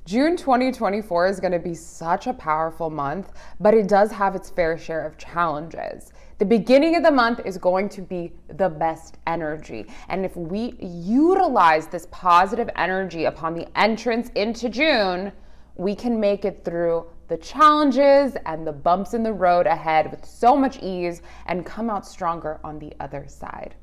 June 2024 is going to be such a powerful month, but it does have its fair share of challenges. The beginning of the month is going to be the best energy. And if we utilize this positive energy upon the entrance into June, we can make it through the challenges and the bumps in the road ahead with so much ease and come out stronger on the other side.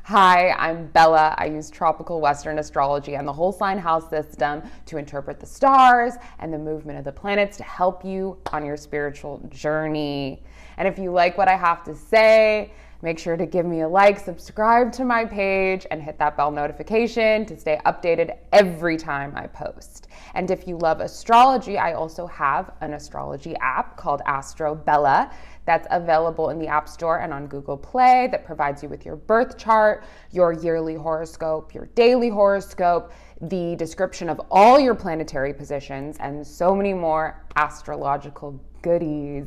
Hi, I'm Bella. I use tropical Western astrology and the whole sign house system to interpret the stars and the movement of the planets to help you on your spiritual journey. And if you like what I have to say, make sure to give me a like, subscribe to my page, and hit that bell notification to stay updated every time I post. And if you love astrology, I also have an astrology app called Astro Bella that's available in the App Store and on Google Play that provides you with your birth chart, your yearly horoscope, your daily horoscope, the description of all your planetary positions, and so many more astrological goodies.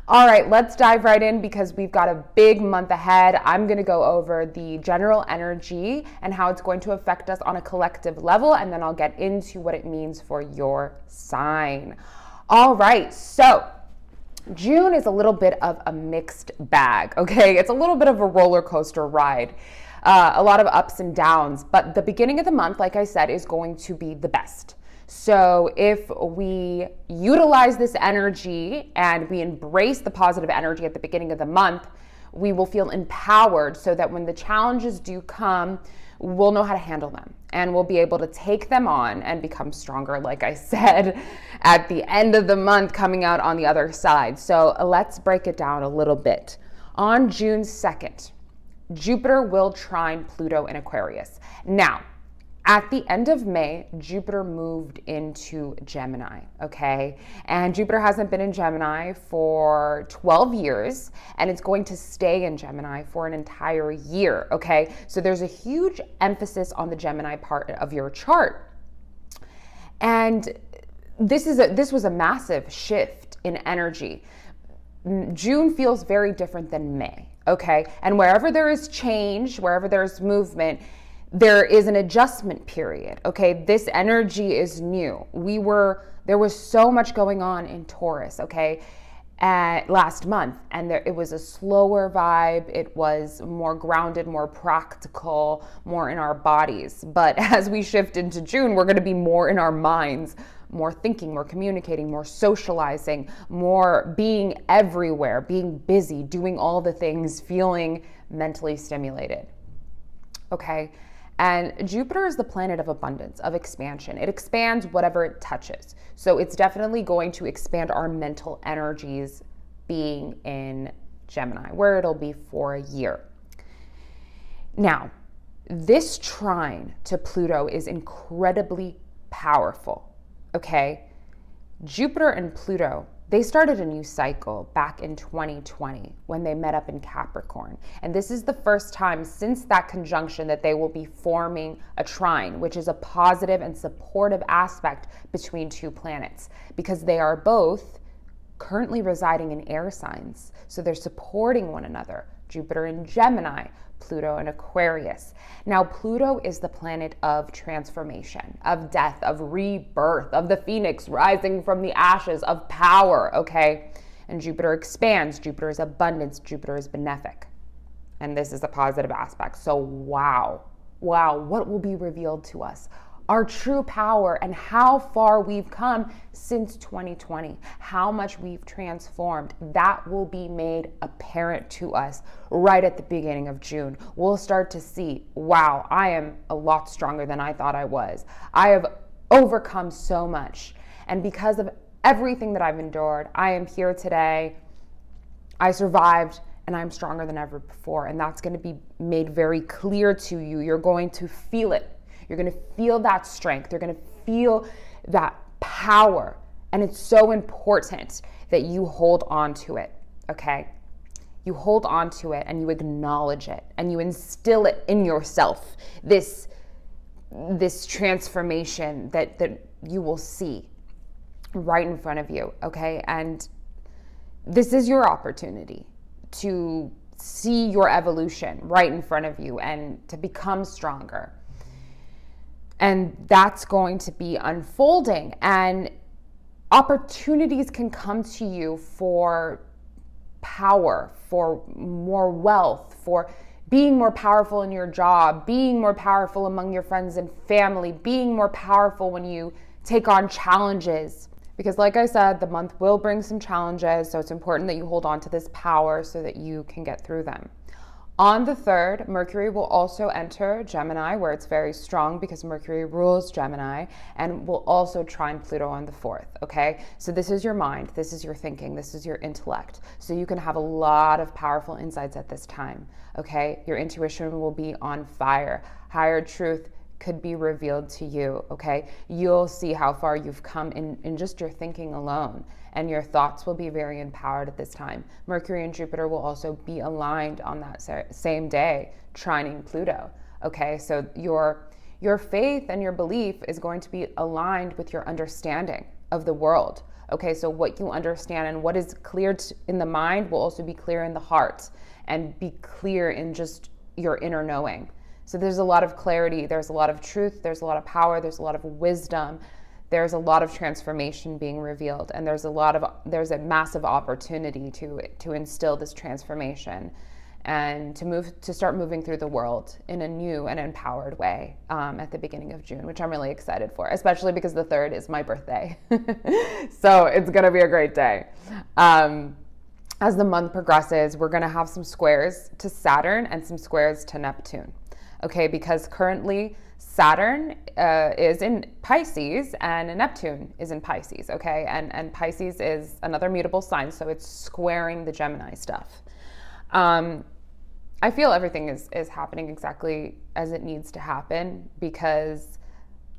All right, let's dive right in because we've got a big month ahead. I'm going to go over the general energy and how it's going to affect us on a collective level, and then I'll get into what it means for your sign. All right, so June is a little bit of a mixed bag, okay? It's a little bit of a roller coaster ride, a lot of ups and downs, but the beginning of the month, like I said, is going to be the best. So if we utilize this energy and we embrace the positive energy at the beginning of the month, we will feel empowered so that when the challenges do come, we'll know how to handle them and we'll be able to take them on and become stronger, like I said, at the end of the month coming out on the other side. So let's break it down a little bit. On June 2nd, Jupiter will trine Pluto in Aquarius. Now, at the end of May, Jupiter moved into Gemini, okay? And Jupiter hasn't been in Gemini for 12 years, and it's going to stay in Gemini for an entire year, okay? So there's a huge emphasis on the Gemini part of your chart. And this was a massive shift in energy. June feels very different than May, okay? And wherever there is change, wherever there's movement, there is an adjustment period, okay? This energy is new. There was so much going on in Taurus, okay, last month, and it was a slower vibe. It was more grounded, more practical, more in our bodies. But as we shift into June, we're gonna be more in our minds, more thinking, more communicating, more socializing, more being everywhere, being busy, doing all the things, feeling mentally stimulated, okay? And Jupiter is the planet of abundance, of expansion. It expands whatever it touches. So it's definitely going to expand our mental energies being in Gemini, where it'll be for a year. Now, this trine to Pluto is incredibly powerful, okay? Jupiter and Pluto, they started a new cycle back in 2020 when they met up in Capricorn. And this is the first time since that conjunction that they will be forming a trine, which is a positive and supportive aspect between two planets because they are both currently residing in air signs. So they're supporting one another. Jupiter in Gemini, Pluto in Aquarius. Now, Pluto is the planet of transformation, of death, of rebirth, of the phoenix rising from the ashes, of power, okay? And Jupiter expands. Jupiter is abundance. Jupiter is benefic. And this is a positive aspect. So wow, what will be revealed to us? Our true power and how far we've come since 2020, how much we've transformed, that will be made apparent to us right at the beginning of June. We'll start to see, wow, I am a lot stronger than I thought I was. I have overcome so much. And because of everything that I've endured, I am here today. I survived and I'm stronger than ever before. And that's going to be made very clear to you. You're going to feel it. You're going to feel that strength. You're going to feel that power. And it's so important that you hold on to it, okay? You hold on to it and you acknowledge it and you instill it in yourself, this transformation that you will see right in front of you, okay? And this is your opportunity to see your evolution right in front of you and to become stronger. And that's going to be unfolding, and opportunities can come to you for power, for more wealth, for being more powerful in your job, being more powerful among your friends and family, being more powerful when you take on challenges. Because like I said, the month will bring some challenges, so it's important that you hold on to this power so that you can get through them. On the 3rd, Mercury will also enter Gemini, where it's very strong because Mercury rules Gemini, and will also trine Pluto on the 4th, okay? So this is your mind, this is your thinking, this is your intellect. So you can have a lot of powerful insights at this time, okay? Your intuition will be on fire. Higher truth could be revealed to you, okay? You'll see how far you've come in just your thinking alone, and your thoughts will be very empowered at this time. Mercury and Jupiter will also be aligned on that same day, trining Pluto, okay? So your faith and your belief is going to be aligned with your understanding of the world, okay? So what you understand and what is clear in the mind will also be clear in the heart, and be clear in just your inner knowing. So there's a lot of clarity, there's a lot of truth, there's a lot of power, there's a lot of wisdom, there's a lot of transformation being revealed, and there's a massive opportunity to instill this transformation and to start moving through the world in a new and empowered way at the beginning of June, which I'm really excited for, especially because the 3rd is my birthday. So it's gonna be a great day. As the month progresses, we're gonna have some squares to Saturn and some squares to Neptune. Okay, because currently Saturn is in Pisces and Neptune is in Pisces, okay? And Pisces is another mutable sign, so it's squaring the Gemini stuff. I feel everything is happening exactly as it needs to happen, because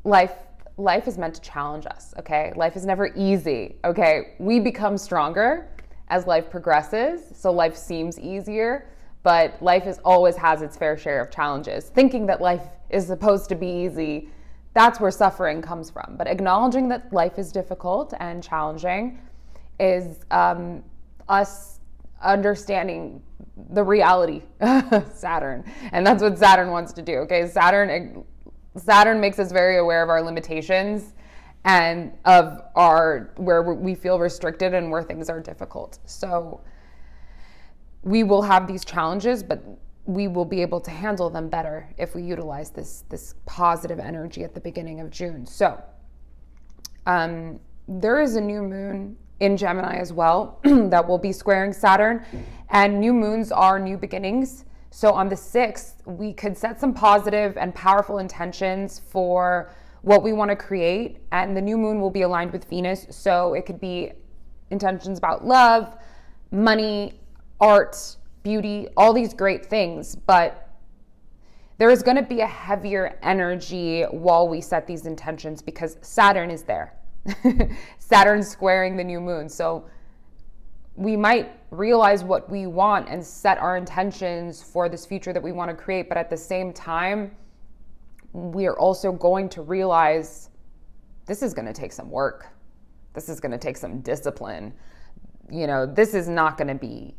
life is meant to challenge us, okay? Life is never easy, okay? We become stronger as life progresses, so life seems easier. But life always has its fair share of challenges. Thinking that life is supposed to be easy, that's where suffering comes from. But acknowledging that life is difficult and challenging is us understanding the reality of Saturn. And that's what Saturn wants to do, okay? Saturn makes us very aware of our limitations and of where we feel restricted and where things are difficult. So we will have these challenges, but we will be able to handle them better if we utilize this positive energy at the beginning of June. So there is a new moon in Gemini as well that will be squaring Saturn, and new moons are new beginnings. So on the 6th, we could set some positive and powerful intentions for what we want to create, and the new moon will be aligned with Venus, so it could be intentions about love, money, art, beauty, all these great things, but there is going to be a heavier energy while we set these intentions because Saturn is there. Saturn's squaring the new moon, so we might realize what we want and set our intentions for this future that we want to create, but at the same time, we are also going to realize this is going to take some work. This is going to take some discipline. You know, this is not going to be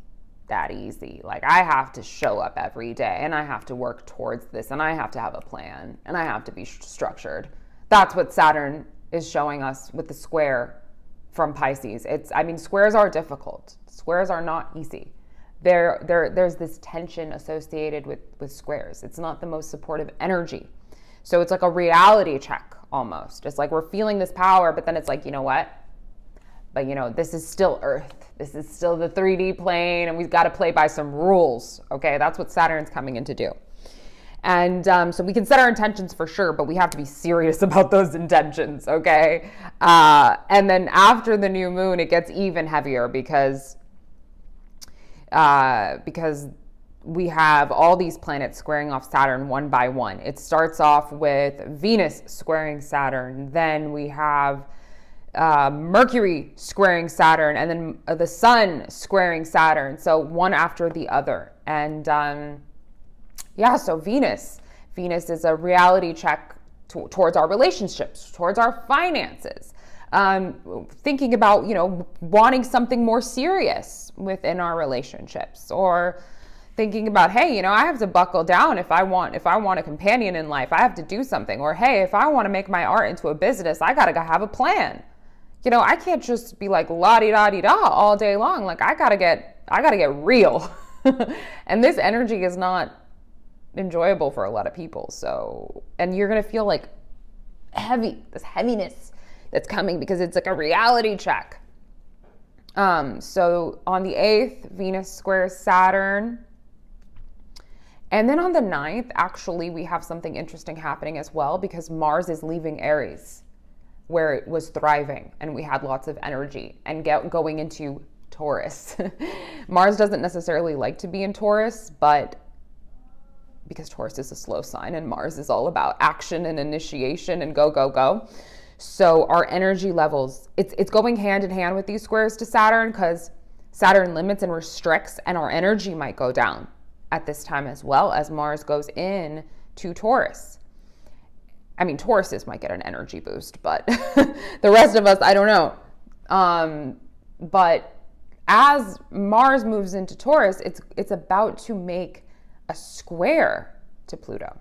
that easy. Like, I have to show up every day and I have to work towards this and I have to have a plan and I have to be structured. That's what Saturn is showing us with the square from Pisces. Squares are difficult. Squares are not easy. There's this tension associated with squares. It's not the most supportive energy. So it's like a reality check almost. It's like we're feeling this power, but then it's like, you know what? But this is still Earth. This is still the 3D plane, and we've got to play by some rules. Okay, that's what Saturn's coming in to do. And so we can set our intentions for sure, but we have to be serious about those intentions, okay? And then after the new moon, it gets even heavier because we have all these planets squaring off Saturn one by one. It starts off with Venus squaring Saturn, then we have Mercury squaring Saturn, and then the Sun squaring Saturn. So one after the other. And so Venus is a reality check towards our relationships, towards our finances, thinking about, wanting something more serious within our relationships, or thinking about, hey, you know, I have to buckle down if I want a companion in life. I have to do something. Or, hey, if I want to make my art into a business, I gotta have a plan. You know, I can't just be like la-di-da-di-da all day long. Like, I gotta get real. And this energy is not enjoyable for a lot of people. So, and you're gonna feel like this heaviness that's coming because it's like a reality check. So on the 8th, Venus squares Saturn. And then on the 9th, actually, we have something interesting happening as well, because Mars is leaving Aries, where it was thriving and we had lots of energy, and going into Taurus. Mars doesn't necessarily like to be in Taurus, but because Taurus is a slow sign and Mars is all about action and initiation and go, go, go. So our energy levels, it's going hand in hand with these squares to Saturn, because Saturn limits and restricts, and our energy might go down at this time as well, as Mars goes in to Taurus. I mean, Tauruses might get an energy boost, but the rest of us, I don't know. But as Mars moves into Taurus, it's about to make a square to Pluto.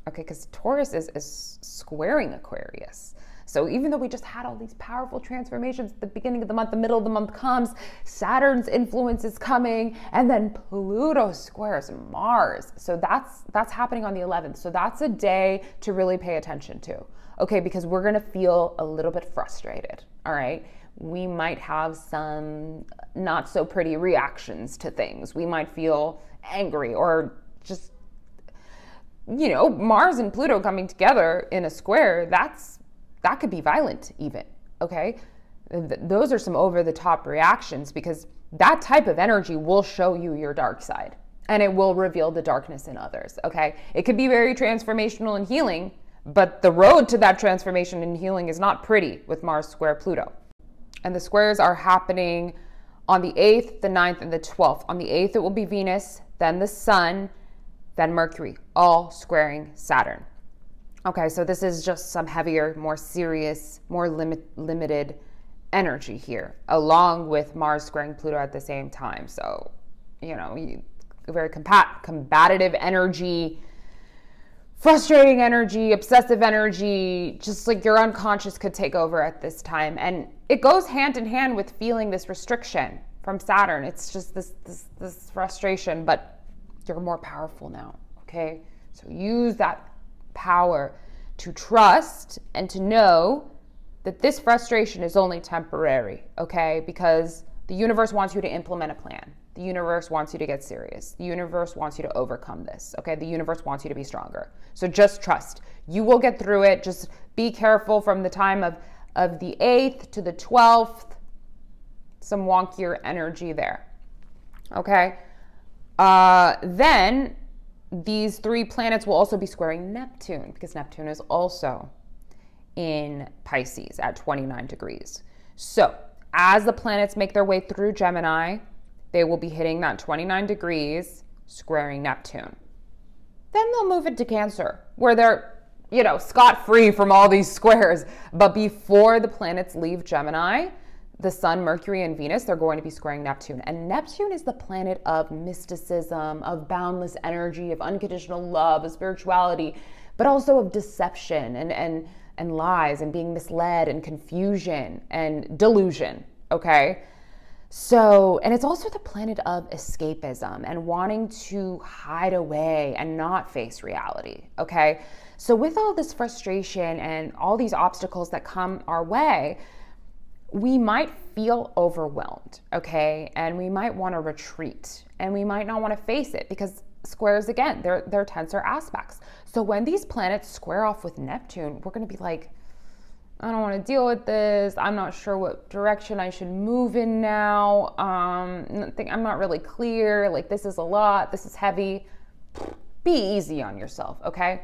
Okay, because Taurus is squaring Aquarius. So even though we just had all these powerful transformations at the beginning of the month, the middle of the month comes, Saturn's influence is coming, and then Pluto squares Mars. So that's happening on the 11th. So that's a day to really pay attention to, okay? Because we're gonna feel a little bit frustrated, all right? We might have some not so pretty reactions to things. We might feel angry, or just, you know, Mars and Pluto coming together in a square, that could be violent even, okay? Those are some over-the-top reactions, because that type of energy will show you your dark side, and it will reveal the darkness in others, okay? It could be very transformational and healing, but the road to that transformation and healing is not pretty with Mars square Pluto. And the squares are happening on the 8th, the 9th, and the 12th. On the 8th, it will be Venus, then the Sun, then Mercury, all squaring Saturn. Okay, so this is just some heavier, more serious, more limited energy here, along with Mars squaring Pluto at the same time. So, you know, very combative energy, frustrating energy, obsessive energy, just like your unconscious could take over at this time. And it goes hand in hand with feeling this restriction from Saturn. It's just this frustration, but you're more powerful now, okay? So use that power to trust and to know that this frustration is only temporary, okay? Because the universe wants you to implement a plan. The universe wants you to get serious. The universe wants you to overcome this, okay? The universe wants you to be stronger. So just trust. You will get through it. Just be careful from the time of the 8th to the 12th. Some wonkier energy there, okay? Then these 3 planets will also be squaring Neptune, because Neptune is also in Pisces at 29 degrees. So as the planets make their way through Gemini, they will be hitting that 29 degrees, squaring Neptune. Then they'll move into Cancer, where they're, you know, scot-free from all these squares. But before the planets leave Gemini, the Sun, Mercury, and Venus, they're going to be squaring Neptune. And Neptune is the planet of mysticism, of boundless energy, of unconditional love, of spirituality, but also of deception and lies and being misled and confusion and delusion, okay? So, and it's also the planet of escapism and wanting to hide away and not face reality, okay? So with all this frustration and all these obstacles that come our way, we might feel overwhelmed, okay? And we might want to retreat, and we might not want to face it, because squares, again, they're tensor aspects. So when these planets square off with Neptune, we're going to be like, I don't want to deal with this. I'm not sure what direction I should move in now. I'm not really clear. Like, this is a lot. This is heavy. Be easy on yourself, okay?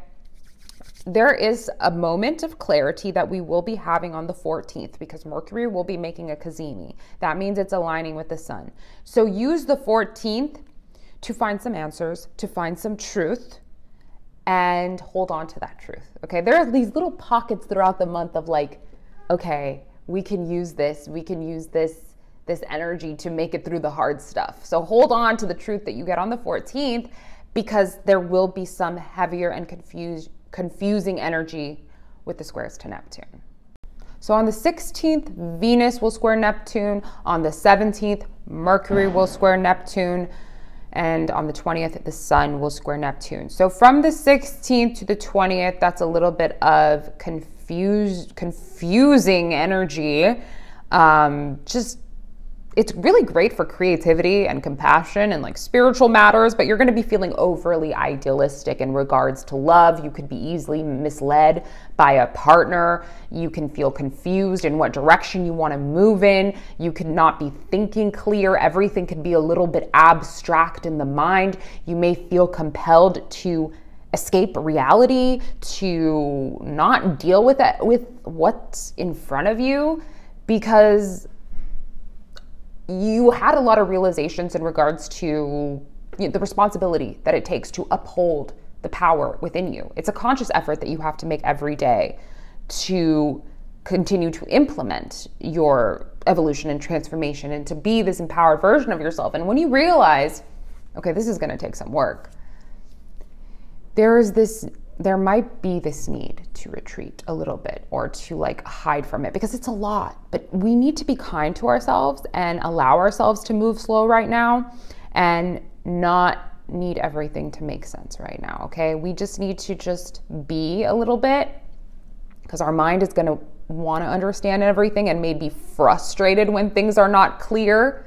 There is a moment of clarity that we will be having on the 14th, because Mercury will be making a cazimi. That means it's aligning with the Sun. So use the 14th to find some answers, to find some truth, and hold on to that truth, okay? There are these little pockets throughout the month of like, okay, we can use this this energy to make it through the hard stuff. So hold on to the truth that you get on the 14th, because there will be some heavier and confusing energy with the squares to Neptune. So on the 16th, Venus will square Neptune. On the 17th, Mercury will square Neptune. And on the 20th, the Sun will square Neptune. So from the 16th to the 20th, that's a little bit of confusing energy. It's really great for creativity and compassion and like spiritual matters, but you're going to be feeling overly idealistic in regards to love. You could be easily misled by a partner. You can feel confused in what direction you want to move in. You could not be thinking clear. Everything could be a little bit abstract in the mind. You may feel compelled to escape reality, to not deal with it, with what's in front of you, because you had a lot of realizations in regards to the responsibility that it takes to uphold the power within you. It's a conscious effort that you have to make every day to continue to implement your evolution and transformation and to be this empowered version of yourself. And when you realize, okay, this is going to take some work, there might be this need to retreat a little bit or to like hide from it because it's a lot. But we need to be kind to ourselves and allow ourselves to move slow right now and not need everything to make sense right now, okay? We just need to just be a little bit, because our mind is going to want to understand everything and may be frustrated when things are not clear.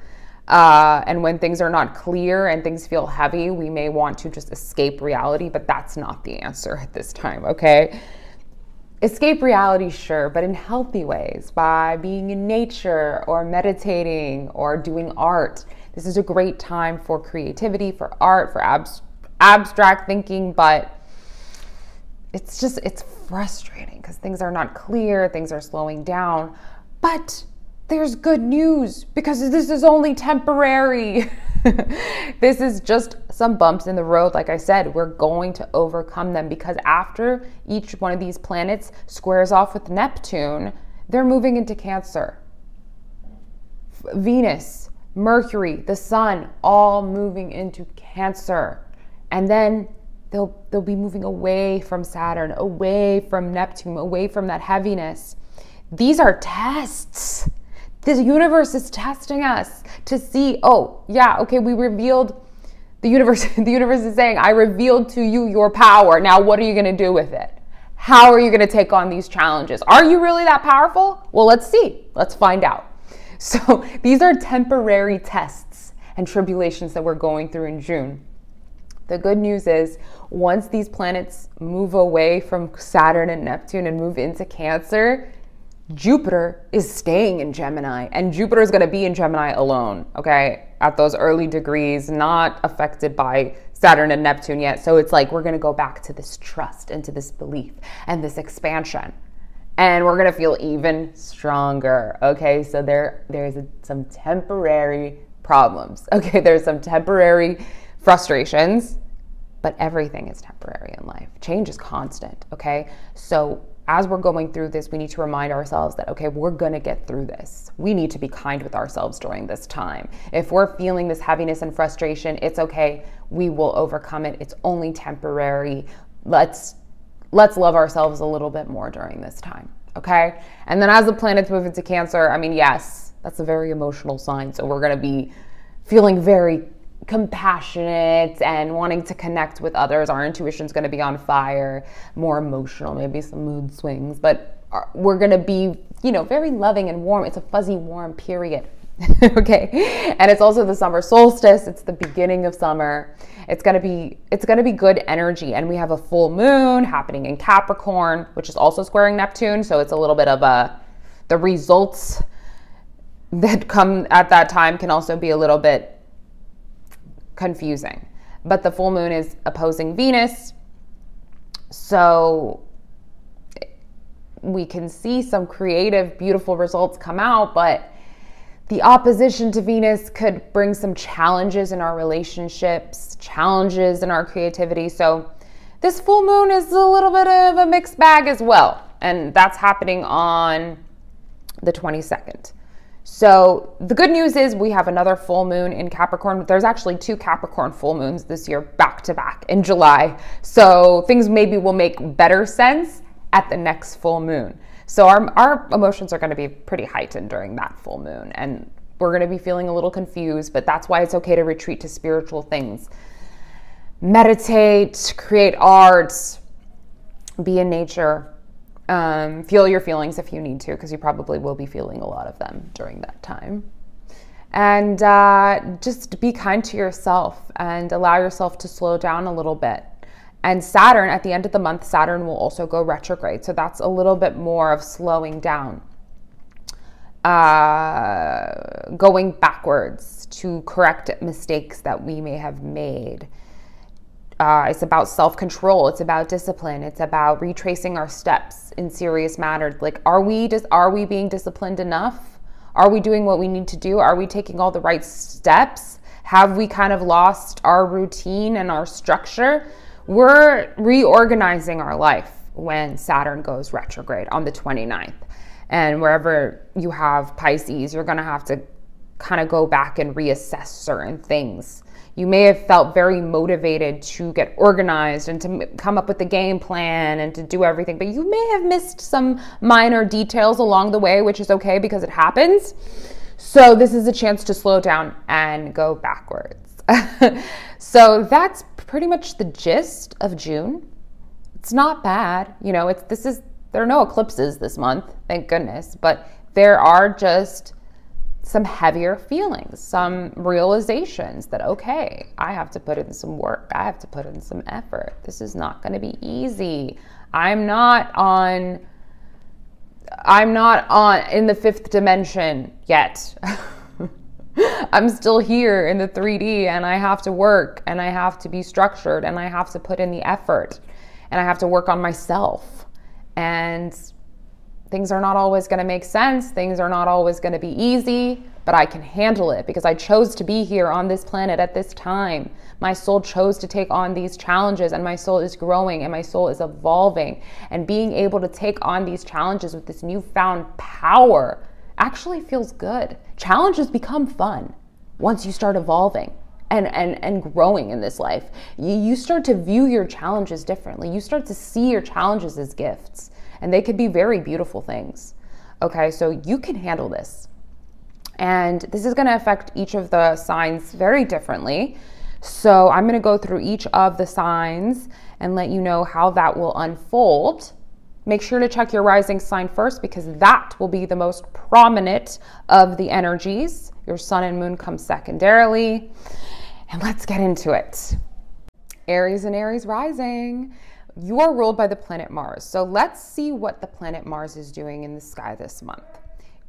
And when things are not clear and things feel heavy, we may want to just escape reality, but that's not the answer at this time, okay? Escape reality, sure, but in healthy ways, by being in nature or meditating or doing art. This is a great time for creativity, for art, for abstract thinking, but it's frustrating because things are not clear, things are slowing down, but there's good news because this is only temporary. This is just some bumps in the road. Like I said, we're going to overcome them because after each one of these planets squares off with Neptune, they're moving into Cancer. Venus, Mercury, the Sun, all moving into Cancer. And then they'll be moving away from Saturn, away from Neptune, away from that heaviness. These are tests. This universe is testing us to see, oh, yeah, okay, we revealed, the universe is saying, I revealed to you your power. Now, what are you going to do with it? How are you going to take on these challenges? Are you really that powerful? Well, let's see. Let's find out. So these are temporary tests and tribulations that we're going through in June. The good news is once these planets move away from Saturn and Neptune and move into Cancer, Jupiter is staying in Gemini, and Jupiter is going to be in Gemini alone, okay, at those early degrees, not affected by Saturn and Neptune yet. So it's like we're going to go back to this trust and to this belief and this expansion, and we're going to feel even stronger, okay? So there's some temporary problems, okay? There's some temporary frustrations, but everything is temporary in life. Change is constant, okay? So as we're going through this, we need to remind ourselves that, okay, we're going to get through this. We need to be kind with ourselves during this time. If we're feeling this heaviness and frustration, it's okay. We will overcome it. It's only temporary. Let's love ourselves a little bit more during this time, okay? And then as the planets move into Cancer, I mean, yes, that's a very emotional sign. So we're going to be feeling very compassionate and wanting to connect with others. Our intuition's going to be on fire, more emotional, maybe some mood swings, but we're going to be, very loving and warm. It's a fuzzy, warm period. Okay. And it's also the summer solstice. It's the beginning of summer. It's going to be good energy. And we have a full moon happening in Capricorn, which is also squaring Neptune. So it's a little bit of the results that come at that time can also be a little bit confusing, but the full moon is opposing Venus, so we can see some creative, beautiful results come out, but the opposition to Venus could bring some challenges in our relationships, challenges in our creativity. So this full moon is a little bit of a mixed bag as well, and that's happening on the 22nd. So the good news is we have another full moon in Capricorn. There's actually 2 Capricorn full moons this year back to back in July. So things maybe will make better sense at the next full moon. So our emotions are going to be pretty heightened during that full moon. And we're going to be feeling a little confused, but that's why it's okay to retreat to spiritual things. Meditate, create art, be in nature. Feel your feelings if you need to, because you probably will be feeling a lot of them during that time. And just be kind to yourself and allow yourself to slow down a little bit. And Saturn, at the end of the month, Saturn will also go retrograde. So that's a little bit more of slowing down, going backwards to correct mistakes that we may have made. It's about self-control. It's about discipline. It's about retracing our steps in serious matters. Like, are we being disciplined enough? Are we doing what we need to do? Are we taking all the right steps? Have we kind of lost our routine and our structure? We're reorganizing our life when Saturn goes retrograde on the 29th. And wherever you have Pisces, you're going to have to kind of go back and reassess certain things. You may have felt very motivated to get organized and to come up with a game plan and to do everything, but you may have missed some minor details along the way, which is okay because it happens. So this is a chance to slow down and go backwards. So that's pretty much the gist of June. It's not bad. You know, there are no eclipses this month, thank goodness, but there are just some heavier feelings, some realizations that, okay, I have to put in some work. I have to put in some effort. This is not going to be easy. I'm not in the 5th dimension yet. I'm still here in the 3D, and I have to work, and I have to be structured, and I have to put in the effort, and I have to work on myself. And things are not always going to make sense. Things are not always going to be easy, but I can handle it because I chose to be here on this planet at this time. My soul chose to take on these challenges, and my soul is growing and my soul is evolving. And being able to take on these challenges with this newfound power actually feels good. Challenges become fun once you start evolving and growing in this life. You start to view your challenges differently. You start to see your challenges as gifts. And they could be very beautiful things. Okay, so you can handle this. And this is going to affect each of the signs very differently. So I'm going to go through each of the signs and let you know how that will unfold. Make sure to check your rising sign first, because that will be the most prominent of the energies. Your sun and moon come secondarily. And let's get into it. Aries and Aries rising. You are ruled by the planet Mars. So let's see what the planet Mars is doing in the sky this month.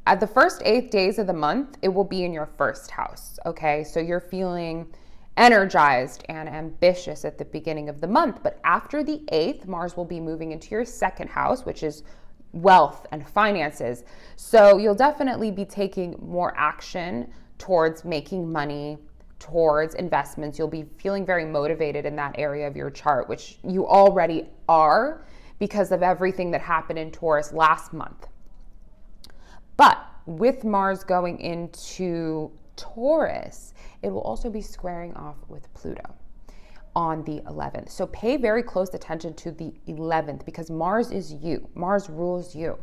At the first 8 days of the month, it will be in your 1st house, okay? So you're feeling energized and ambitious at the beginning of the month. But after the 8th, Mars will be moving into your 2nd house, which is wealth and finances. So you'll definitely be taking more action towards making money, towards investments. You'll be feeling very motivated in that area of your chart, which you already are because of everything that happened in Taurus last month. But with Mars going into Taurus, it will also be squaring off with Pluto on the 11th. So pay very close attention to the 11th, because Mars is you. Mars rules you.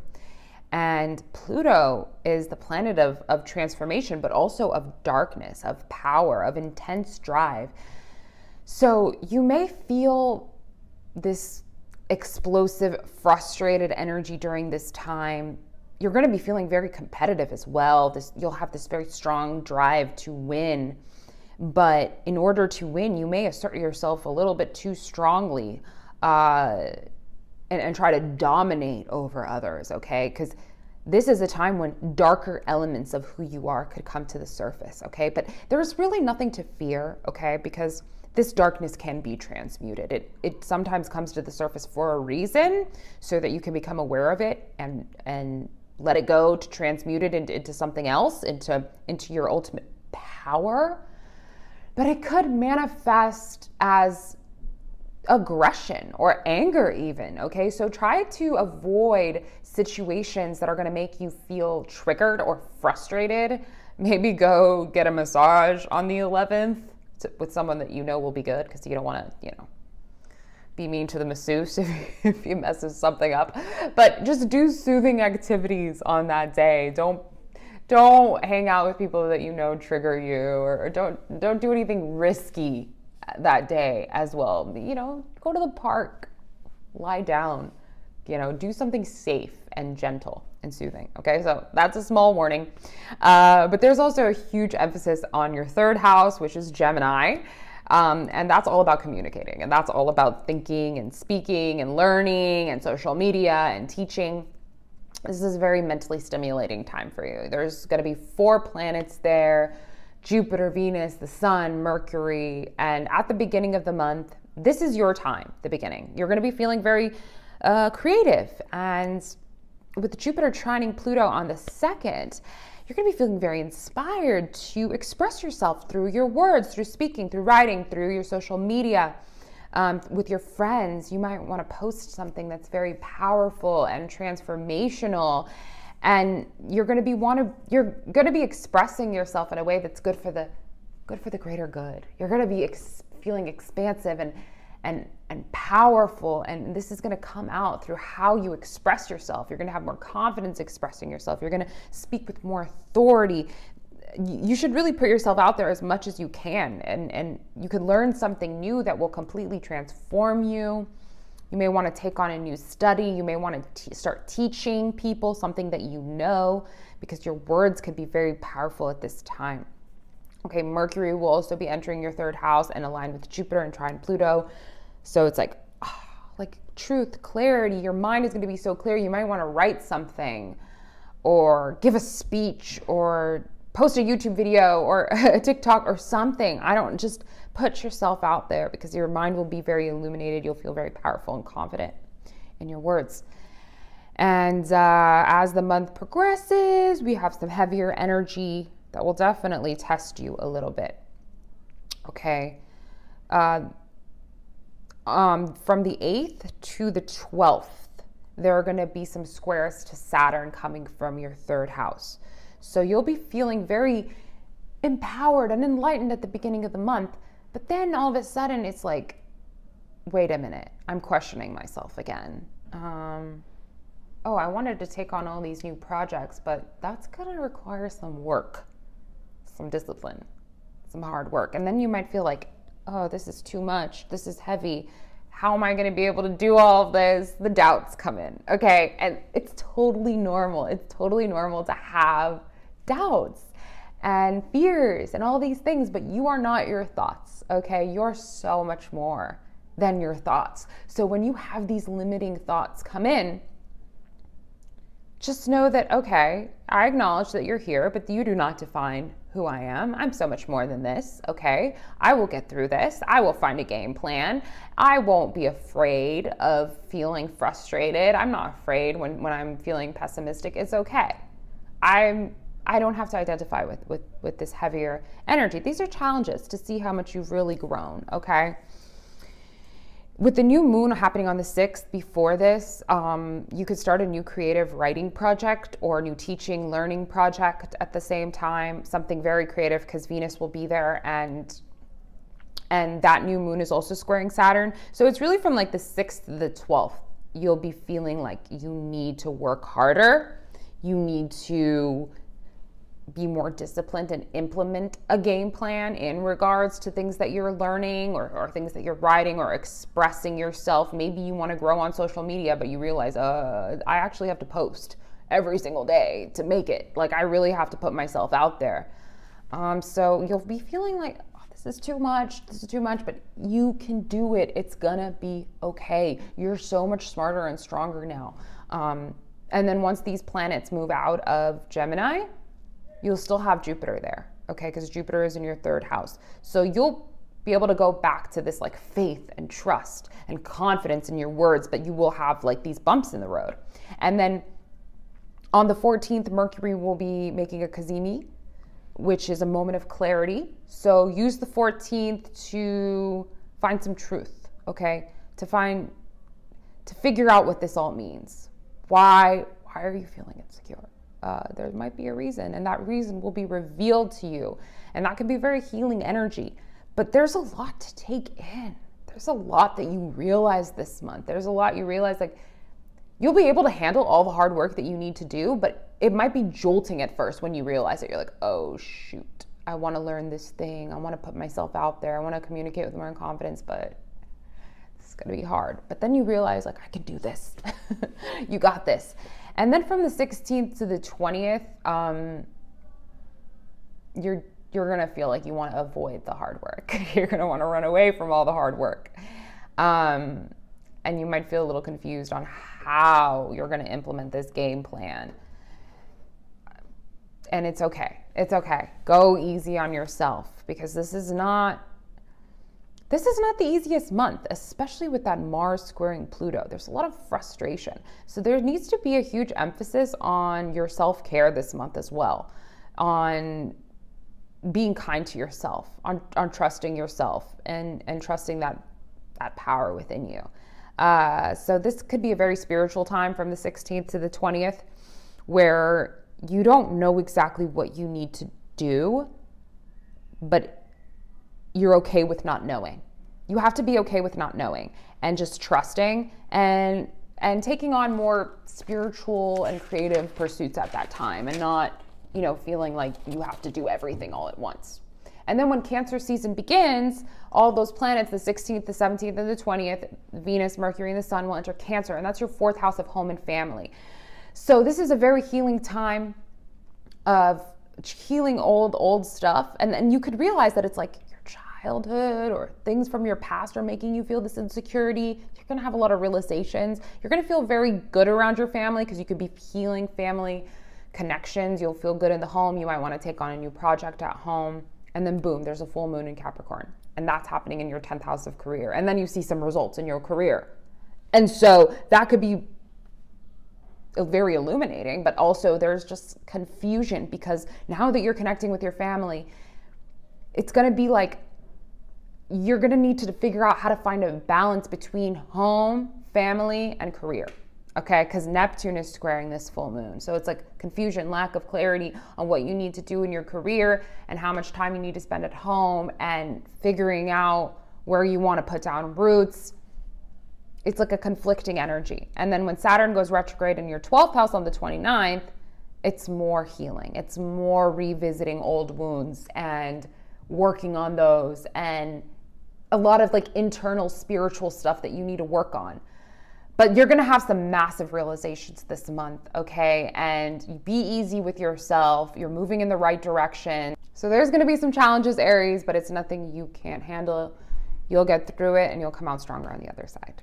And Pluto is the planet of transformation, but also of darkness, of power, of intense drive. So you may feel this explosive, frustrated energy during this time. You're going to be feeling very competitive as well. You'll have this very strong drive to win. But in order to win, you may assert yourself a little bit too strongly and try to dominate over others, okay? Because this is a time when darker elements of who you are could come to the surface, okay? But there's really nothing to fear, okay? Because this darkness can be transmuted. It sometimes comes to the surface for a reason, so that you can become aware of it and let it go, to transmute it into something else, into your ultimate power. But it could manifest as aggression or anger even, okay? So try to avoid situations that are going to make you feel triggered or frustrated, maybe go get a massage on the 11th with someone that you know will be good, because you don't want to, you know, be mean to the masseuse if you messes something up. But just do soothing activities on that day. Don't hang out with people that you know trigger you, or don't do anything risky that day as well. You know, go to the park, lie down, you know, do something safe and gentle and soothing. Okay, so that's a small warning. But there's also a huge emphasis on your third house, which is Gemini. And that's all about communicating, and that's all about thinking and speaking and learning and social media and teaching. This is a very mentally stimulating time for you. There's going to be 4 planets there: Jupiter, Venus, the Sun, Mercury. And at the beginning of the month, this is your time, the beginning. You're going to be feeling very creative. And with Jupiter trining Pluto on the 2nd, you're going to be feeling very inspired to express yourself through your words, through speaking, through writing, through your social media. With your friends, you might want to post something that's very powerful and transformational, and you're going to be expressing yourself in a way that's good for the greater good. You're going to be feeling expansive and powerful, and this is going to come out through how you express yourself. You're going to have more confidence expressing yourself. You're going to speak with more authority. You should really put yourself out there as much as you can, and you could learn something new that will completely transform you. You may want to take on a new study. You may want to start teaching people something that you know, because your words could be very powerful at this time. Okay, Mercury will also be entering your 3rd house and align with Jupiter and trine Pluto. So it's like truth, clarity. Your mind is going to be so clear. You might want to write something or give a speech or post a YouTube video or a TikTok or something. Just put yourself out there, because your mind will be very illuminated. You'll feel very powerful and confident in your words. And as the month progresses, we have some heavier energy that will definitely test you a little bit. Okay. From the 8th to the 12th, there are going to be some squares to Saturn coming from your 3rd house. So you'll be feeling very empowered and enlightened at the beginning of the month. But then all of a sudden it's like, wait a minute, I'm questioning myself again. Oh, I wanted to take on all these new projects, but that's going to require some work, some discipline, some hard work. And then you might feel like, oh, this is too much. This is heavy. How am I going to be able to do all of this? The doubts come in. Okay. And it's totally normal. It's totally normal to have doubts and fears and all these things, but you are not your thoughts. Okay. You're so much more than your thoughts. So when you have these limiting thoughts come in, just know that, okay, I acknowledge that you're here, but you do not define who I am. I'm so much more than this, okay? I will get through this. I will find a game plan. I won't be afraid of feeling frustrated. I'm not afraid when I'm feeling pessimistic. It's okay. I don't have to identify with this heavier energy. These are challenges to see how much you've really grown, okay? With the new moon happening on the 6th, before this, you could start a new creative writing project or a new teaching, learning project at the same time, something very creative, because Venus will be there, and that new moon is also squaring Saturn. So it's really from like the 6th to the 12th, you'll be feeling like you need to work harder. You need to be more disciplined and implement a game plan in regards to things that you're learning or things that you're writing or expressing yourself. Maybe you want to grow on social media, but you realize, I actually have to post every single day to make it. Like, I really have to put myself out there. So you'll be feeling like, oh, this is too much, but you can do it. It's gonna be okay. You're so much smarter and stronger now. And then once these planets move out of Gemini, you'll still have Jupiter there, okay? Because Jupiter is in your 3rd house. So you'll be able to go back to this like faith and trust and confidence in your words, but you will have like these bumps in the road. And then on the 14th, Mercury will be making a cazimi, which is a moment of clarity. So use the 14th to find some truth, okay? To figure out what this all means. Why Why are you feeling insecure? There might be a reason, and that reason will be revealed to you. And that can be very healing energy. But there's a lot to take in. There's a lot that you realize this month. There's a lot you realize, like, you'll be able to handle all the hard work that you need to do, but it might be jolting at first when you realize it. You're like, oh, shoot, I want to learn this thing. I want to put myself out there. I want to communicate with more confidence, but it's going to be hard. But then you realize, like, I can do this. You got this. And then from the 16th to the 20th, you're going to feel like you want to avoid the hard work. You're going to want to run away from all the hard work. And you might feel a little confused on how you're going to implement this game plan. And it's okay. It's okay. Go easy on yourself, because this is not the easiest month, especially with that Mars squaring Pluto. There's a lot of frustration. So there needs to be a huge emphasis on your self-care this month as well, on being kind to yourself, on trusting yourself and trusting that power within you. So this could be a very spiritual time from the 16th to the 20th, where you don't know exactly what you need to do, but you're okay with not knowing. You have to be okay with not knowing and just trusting and taking on more spiritual and creative pursuits at that time, and not, feeling like you have to do everything all at once. And then when Cancer season begins, all those planets, the 16th, the 17th, and the 20th, Venus, Mercury, and the Sun will enter Cancer, and that's your 4th house of home and family. So this is a very healing time of healing old stuff. And then you could realize that it's like your childhood or things from your past are making you feel this insecurity. You're going to have a lot of realizations. You're going to feel very good around your family, because you could be healing family connections. You'll feel good in the home. You might want to take on a new project at home. And then boom, there's a full moon in Capricorn. And that's happening in your 10th house of career. And then you see some results in your career. And so that could be very illuminating, but also there's just confusion, because now that you're connecting with your family, it's going to be like you're going to need to figure out how to find a balance between home, family, and career. Okay, because Neptune is squaring this full moon. So it's like confusion, lack of clarity on what you need to do in your career and how much time you need to spend at home, and figuring out where you want to put down roots. It's like a conflicting energy. And then when Saturn goes retrograde in your 12th house on the 29th, it's more healing. It's more revisiting old wounds and working on those, and a lot of like internal spiritual stuff that you need to work on. But you're going to have some massive realizations this month, okay? And be easy with yourself. You're moving in the right direction. So there's going to be some challenges, Aries, but it's nothing you can't handle. You'll get through it, and you'll come out stronger on the other side.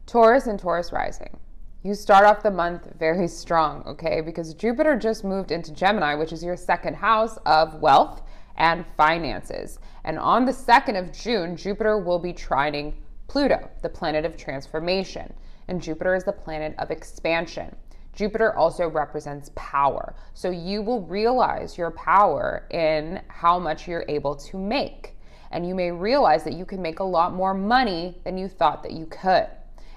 Taurus and Taurus rising. You start off the month very strong, okay? Because Jupiter just moved into Gemini, which is your 2nd house of wealth and finances. And on the 2nd of June, Jupiter will be trining Pluto, the planet of transformation. And Jupiter is the planet of expansion. Jupiter also represents power. So you will realize your power in how much you're able to make. And you may realize that you can make a lot more money than you thought that you could.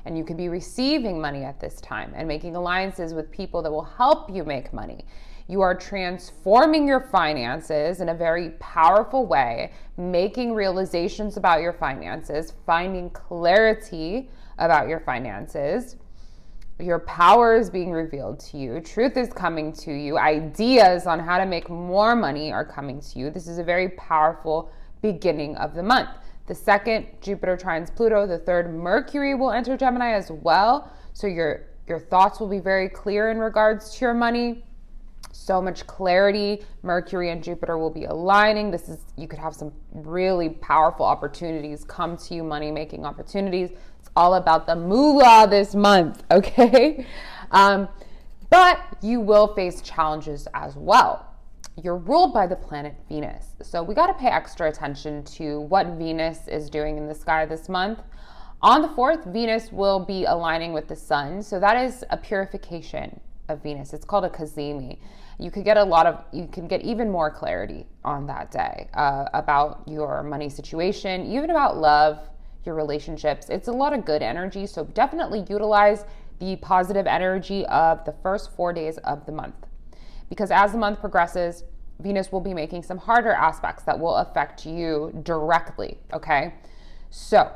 And you could be receiving money at this time and making alliances with people that will help you make money. You are transforming your finances in a very powerful way, making realizations about your finances, finding clarity about your finances. Your power is being revealed to you. Truth is coming to you. Ideas on how to make more money are coming to you. This is a very powerful beginning of the month. The 2nd, Jupiter trines Pluto. The 3rd, Mercury will enter Gemini as well. So your thoughts will be very clear in regards to your money. So much clarity. Mercury and Jupiter will be aligning. You could have some really powerful opportunities come to you, money-making opportunities. It's all about the moolah this month, okay? But you will face challenges as well. You're ruled by the planet Venus. So we got to pay extra attention to what Venus is doing in the sky this month. On the 4th, Venus will be aligning with the sun. So that is a purification of Venus. It's called a cazimi. You could get even more clarity on that day about your money situation, even about love, your relationships. It's a lot of good energy. So definitely utilize the positive energy of the first 4 days of the month. Because as the month progresses, Venus will be making some harder aspects that will affect you directly, okay? So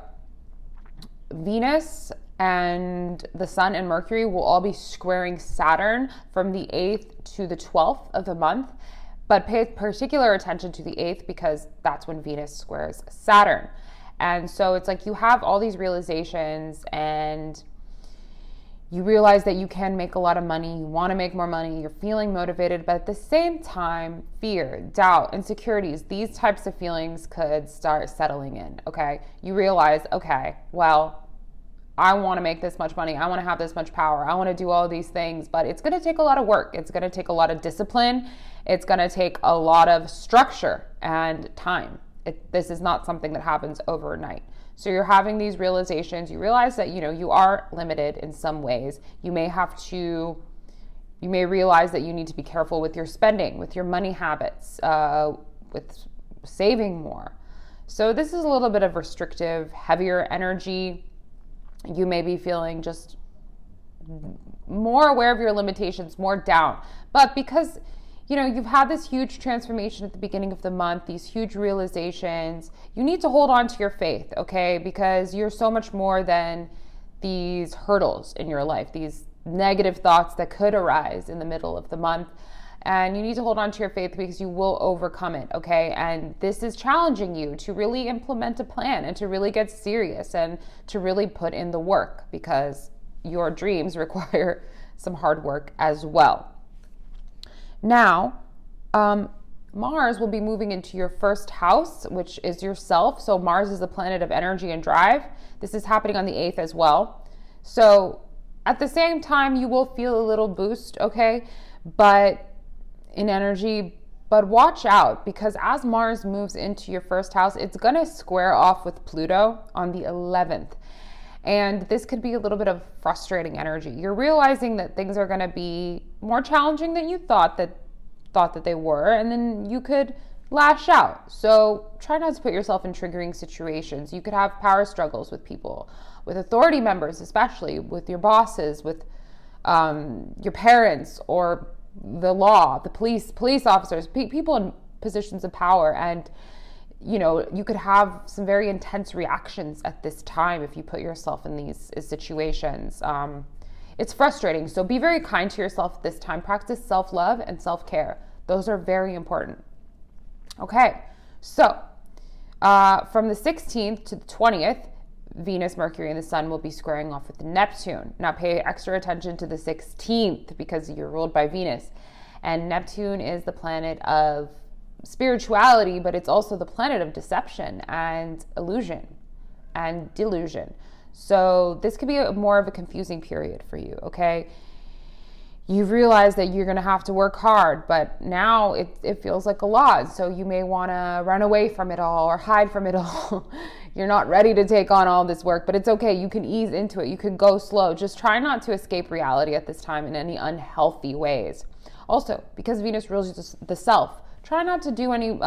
Venus and the Sun and Mercury will all be squaring Saturn from the 8th to the 12th of the month, but pay particular attention to the 8th because that's when Venus squares Saturn. And so it's like you have all these realizations and you realize that you can make a lot of money, you want to make more money, you're feeling motivated, but at the same time, fear, doubt, insecurities, these types of feelings could start settling in, okay? You realize, okay, well, I want to make this much money, I want to have this much power, I want to do all these things, but it's going to take a lot of work, it's going to take a lot of discipline, it's going to take a lot of structure and time. This is not something that happens overnight. So you're having these realizations, you realize that, you are limited in some ways. You may realize that you need to be careful with your spending, with your money habits, with saving more. So this is a little bit of restrictive, heavier energy. You may be feeling just more aware of your limitations, more down. But because you've had this huge transformation at the beginning of the month, these huge realizations, you need to hold on to your faith, okay? Because you're so much more than these hurdles in your life, these negative thoughts that could arise in the middle of the month. And you need to hold on to your faith because you will overcome it, okay? And this is challenging you to really implement a plan and to really get serious and to really put in the work because your dreams require some hard work as well. Now, Mars will be moving into your first house, which is yourself. So Mars is the planet of energy and drive. This is happening on the 8th as well. So at the same time, you will feel a little boost, okay, but in energy, but watch out because as Mars moves into your first house, it's going to square off with Pluto on the 11th. And this could be a little bit of frustrating energy. You're realizing that things are going to be more challenging than you thought that they were, and then you could lash out. So try not to put yourself in triggering situations. You could have power struggles with people, with authority members, especially with your bosses, with your parents, or the law, the police officers, people in positions of power. And you could have some very intense reactions at this time if you put yourself in these situations. It's frustrating. So be very kind to yourself at this time. Practice self-love and self-care. Those are very important. Okay, so from the 16th to the 20th, Venus, Mercury, and the Sun will be squaring off with Neptune. Now pay extra attention to the 16th because you're ruled by Venus. And Neptune is the planet of spirituality, but it's also the planet of deception and illusion and delusion. So this could be more of a confusing period for you, okay? You've realized that you're going to have to work hard, but now it feels like a lot. So you may want to run away from it all or hide from it all. You're not ready to take on all this work, but it's okay. You can ease into it. You can go slow. Just try not to escape reality at this time in any unhealthy ways. Also, because Venus rules the self, try not to do any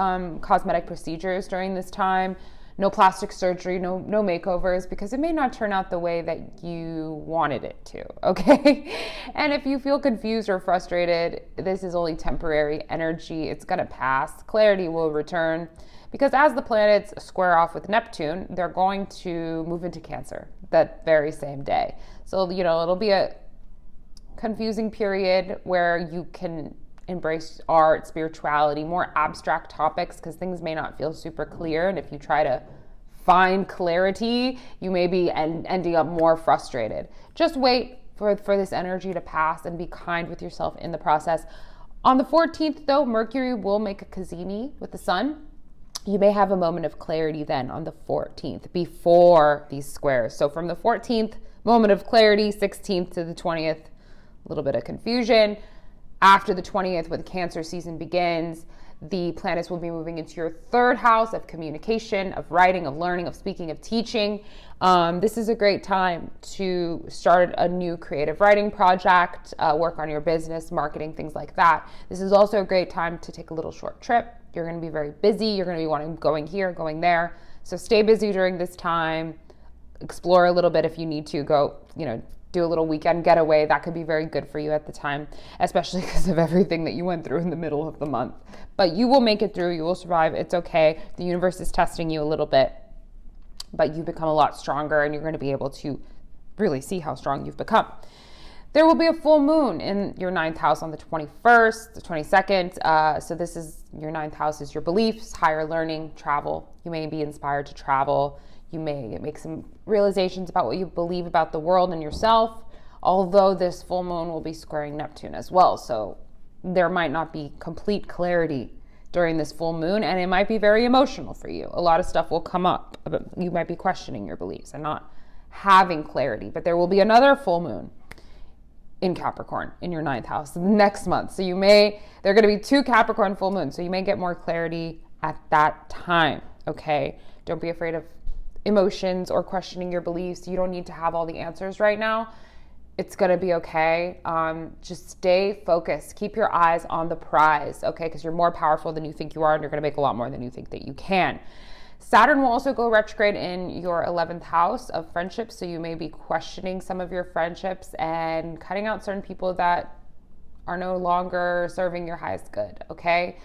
cosmetic procedures during this time. No plastic surgery, no makeovers, because it may not turn out the way that you wanted it to, okay? And if you feel confused or frustrated, this is only temporary energy. It's going to pass. Clarity will return because as the planets square off with Neptune, they're going to move into Cancer that very same day. So, it'll be a confusing period where you can embrace art, spirituality, more abstract topics because things may not feel super clear. And if you try to find clarity, you may be ending up more frustrated. Just wait for this energy to pass and be kind with yourself in the process. On the 14th, though, Mercury will make a cazimi with the Sun. You may have a moment of clarity then on the 14th before these squares. So from the 14th, moment of clarity, 16th to the 20th, a little bit of confusion. After the 20th, when the Cancer season begins, the planets will be moving into your third house of communication, of writing, of learning, of speaking, of teaching. This is a great time to start a new creative writing project, work on your business, marketing, things like that. This is also a great time to take a little short trip. You're going to be very busy. You're going to be going here, going there. So stay busy during this time. explore a little bit if you need to go, do a little weekend getaway. That could be very good for you at the time, especially because of everything that you went through in the middle of the month. But you will make it through. You will survive. It's okay. The universe is testing you a little bit, but you become a lot stronger, and you're going to be able to really see how strong you've become. There will be a full moon in your 9th house on the 21st, the 22nd. So this is your 9th house is your beliefs, higher learning, travel. You may be inspired to travel. You may make some realizations about what you believe about the world and yourself, although this full moon will be squaring Neptune as well. So there might not be complete clarity during this full moon, and it might be very emotional for you. A lot of stuff will come up. You might be questioning your beliefs and not having clarity, but there will be another full moon in Capricorn in your 9th house next month. So there are going to be 2 Capricorn full moons. So you may get more clarity at that time. Okay. Don't be afraid of emotions or questioning your beliefs. You don't need to have all the answers right now. It's going to be okay. Just stay focused. Keep your eyes on the prize. Okay. Because you're more powerful than you think you are, and you're going to make a lot more than you think that you can. Saturn will also go retrograde in your 11th house of friendships. So you may be questioning some of your friendships and cutting out certain people that are no longer serving your highest good. Okay.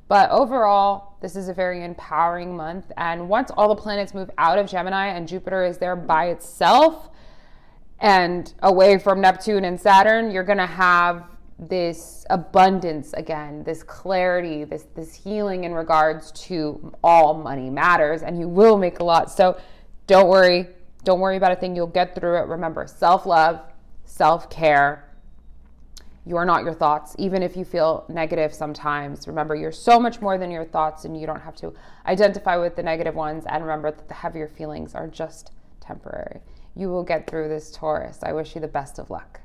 But overall, this is a very empowering month. And once all the planets move out of Gemini and Jupiter is there by itself and away from Neptune and Saturn, you're going to have this abundance again, this clarity, this healing in regards to all money matters, and you will make a lot. So don't worry about a thing. You'll get through it. Remember, self-love, self-care. You are not your thoughts. Even if you feel negative sometimes, remember, you're so much more than your thoughts, and you don't have to identify with the negative ones. And remember that the heavier feelings are just temporary. You will get through this, Taurus. I wish you the best of luck.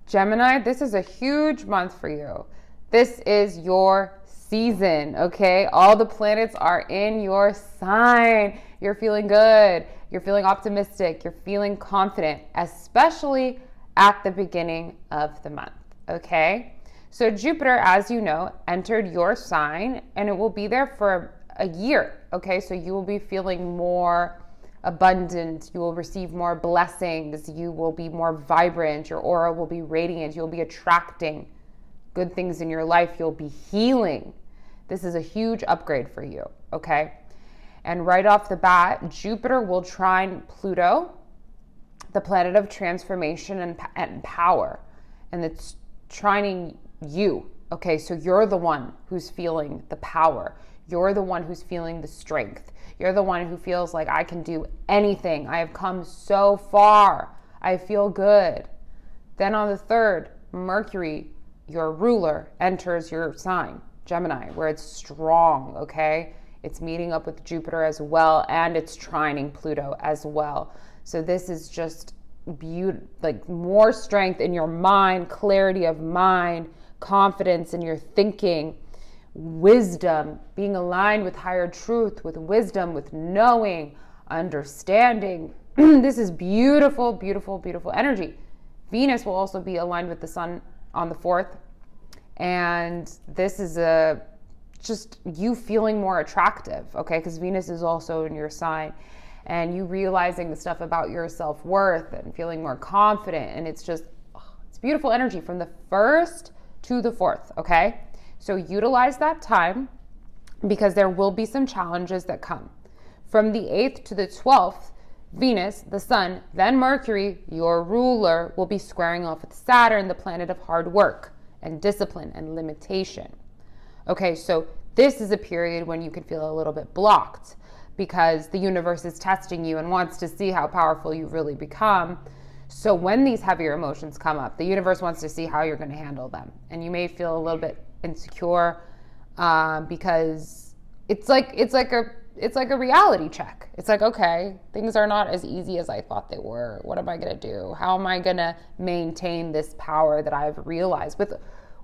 Gemini, this is a huge month for you. This is your season, okay? All the planets are in your sign. You're feeling good. You're feeling optimistic. You're feeling confident, especially at the beginning of the month, okay? So Jupiter, as you know, entered your sign, and it will be there for a year, okay? So you will be feeling more abundant, you will receive more blessings, you will be more vibrant, your aura will be radiant, you'll be attracting good things in your life, you'll be healing. This is a huge upgrade for you, okay? And right off the bat, Jupiter will trine Pluto, the planet of transformation and power, and it's trining you, okay? So you're the one who's feeling the power. You're the one who's feeling the strength. You're the one who feels like I can do anything. I have come so far. I feel good. Then on the 3rd, Mercury, your ruler, enters your sign, Gemini, where it's strong, okay? It's meeting up with Jupiter as well, and it's trining Pluto as well. So this is just like more strength in your mind, clarity of mind, confidence in your thinking, wisdom, being aligned with higher truth, with wisdom, with knowing, understanding. This is beautiful, beautiful, beautiful energy. Venus will also be aligned with the sun on the 4th. And this is just you feeling more attractive, okay? Because Venus is also in your sign, and you realizing the stuff about your self-worth and feeling more confident. And it's just, it's beautiful energy from the 1st to the 4th, okay? So utilize that time, because there will be some challenges that come. From the 8th to the 12th, Venus, the sun, then Mercury, your ruler, will be squaring off with Saturn, the planet of hard work and discipline and limitation. Okay, so this is a period when you can feel a little bit blocked, because the universe is testing you and wants to see how powerful you've really become. So when these heavier emotions come up, the universe wants to see how you're going to handle them. And you may feel a little bit insecure because it's like a reality check. It's like, okay, things are not as easy as I thought they were. What am I going to do? How am I going to maintain this power that I've realized?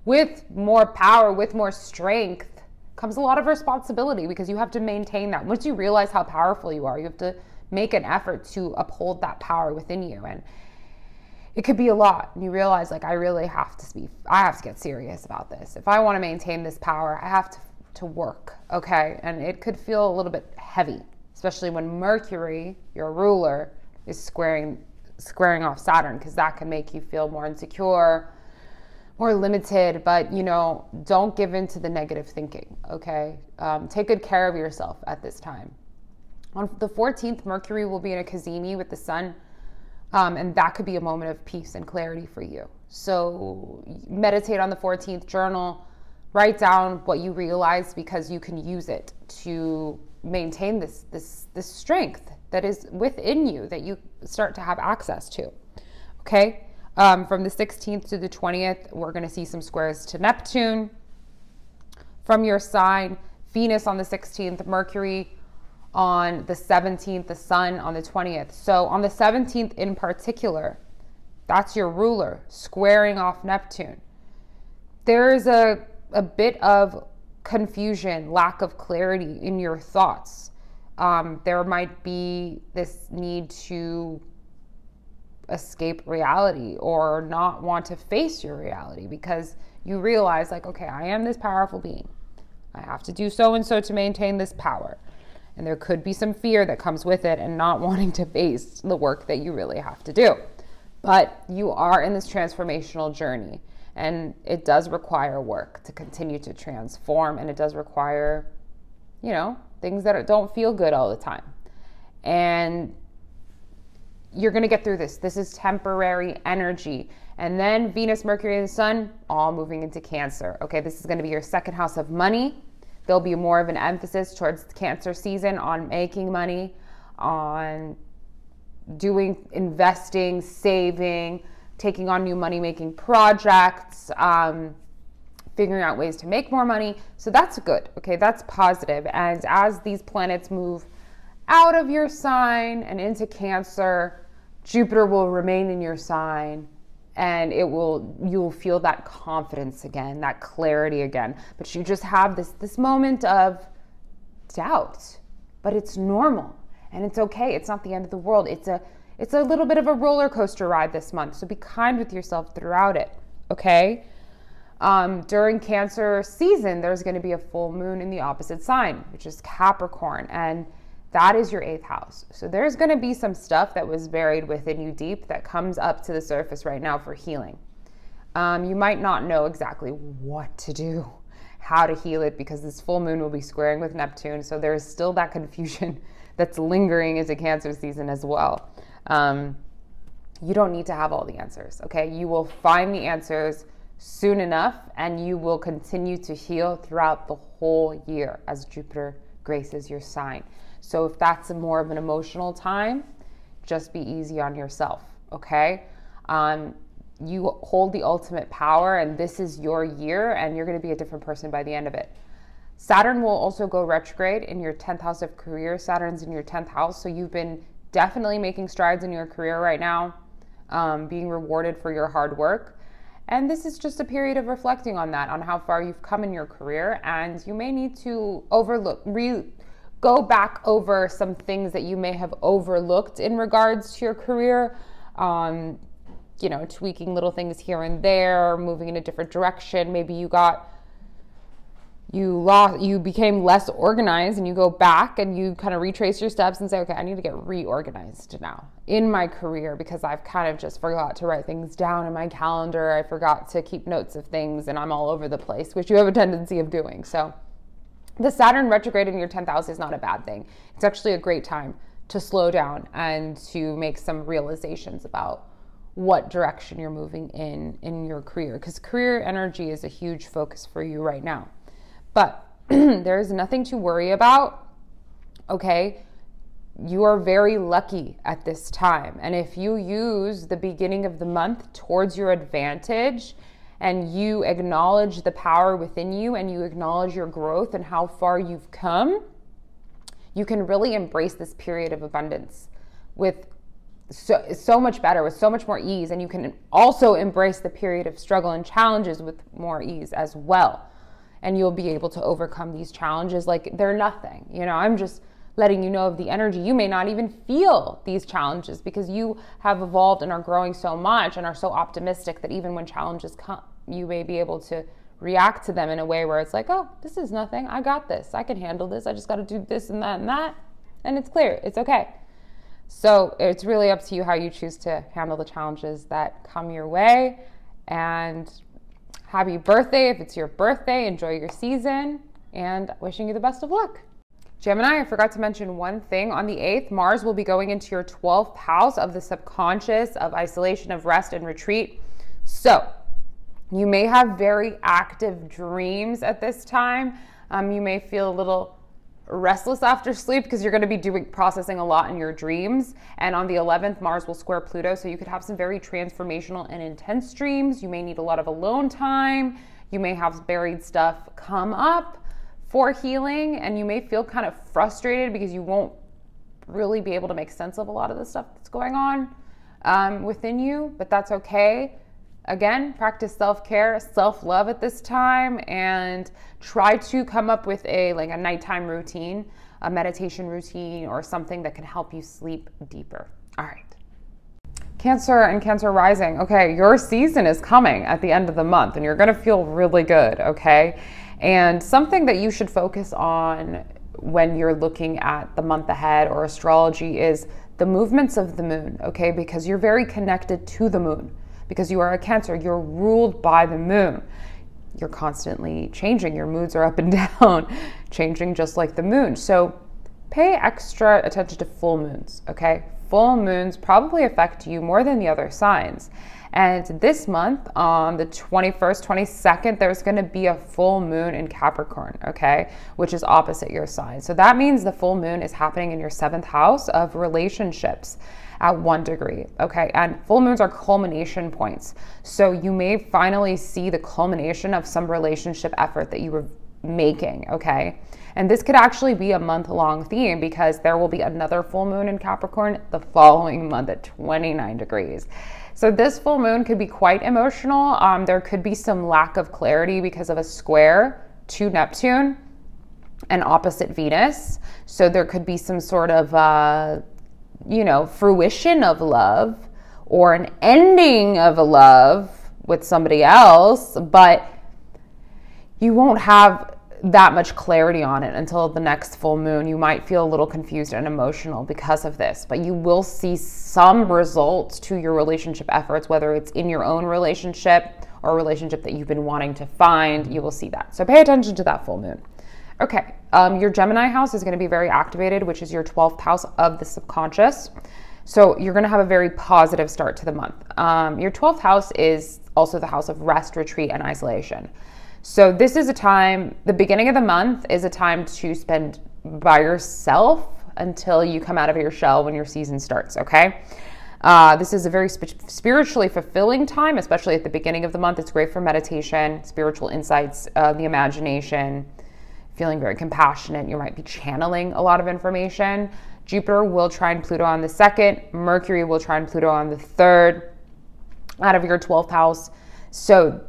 With more power, with more strength comes a lot of responsibility, because you have to maintain that. Once you realize how powerful you are, you have to make an effort to uphold that power within you. And it could be a lot. And you realize, like, I have to get serious about this. If I want to maintain this power, I have to work, okay? And it could feel a little bit heavy especially when Mercury, your ruler, is squaring off Saturn, because that can make you feel more insecure, more limited. But, you know, don't give in to the negative thinking, okay? Take good care of yourself at this time. On the 14th, Mercury will be in a cazimi with the sun, and that could be a moment of peace and clarity for you. So meditate on the 14th, journal, write down what you realize, because you can use it to maintain this strength that is within you, that you start to have access to, okay? From the 16th to the 20th, we're going to see some squares to Neptune. From your sign, Venus on the 16th, Mercury on the 17th, the sun on the 20th. So on the 17th in particular, that's your ruler squaring off Neptune. There is a bit of confusion, lack of clarity in your thoughts. There might be this need to escape reality or not want to face your reality, because you realize, like, okay, I am this powerful being. I have to do so and so to maintain this power. And there could be some fear that comes with it, and not wanting to face the work that you really have to do. But you are in this transformational journey, and it does require work to continue to transform, and it does require, you know, things that don't feel good all the time. And you're going to get through this. This is temporary energy. And then Venus, Mercury, and the sun all moving into Cancer. Okay, this is going to be your second house of money. There'll be more of an emphasis towards the Cancer season on making money, on investing, saving, taking on new money-making projects, figuring out ways to make more money. So that's good, okay? That's positive. And as these planets move out of your sign and into Cancer, Jupiter will remain in your sign, and you'll feel that confidence again, that clarity again. But you just have this moment of doubt, but it's normal and it's okay. It's not the end of the world. It's a little bit of a roller coaster ride this month. So be kind with yourself throughout it, okay? During Cancer season, there's going to be a full moon in the opposite sign, which is Capricorn, and that is your 8th house. So there's going to be some stuff that was buried within you deep that comes up to the surface right now for healing. You might not know exactly what to do, how to heal it, because this full moon will be squaring with Neptune. So there's still that confusion that's lingering into Cancer season as well. You don't need to have all the answers, okay? You will find the answers soon enough, and you will continue to heal throughout the whole year as Jupiter graces your sign. So if that's more of an emotional time, just be easy on yourself, okay? You hold the ultimate power, and this is your year, and you're going to be a different person by the end of it. Saturn will also go retrograde in your 10th house of career. Saturn's in your 10th house, so you've been definitely making strides in your career right now, being rewarded for your hard work. And this is just a period of reflecting on that, on how far you've come in your career, and you may need to go back over some things that you may have overlooked in regards to your career, you know, tweaking little things here and there, moving in a different direction. Maybe you became less organized, and you go back and you kind of retrace your steps and say, okay, I need to get reorganized now in my career, because I've kind of just forgot to write things down in my calendar. I forgot to keep notes of things, and I'm all over the place, which you have a tendency of doing. So the Saturn retrograde in your 10th house is not a bad thing. It's actually a great time to slow down and to make some realizations about what direction you're moving in your career, because career energy is a huge focus for you right now. But there's nothing to worry about, okay? You are very lucky at this time. And if you use the beginning of the month towards your advantage, and you acknowledge the power within you, and you acknowledge your growth and how far you've come, you can really embrace this period of abundance with so much better, with so much more ease. And you can also embrace the period of struggle and challenges with more ease as well. And you'll be able to overcome these challenges like they're nothing. You know, I'm just letting you know of the energy. You may not even feel these challenges, because you have evolved and are growing so much and are so optimistic that even when challenges come, you may be able to react to them in a way where it's like, oh, this is nothing. I got this. I can handle this. I just got to do this and that and that. and it's clear, it's okay. So it's really up to you how you choose to handle the challenges that come your way. And happy birthday if it's your birthday. Enjoy your season, and wishing you the best of luck. Gemini, I forgot to mention one thing. On the 8th, Mars will be going into your 12th house of the subconscious, of isolation, of rest and retreat. So you may have very active dreams at this time. You may feel a little restless after sleep because you're going to be processing a lot in your dreams. And on the 11th, Mars will square Pluto, so you could have some very transformational and intense dreams. You may need a lot of alone time. You may have buried stuff come up for healing, and you may feel kind of frustrated because you won't really be able to make sense of a lot of the stuff that's going on within you, but that's okay. Again, practice self-care, self-love at this time, and try to come up with a nighttime routine, a meditation routine, or something that can help you sleep deeper. All right. Cancer and Cancer rising. Okay, your season is coming at the end of the month, and you're going to feel really good, okay? And something that you should focus on when you're looking at the month ahead or astrology is the movements of the moon, okay? Because you're very connected to the moon. Because you are a Cancer, you're ruled by the moon. You're constantly changing. Your moods are up and down, changing just like the moon. So pay extra attention to full moons, okay? Full moons probably affect you more than the other signs. And this month, on the 21st, 22nd, there's going to be a full moon in Capricorn, okay, which is opposite your sign. So that means the full moon is happening in your 7th house of relationships at 1 degree, okay? And full moons are culmination points. So you may finally see the culmination of some relationship effort that you were making, okay? And this could actually be a month-long theme because there will be another full moon in Capricorn the following month at 29 degrees. So this full moon could be quite emotional. There could be some lack of clarity because of a square to Neptune and opposite Venus. So there could be some sort of, fruition of love or an ending of a love with somebody else, but you won't have that much clarity on it until the next full moon. You might feel a little confused and emotional because of this, but you will see some results to your relationship efforts, whether it's in your own relationship or a relationship that you've been wanting to find. You will see that. So pay attention to that full moon. Okay, your Gemini house is going to be very activated, which is your 12th house of the subconscious. So you're going to have a very positive start to the month. Your 12th house is also the house of rest, retreat, and isolation. So this is a time, the beginning of the month is a time to spend by yourself until you come out of your shell when your season starts, okay? This is a very spiritually fulfilling time, especially at the beginning of the month. It's great for meditation, spiritual insights, the imagination, feeling very compassionate. You might be channeling a lot of information. Jupiter will trine Pluto on the 2nd. Mercury will trine Pluto on the 3rd out of your 12th house. So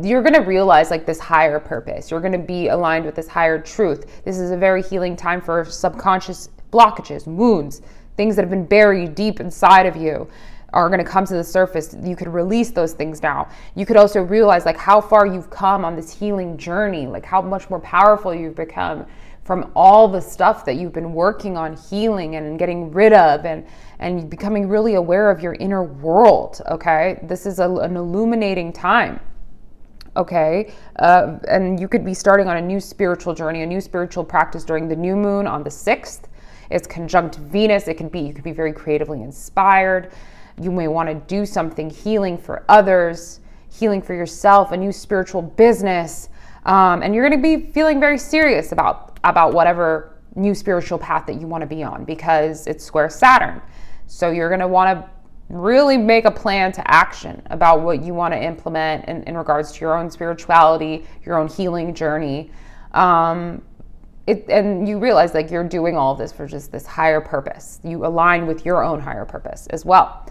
you're going to realize this higher purpose. You're going to be aligned with this higher truth. This is a very healing time for subconscious blockages, wounds, things that have been buried deep inside of you are going to come to the surface. You could release those things now. You could also realize how far you've come on this healing journey, how much more powerful you've become from all the stuff that you've been working on healing and getting rid of and becoming really aware of your inner world, okay? This is an illuminating time. Okay, and you could be starting on a new spiritual journey, a new spiritual practice during the new moon on the 6th. It's conjunct Venus. You could be very creatively inspired. You may want to do something healing for others, healing for yourself, a new spiritual business, and you're going to be feeling very serious about whatever new spiritual path that you want to be on because it's square Saturn. So you're going to want to really make a plan to action about what you want to implement in regards to your own spirituality, your own healing journey. And you realize you're doing all of this for just this higher purpose. You align with your own higher purpose as well.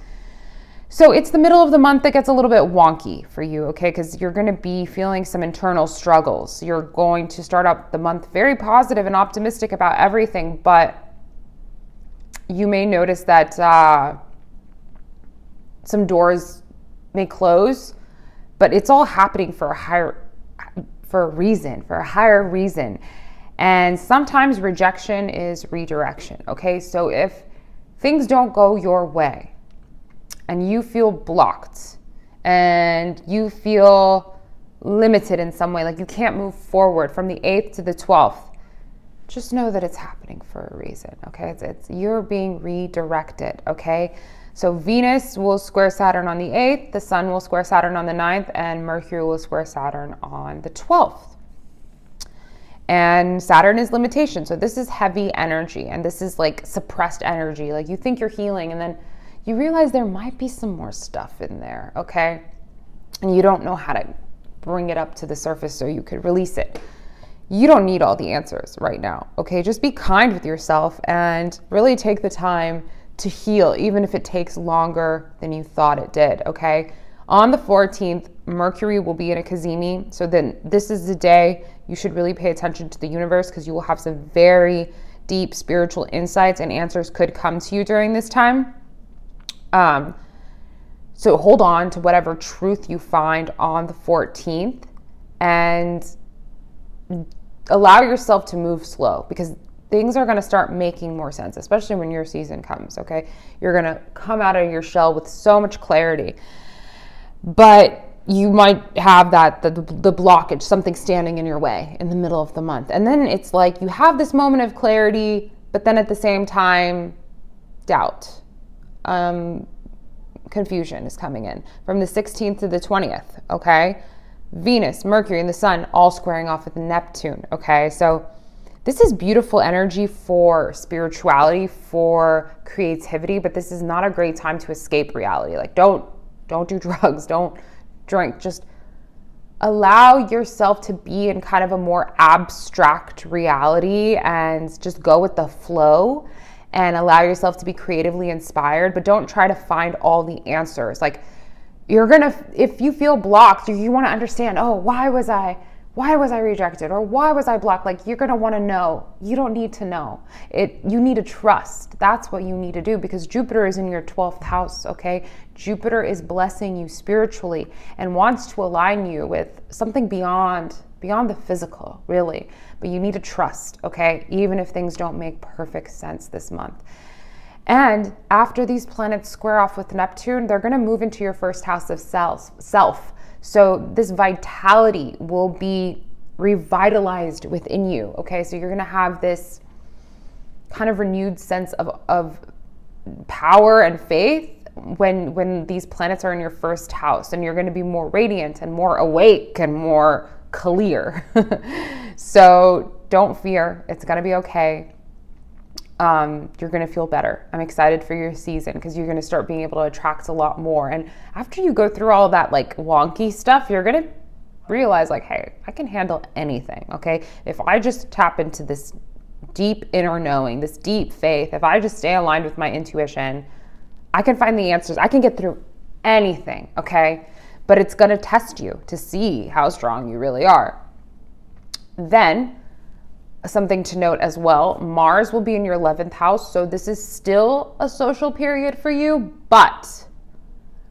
So it's the middle of the month that gets a little bit wonky for you, okay? Because you're going to be feeling some internal struggles. You're going to start out the month very positive and optimistic about everything, but you may notice that some doors may close, but it's all happening for a higher reason. And sometimes rejection is redirection, okay? So if things don't go your way and you feel blocked and you feel limited in some way, like you can't move forward from the 8th to the 12th, just know that it's happening for a reason, okay? It's you're being redirected, okay? So Venus will square Saturn on the 8th, the Sun will square Saturn on the 9th, and Mercury will square Saturn on the 12th. And Saturn is limitation, so this is heavy energy, and this is like suppressed energy. Like you think you're healing, and then you realize there might be some more stuff in there, okay? And you don't know how to bring it up to the surface so you could release it. You don't need all the answers right now, okay? Just be kind with yourself and really take the time to heal, even if it takes longer than you thought it did, okay? On the 14th, Mercury will be in a cazimi, so then this is the day you should really pay attention to the universe, because you will have some very deep spiritual insights and answers could come to you during this time. So hold on to whatever truth you find on the 14th and allow yourself to move slow, because things are going to start making more sense, especially when your season comes, okay? You're going to come out of your shell with so much clarity, but you might have the blockage, something standing in your way in the middle of the month. And then it's like you have this moment of clarity, but then at the same time, doubt, confusion is coming in from the 16th to the 20th, okay? Venus, Mercury, and the Sun all squaring off with Neptune, okay? So this is beautiful energy for spirituality, for creativity, but this is not a great time to escape reality. Like don't do drugs, don't drink, just allow yourself to be in kind of a more abstract reality and just go with the flow and allow yourself to be creatively inspired, but don't try to find all the answers. Like if you feel blocked, you want to understand, oh, why was I rejected, or why was I blocked? Like you're going to want to know. You don't need to know it. You need to trust. That's what you need to do, because Jupiter is in your 12th house. Okay. Jupiter is blessing you spiritually and wants to align you with something beyond the physical, really, but you need to trust. Okay. Even if things don't make perfect sense this month. And after these planets square off with Neptune, they're going to move into your first house of self. So this vitality will be revitalized within you, okay? So you're going to have this kind of renewed sense of power and faith when these planets are in your first house, and you're going to be more radiant and more awake and more clear. So don't fear. It's going to be okay. You're going to feel better. I'm excited for your season, because you're going to start being able to attract a lot more. And after you go through all of that like wonky stuff, you're going to realize like, hey, I can handle anything. Okay. If I just tap into this deep inner knowing, this deep faith, if I just stay aligned with my intuition, I can find the answers. I can get through anything. Okay. But it's going to test you to see how strong you really are. Then something to note as well, Mars will be in your 11th house. So this is still a social period for you, but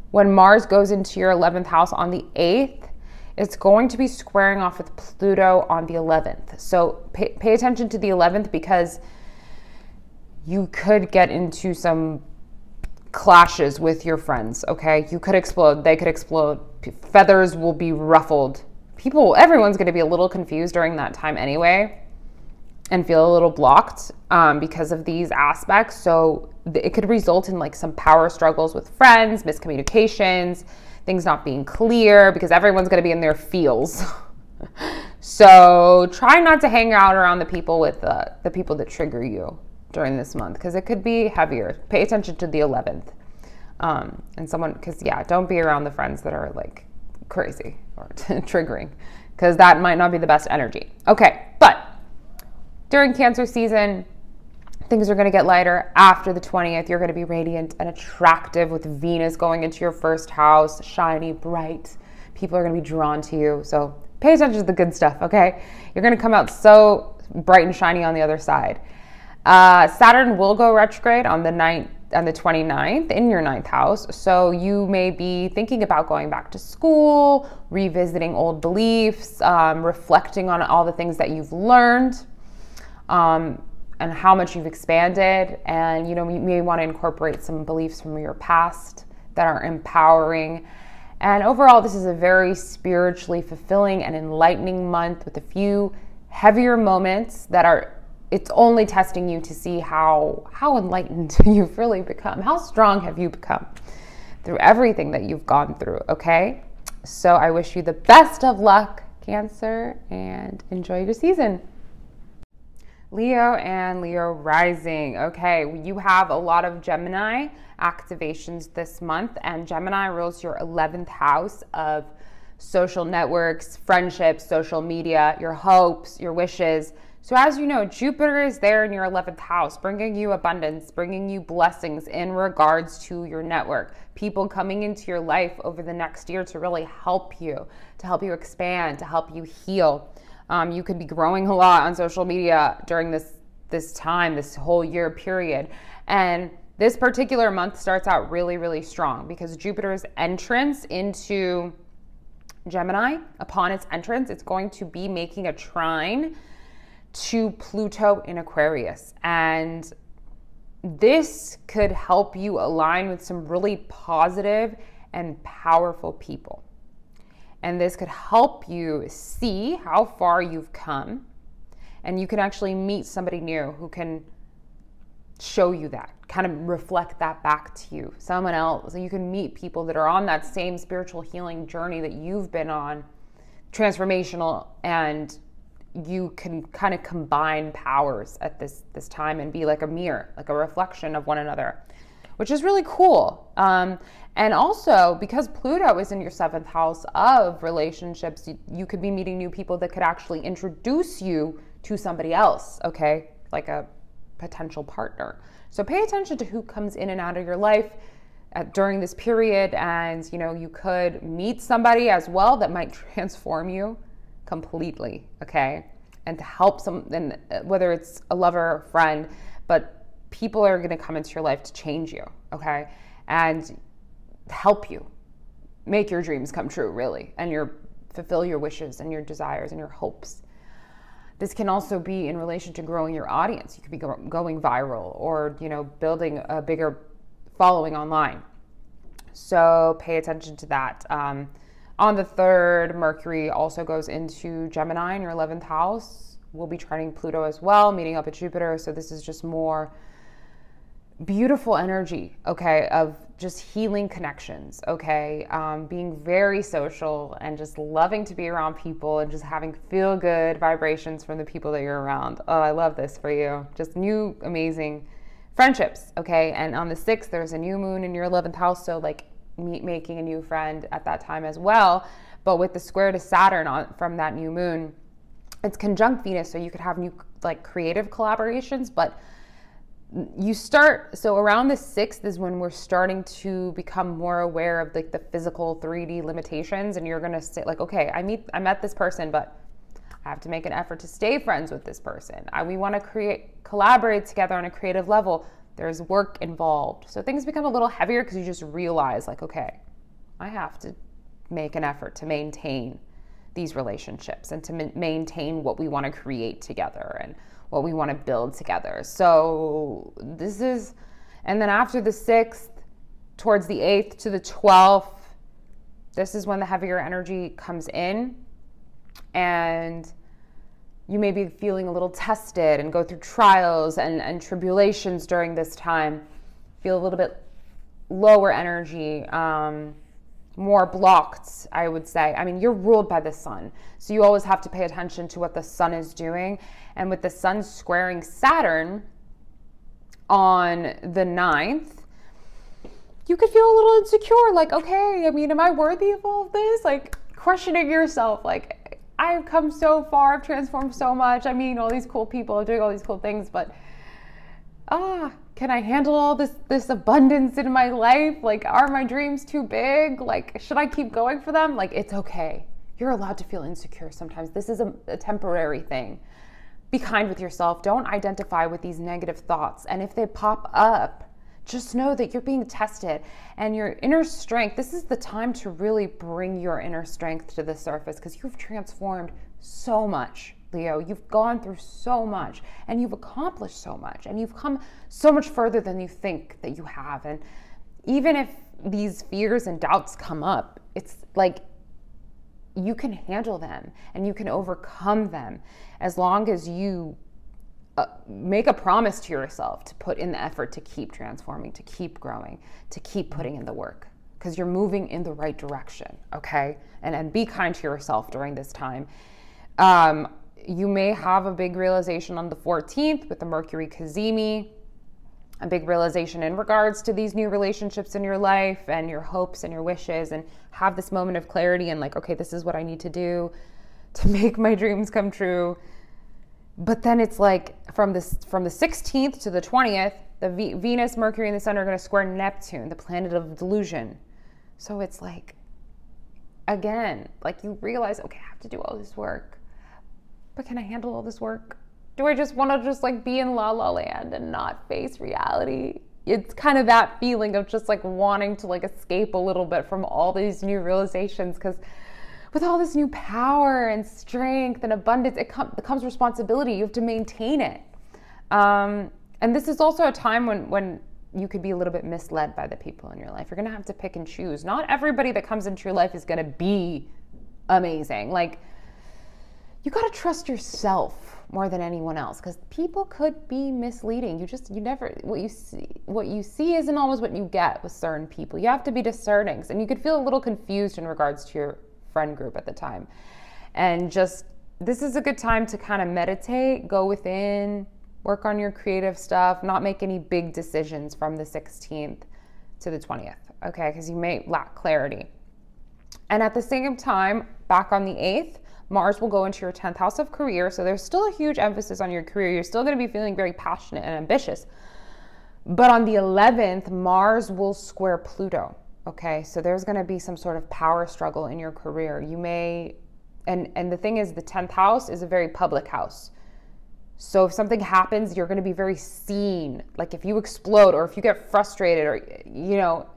when Mars goes into your 11th house on the 8th, it's going to be squaring off with Pluto on the 11th. So pay attention to the 11th, because you could get into some clashes with your friends, okay? You could explode, they could explode, feathers will be ruffled. Everyone's going to be a little confused during that time anyway, and feel a little blocked because of these aspects. So it could result in like some power struggles with friends, miscommunications, things not being clear, because everyone's going to be in their feels. So try not to hang out around the people that trigger you during this month, because it could be heavier. Pay attention to the 11th. Don't be around the friends that are like crazy or triggering, because that might not be the best energy. Okay, but during Cancer season, things are going to get lighter. After the 20th, you're going to be radiant and attractive with Venus going into your first house, shiny, bright. People are going to be drawn to you. So pay attention to the good stuff, okay? You're going to come out so bright and shiny on the other side. Saturn will go retrograde on the 29th in your 9th house. So you may be thinking about going back to school, revisiting old beliefs, reflecting on all the things that you've learned. and how much you've expanded. And, you know, you may want to incorporate some beliefs from your past that are empowering. And overall, this is a very spiritually fulfilling and enlightening month with a few heavier moments that are, it's only testing you to see how enlightened you've really become. How strong have you become through everything that you've gone through, okay? So I wish you the best of luck, Cancer, and enjoy your season. Leo and Leo rising. Okay, you have a lot of Gemini activations this month, and Gemini rules your 11th house of social networks, friendships, social media, your hopes, your wishes. So as you know, Jupiter is there in your 11th house, bringing you abundance, bringing you blessings in regards to your network, people coming into your life over the next year to really help you expand, to help you heal. You could be growing a lot on social media during this time, this whole year period. And this particular month starts out really, really strong because Jupiter's entrance into Gemini, upon its entrance, it's going to be making a trine to Pluto in Aquarius. And this could help you align with some really positive and powerful people. And this could help you see how far you've come. And you can actually meet somebody new who can show you that, kind of reflect that back to you. Someone else, so you can meet people that are on that same spiritual healing journey that you've been on, transformational, and you can kind of combine powers at this time and be like a mirror, like a reflection of one another, which is really cool. And also, because Pluto is in your 7th house of relationships, you could be meeting new people that could actually introduce you to somebody else, okay? Like a potential partner. So pay attention to who comes in and out of your life during this period. And, you know, you could meet somebody as well that might transform you completely, okay? And to help whether it's a lover or a friend, but people are going to come into your life to change you, okay? And help you make your dreams come true, really, and fulfill your wishes and your desires and your hopes. This can also be in relation to growing your audience. You could be going viral or, you know, building a bigger following online. So pay attention to that. On the 3rd, Mercury also goes into Gemini in your 11th house. We'll be trining Pluto as well, meeting up with Jupiter. So this is just more beautiful energy, okay, of just healing connections, okay, being very social and just loving to be around people and just having feel good vibrations from the people that you're around. Oh, I love this for you. Just new, amazing friendships, okay? And on the 6th, there's a new moon in your 11th house, so like making a new friend at that time as well. But with the square to Saturn from that new moon, it's conjunct Venus, so you could have new like creative collaborations, but so around the 6th is when we're starting to become more aware of like the physical 3D limitations, and you're going to say like, okay, I met this person, but I have to make an effort to stay friends with this person. We want to collaborate together on a creative level. There's work involved. So things become a little heavier because you just realize like, okay, I have to make an effort to maintain these relationships and to maintain what we want to create together and what we want to build together. So and then after the 6th, towards the 8th to the 12th, this is when the heavier energy comes in, and you may be feeling a little tested and go through trials and tribulations during this time. Feel a little bit lower energy, more blocked, I would say. I mean, you're ruled by the sun, so you always have to pay attention to what the sun is doing. And with the sun squaring Saturn on the 9th, you could feel a little insecure, like, okay, I mean, am I worthy of all of this? Like, questioning yourself, like, I've come so far, I've transformed so much. I mean, all these cool people are doing all these cool things, but can I handle all this abundance in my life? Like, are my dreams too big? Like, should I keep going for them? Like, it's okay. You're allowed to feel insecure sometimes. This is a temporary thing. Be kind with yourself. Don't identify with these negative thoughts. And if they pop up, just know that you're being tested, and your inner strength, this is the time to really bring your inner strength to the surface, because you've transformed so much Leo. You've gone through so much and you've accomplished so much and you've come so much further than you think that you have. And even if these fears and doubts come up, it's like you can handle them and you can overcome them as long as you make a promise to yourself to put in the effort to keep transforming, to keep growing, to keep putting in the work, because you're moving in the right direction, okay? And be kind to yourself during this time. You may have a big realization on the 14th with the Mercury Cazimi, a big realization in regards to these new relationships in your life and your hopes and your wishes, and have this moment of clarity and like, okay, this is what I need to do to make my dreams come true. But then it's like from the 16th to the 20th, the Venus, Mercury, and the Sun are going to square Neptune, the planet of delusion. So it's like, again, like you realize, okay, I have to do all this work, but can I handle all this work? Do I just want to just like be in la la land and not face reality? It's kind of that feeling of just like wanting to like escape a little bit from all these new realizations, because with all this new power and strength and abundance, it comes responsibility. You have to maintain it. And this is also a time when you could be a little bit misled by the people in your life. You're going to have to pick and choose. Not everybody that comes into your life is going to be amazing. Like, you got to trust yourself more than anyone else, because people could be misleading. You never, what you see isn't always what you get with certain people. You have to be discerning. And you could feel a little confused in regards to your friend group at the time. And just, this is a good time to kind of meditate, go within, work on your creative stuff, not make any big decisions from the 16th to the 20th, okay? Because you may lack clarity. And at the same time, back on the 8th, Mars will go into your 10th house of career. So there's still a huge emphasis on your career. You're still going to be feeling very passionate and ambitious. But on the 11th, Mars will square Pluto. Okay, so there's going to be some sort of power struggle in your career. You may, and the thing is, the 10th house is a very public house. So if something happens, you're going to be very seen. Like if you explode or if you get frustrated, or, you know,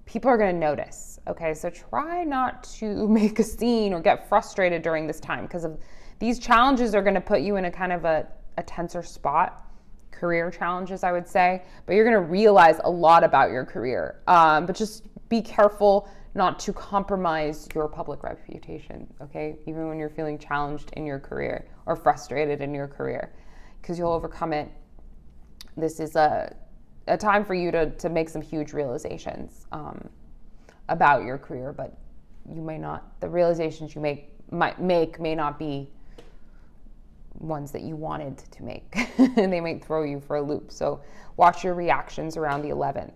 people are going to notice. Okay, so try not to make a scene or get frustrated during this time, because of these challenges are going to put you in a kind of a tenser spot. Career challenges, I would say, but you're going to realize a lot about your career. But just be careful not to compromise your public reputation, okay? Even when you're feeling challenged in your career or frustrated in your career, because you'll overcome it. This is a time for you to make some huge realizations about your career, but you may not, the realizations you may not be ones that you wanted to make. And they might throw you for a loop. So watch your reactions around the 11th.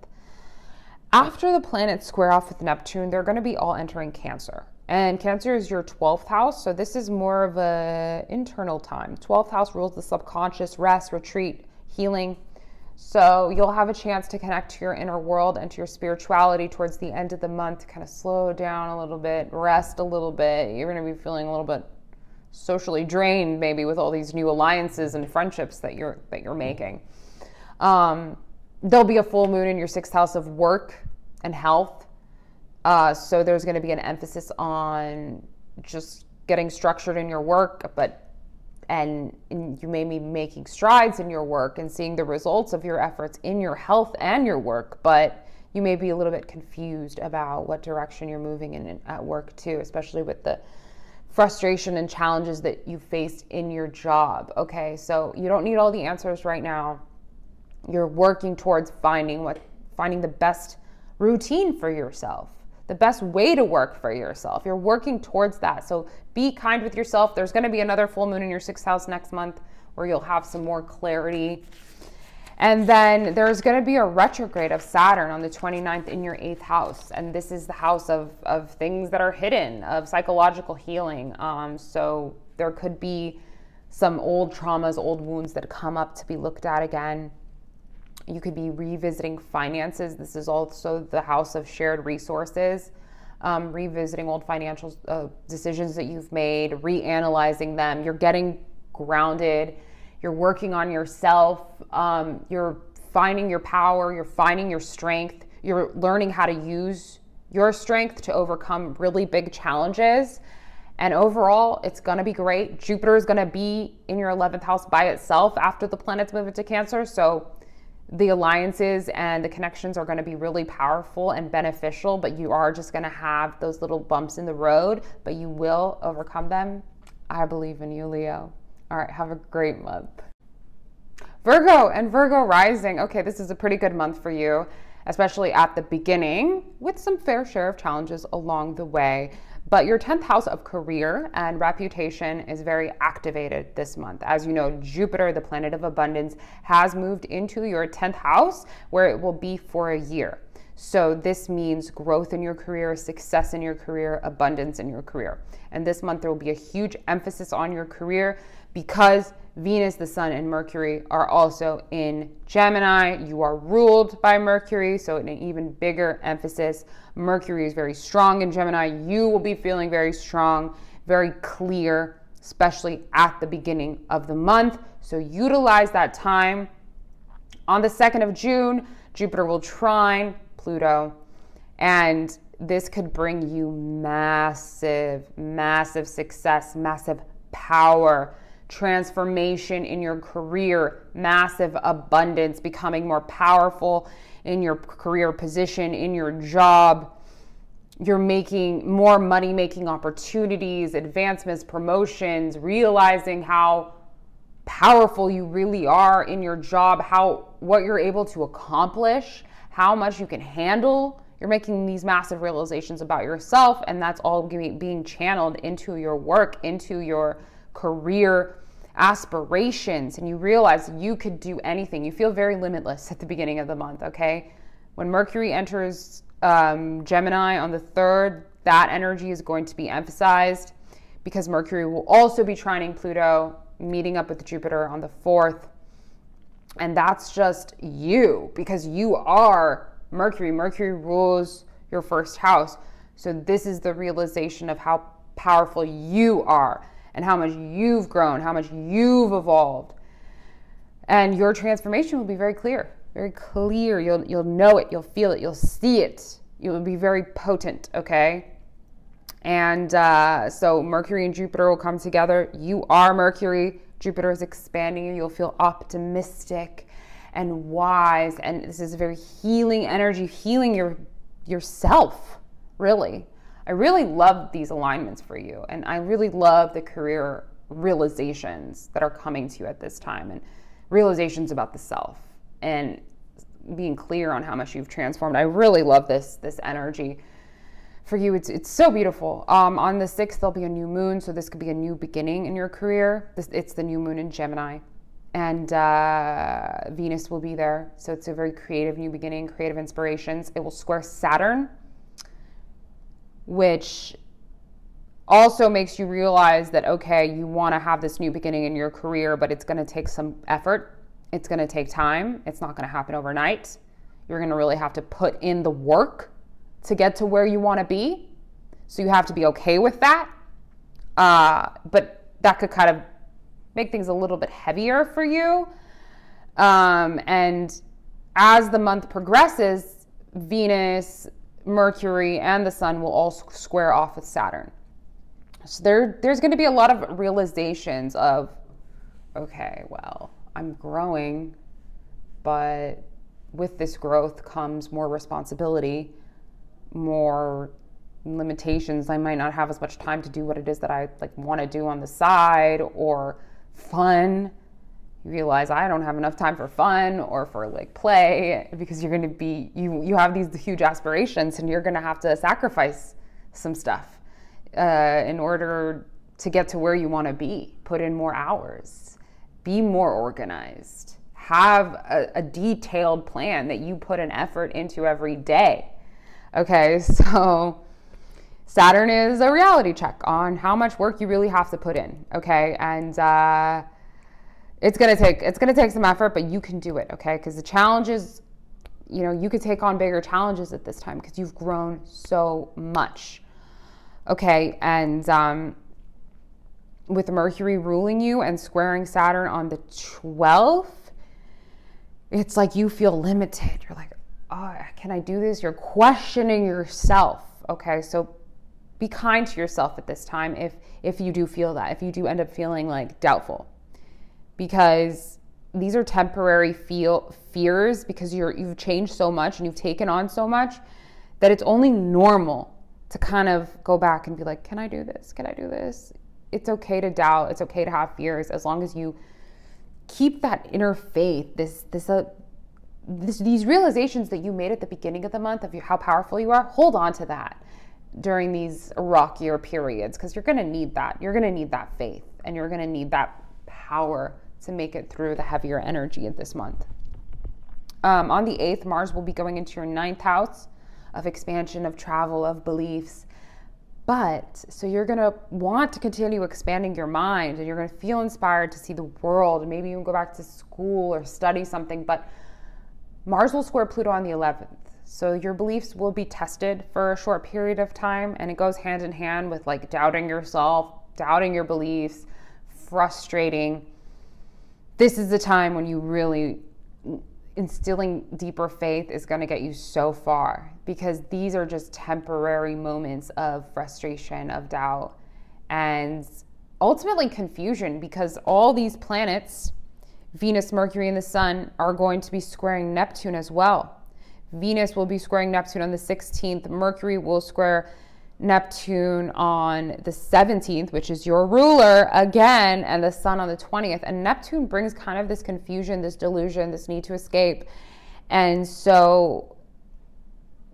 After the planets square off with Neptune, they're going to be all entering Cancer. And Cancer is your 12th house. So this is more of a internal time. 12th house rules the subconscious, rest, retreat, healing. So you'll have a chance to connect to your inner world and to your spirituality towards the end of the month, to kind of slow down a little bit, rest a little bit. You're going to be feeling a little bit socially drained, maybe, with all these new alliances and friendships that you're making. There'll be a full moon in your 6th house of work and health. So there's going to be an emphasis on just getting structured in your work, and you may be making strides in your work and seeing the results of your efforts in your health and your work, but you may be a little bit confused about what direction you're moving in at work too, especially with the frustration and challenges that you faced in your job. Okay, so you don't need all the answers right now. You're working towards finding the best routine for yourself, the best way to work for yourself. You're working towards that. So be kind with yourself. There's going to be another full moon in your 6th house next month where you'll have some more clarity. And then there's going to be a retrograde of Saturn on the 29th in your 8th house. And this is the house of things that are hidden, of psychological healing. So there could be some old traumas, old wounds that come up to be looked at again. You could be revisiting finances. This is also the house of shared resources, revisiting old financial decisions that you've made, reanalyzing them. You're getting grounded. You're working on yourself. You're finding your power. You're finding your strength. You're learning how to use your strength to overcome really big challenges. And overall, it's going to be great. Jupiter is going to be in your 11th house by itself after the planets move into Cancer. So the alliances and the connections are going to be really powerful and beneficial, but you are just going to have those little bumps in the road, but you will overcome them. I believe in you, Leo. All right, have a great month. Virgo and Virgo rising. Okay, this is a pretty good month for you, especially at the beginning, with some fair share of challenges along the way. But your 10th house of career and reputation is very activated this month. As you know, Jupiter, the planet of abundance, has moved into your 10th house where it will be for a year. So this means growth in your career, success in your career, abundance in your career. And this month there will be a huge emphasis on your career because Venus, the Sun, and Mercury are also in Gemini. You are ruled by Mercury, so an even bigger emphasis. Mercury is very strong in Gemini. You will be feeling very strong, very clear, especially at the beginning of the month. So utilize that time. On the 2nd of June, Jupiter will trine Pluto, and this could bring you massive, massive success, massive power, transformation in your career, massive abundance, becoming more powerful in your career position, in your job. You're making more money-making opportunities, advancements, promotions, realizing how powerful you really are in your job, what you're able to accomplish, how much you can handle. You're making these massive realizations about yourself, and that's all being channeled into your work, into your career aspirations, and you realize you could do anything. You feel very limitless at the beginning of the month, okay? When Mercury enters Gemini on the 3rd, that energy is going to be emphasized because Mercury will also be trining Pluto, meeting up with Jupiter on the 4th. And that's just you, because you are Mercury. Mercury rules your 1st house. So this is the realization of how powerful you are and how much you've grown, how much you've evolved. And your transformation will be very clear, very clear. You'll know it, you'll feel it, you'll see it. You'll be very potent, okay? And so Mercury and Jupiter will come together. You are Mercury. Jupiter is expanding you. You'll feel optimistic and wise. And this is a very healing energy, healing yourself, really. I really love these alignments for you. And I really love the career realizations that are coming to you at this time, and realizations about the self and being clear on how much you've transformed. I really love this energy for you. It's so beautiful. On the 6th, there'll be a new moon. So this could be a new beginning in your career. It's the new moon in Gemini, and Venus will be there. So it's a very creative new beginning, creative inspirations. It will square Saturn, which also makes you realize that, okay, you want to have this new beginning in your career, but it's going to take some effort. It's going to take time. It's not going to happen overnight. You're going to really have to put in the work to get to where you want to be. So you have to be okay with that. But that could kind of make things a little bit heavier for you. And as the month progresses, Venus, Mercury, and the Sun will all square off with Saturn. So there's going to be a lot of realizations of, okay, well, I'm growing, but with this growth comes more responsibility, more limitations. I might not have as much time to do what it is that I want to do on the side, or fun. You realize I don't have enough time for fun or for play, because you're going to be, you have these huge aspirations, and you're going to have to sacrifice some stuff in order to get to where you want to be. Put in more hours, be more organized, have a detailed plan that you put an effort into every day. Okay, so Saturn is a reality check on how much work you really have to put in. Okay, and it's gonna take some effort, but you can do it. Okay, because the challenges, you could take on bigger challenges at this time because you've grown so much. Okay, and with Mercury ruling you and squaring Saturn on the 12th, it's like you feel limited. You're like, oh, can I do this? You're questioning yourself. Okay, so be kind to yourself at this time if you do feel that, if you do end up feeling like doubtful, because these are temporary fears, because you've changed so much and you've taken on so much that it's only normal to kind of go back and be like, can I do this? Can I do this? It's okay to doubt. It's okay to have fears, as long as you keep that inner faith, these realizations that you made at the beginning of the month of how powerful you are. Hold on to that during these rockier periods, because you're going to need that. You're going to need that faith, and you're going to need that power to make it through the heavier energy of this month. On the 8th, Mars will be going into your 9th house of expansion, of travel, of beliefs. But so you're going to want to continue expanding your mind, and you're going to feel inspired to see the world, and maybe even go back to school or study something. But Mars will square Pluto on the 11th. So your beliefs will be tested for a short period of time, and it goes hand in hand with like doubting yourself, doubting your beliefs, frustrating. This is the time when you really, instilling deeper faith is going to get you so far, because these are just temporary moments of frustration, of doubt, and ultimately confusion, because all these planets, Venus, Mercury, and the Sun, are going to be squaring Neptune as well. Venus will be squaring Neptune on the 16th. Mercury will square Neptune on the 17th, which is your ruler again, and the Sun on the 20th. And Neptune brings kind of this confusion, this delusion, this need to escape. And so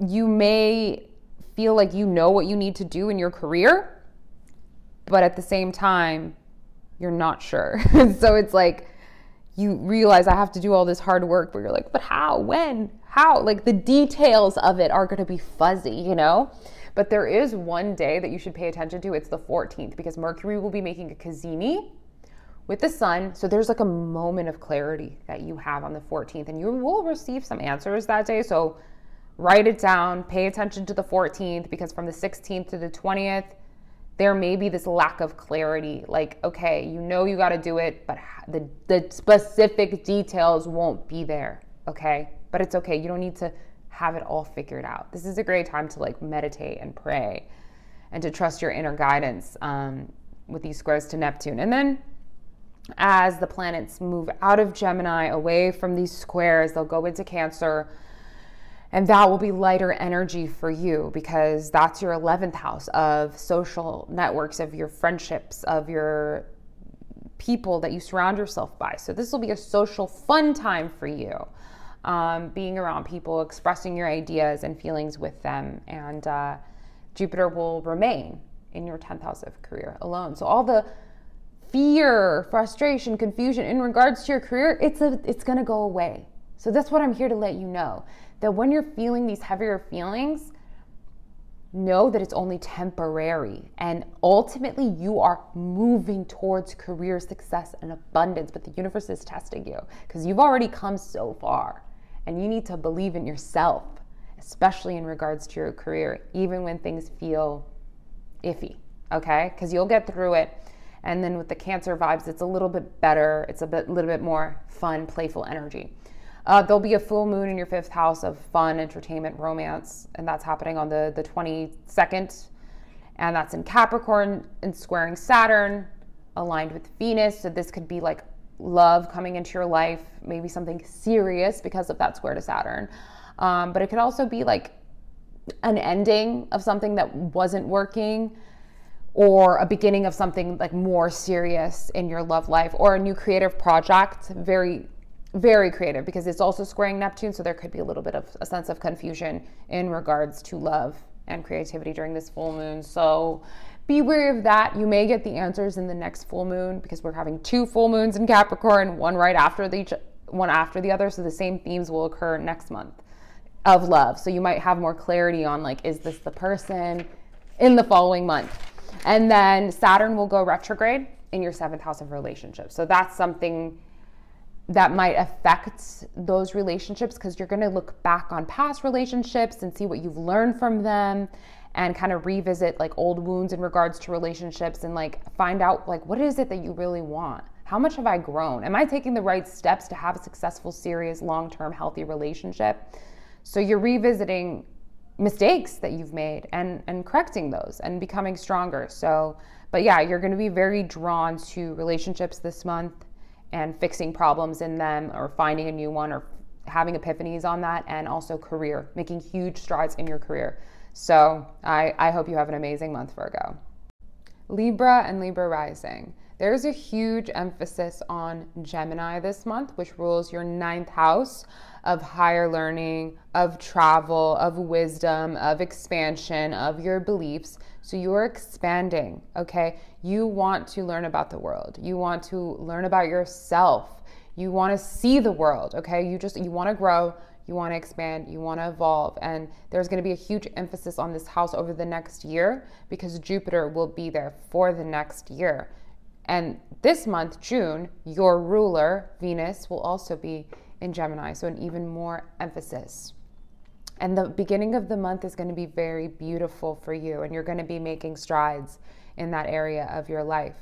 you may feel like you know what you need to do in your career, but at the same time, you're not sure. So it's like you realize I have to do all this hard work, but you're like, but how, when, how? Like the details of it are going to be fuzzy, you know? But there is one day that you should pay attention to. It's the 14th, because Mercury will be making a cazimi with the Sun. So there's like a moment of clarity that you have on the 14th, and you will receive some answers that day. So write it down, pay attention to the 14th, because from the 16th to the 20th, there may be this lack of clarity. Like, okay, you know you got to do it, but the specific details won't be there, okay? But it's okay. You don't need to have it all figured out. This is a great time to like meditate and pray and to trust your inner guidance with these squares to Neptune. And then as the planets move out of Gemini, away from these squares, they'll go into Cancer, and that will be lighter energy for you, because that's your 11th house of social networks, of your friendships, of your people that you surround yourself by. So this will be a social fun time for you. Being around people, expressing your ideas and feelings with them. And Jupiter will remain in your 10th house of career alone. So all the fear, frustration, confusion in regards to your career, it's going to go away. So that's what I'm here to let you know, that when you're feeling these heavier feelings, know that it's only temporary, and ultimately you are moving towards career success and abundance. But the universe is testing you, because you've already come so far. And you need to believe in yourself, especially in regards to your career, even when things feel iffy, okay? Because you'll get through it. And then with the Cancer vibes, it's a little bit better. It's little bit more fun, playful energy. There'll be a full moon in your 5th house of fun, entertainment, romance, and that's happening on the 22nd. And that's in Capricorn and squaring Saturn, aligned with Venus. So this could be like love coming into your life, maybe something serious because of that square to Saturn. But it could also be like an ending of something that wasn't working, or a beginning of something like more serious in your love life, or a new creative project. Very, very creative, because it's also squaring Neptune. So there could be a little bit of a sense of confusion in regards to love and creativity during this full moon. So be wary of that. You may get the answers in the next full moon, because we're having 2 full moons in Capricorn, one after the other. So the same themes will occur next month of love. So you might have more clarity on like, is this the person in the following month? And then Saturn will go retrograde in your 7th house of relationships. So that's something that might affect those relationships, because you're going to look back on past relationships and see what you've learned from them, and kind of revisit like old wounds in regards to relationships, and like find out like, what is it that you really want? How much have I grown? Am I taking the right steps to have a successful, serious, long-term, healthy relationship? So you're revisiting mistakes that you've made and correcting those and becoming stronger. So, but yeah, you're going to be very drawn to relationships this month and fixing problems in them or finding a new one or having epiphanies on that, and also career, making huge strides in your career. So I hope you have an amazing month, Virgo. Libra and Libra rising. There's a huge emphasis on Gemini this month, which rules your 9th house of higher learning, of travel, of wisdom, of expansion, of your beliefs. So you're expanding, okay? You want to learn about the world. You want to learn about yourself. You want to see the world, okay? You want to grow, you want to expand, you want to evolve. And there's going to be a huge emphasis on this house over the next year because Jupiter will be there for the next year. And this month, June, your ruler, Venus, will also be in Gemini, so an even more emphasis. And the beginning of the month is going to be very beautiful for you, and you're going to be making strides in that area of your life.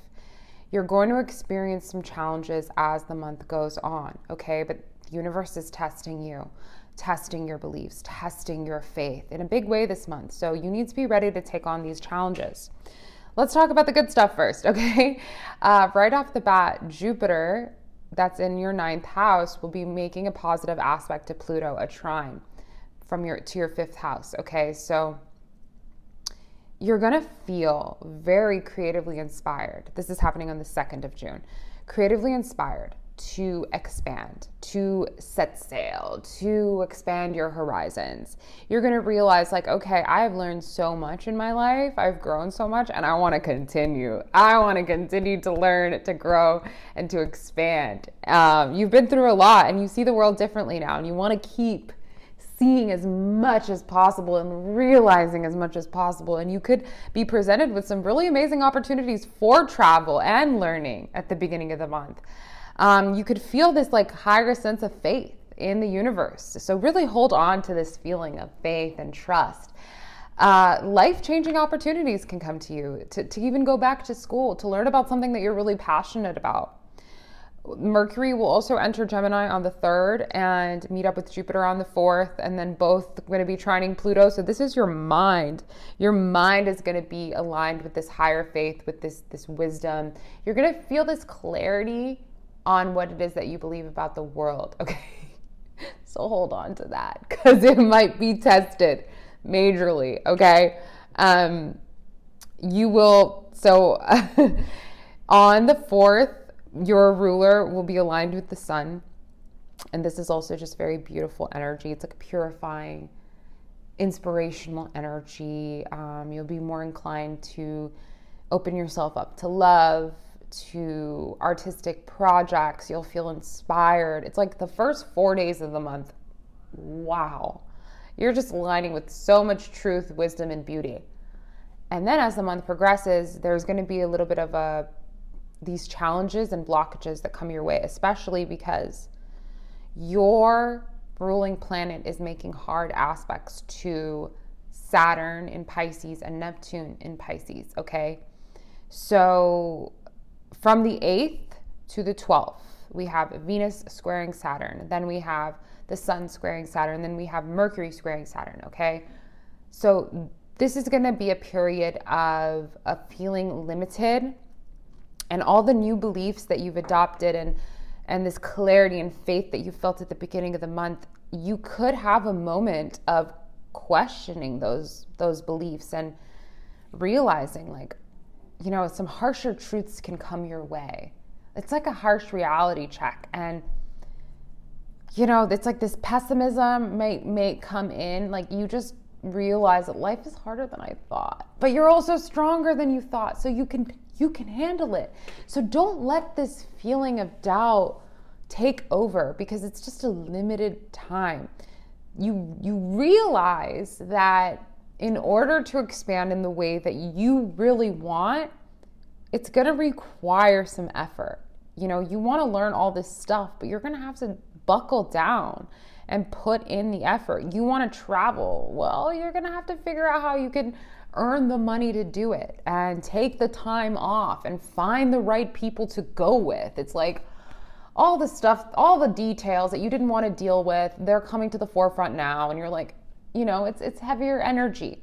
You're going to experience some challenges as the month goes on, okay? But the universe is testing you, testing your beliefs, testing your faith in a big way this month. So you need to be ready to take on these challenges. Let's talk about the good stuff first, okay? Right off the bat, Jupiter, that's in your 9th house, will be making a positive aspect to Pluto, a trine, to your 5th house, okay? So you're gonna feel very creatively inspired. This is happening on the 2nd of June. Creatively inspired to expand, to set sail, to expand your horizons. You're gonna realize like, okay, I've learned so much in my life, I've grown so much, and I wanna continue. I wanna continue to learn, to grow, and to expand. You've been through a lot and you see the world differently now, and you wanna keep seeing as much as possible and realizing as much as possible. And you could be presented with some really amazing opportunities for travel and learning at the beginning of the month. You could feel this like higher sense of faith in the universe. So really hold on to this feeling of faith and trust. Life-changing opportunities can come to you to even go back to school, to learn about something that you're really passionate about. Mercury will also enter Gemini on the 3rd and meet up with Jupiter on the 4th, and then both going to be trining Pluto. So this is your mind. Your mind is going to be aligned with this higher faith, with this wisdom. You're going to feel this clarity on what it is that you believe about the world, okay? So hold on to that because it might be tested majorly, okay? You will, so on the 4th, your ruler will be aligned with the sun. And this is also just very beautiful energy. It's like a purifying, inspirational energy. You'll be more inclined to open yourself up to love, to artistic projects. You'll feel inspired. It's like the first 4 days of the month. Wow. You're just aligning with so much truth, wisdom, and beauty. And then as the month progresses, there's going to be a little bit of these challenges and blockages that come your way, especially because your ruling planet is making hard aspects to Saturn in Pisces and Neptune in Pisces, okay? So from the 8th to the 12th, we have Venus squaring Saturn, then we have the Sun squaring Saturn, then we have Mercury squaring Saturn, okay? So this is gonna be a period of feeling limited, and all the new beliefs that you've adopted and this clarity and faith that you felt at the beginning of the month, you could have a moment of questioning those beliefs and realizing like, you know, some harsher truths can come your way. It's like a harsh reality check. And, you know, it's like this pessimism may come in, like you just realize that life is harder than I thought, but you're also stronger than you thought. So you can handle it. So don't let this feeling of doubt take over because it's just a limited time. You realize that in order to expand in the way that you really want, it's going to require some effort. You know, you want to learn all this stuff, but you're going to have to buckle down and put in the effort. You want to travel. Well, you're going to have to figure out how you can earn the money to do it and take the time off and find the right people to go with. It's like all the stuff, all the details that you didn't want to deal with, they're coming to the forefront now. And you're like, you know, it's heavier energy.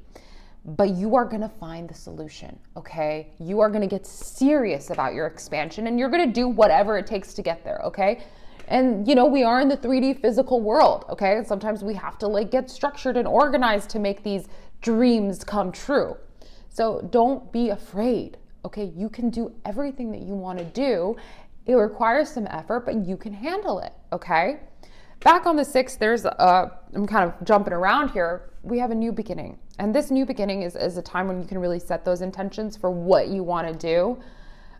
But you are going to find the solution, okay? You are going to get serious about your expansion, and you're going to do whatever it takes to get there, okay? And, you know, we are in the 3D physical world, okay? And sometimes we have to like get structured and organized to make these dreams come true. So don't be afraid, okay? You can do everything that you want to do. It requires some effort, but you can handle it, okay? Back on the 6th, I'm kind of jumping around here. We have a new beginning. And this new beginning is a time when you can really set those intentions for what you want to do,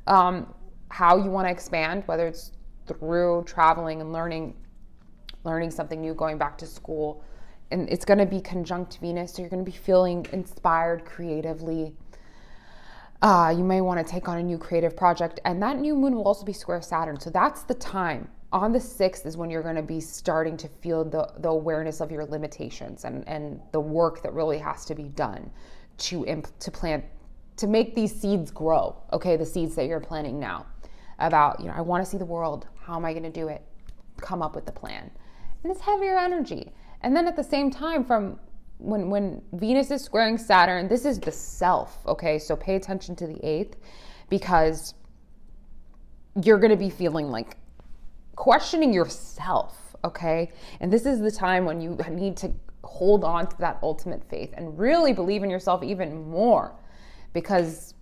how you want to expand, whether it's through traveling and learning something new, going back to school. And it's going to be conjunct Venus, so you're going to be feeling inspired creatively. You may want to take on a new creative project. And that new moon will also be square Saturn. So that's the time. On the 6th is when you're going to be starting to feel the awareness of your limitations and the work that really has to be done to plant, to make these seeds grow, okay? The seeds that you're planting now about, you know, I want to see the world. How am I going to do it? Come up with the plan. And it's heavier energy. And then at the same time, from when Venus is squaring Saturn, this is the self, okay? So pay attention to the 8th, because you're going to be feeling like questioning yourself, okay? And this is the time when you need to hold on to that ultimate faith and really believe in yourself even more, because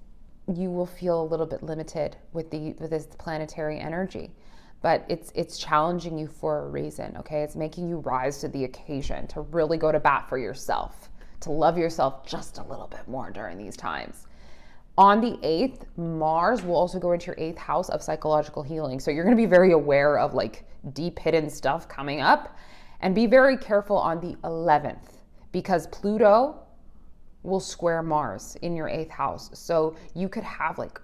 you will feel a little bit limited with this planetary energy. But it's challenging you for a reason, okay? It's making you rise to the occasion, to really go to bat for yourself, to love yourself just a little bit more during these times. On the 8th, Mars will also go into your 8th house of psychological healing. So you're going to be very aware of like deep hidden stuff coming up, and be very careful on the 11th, because Pluto will square Mars in your 8th house. So you could have like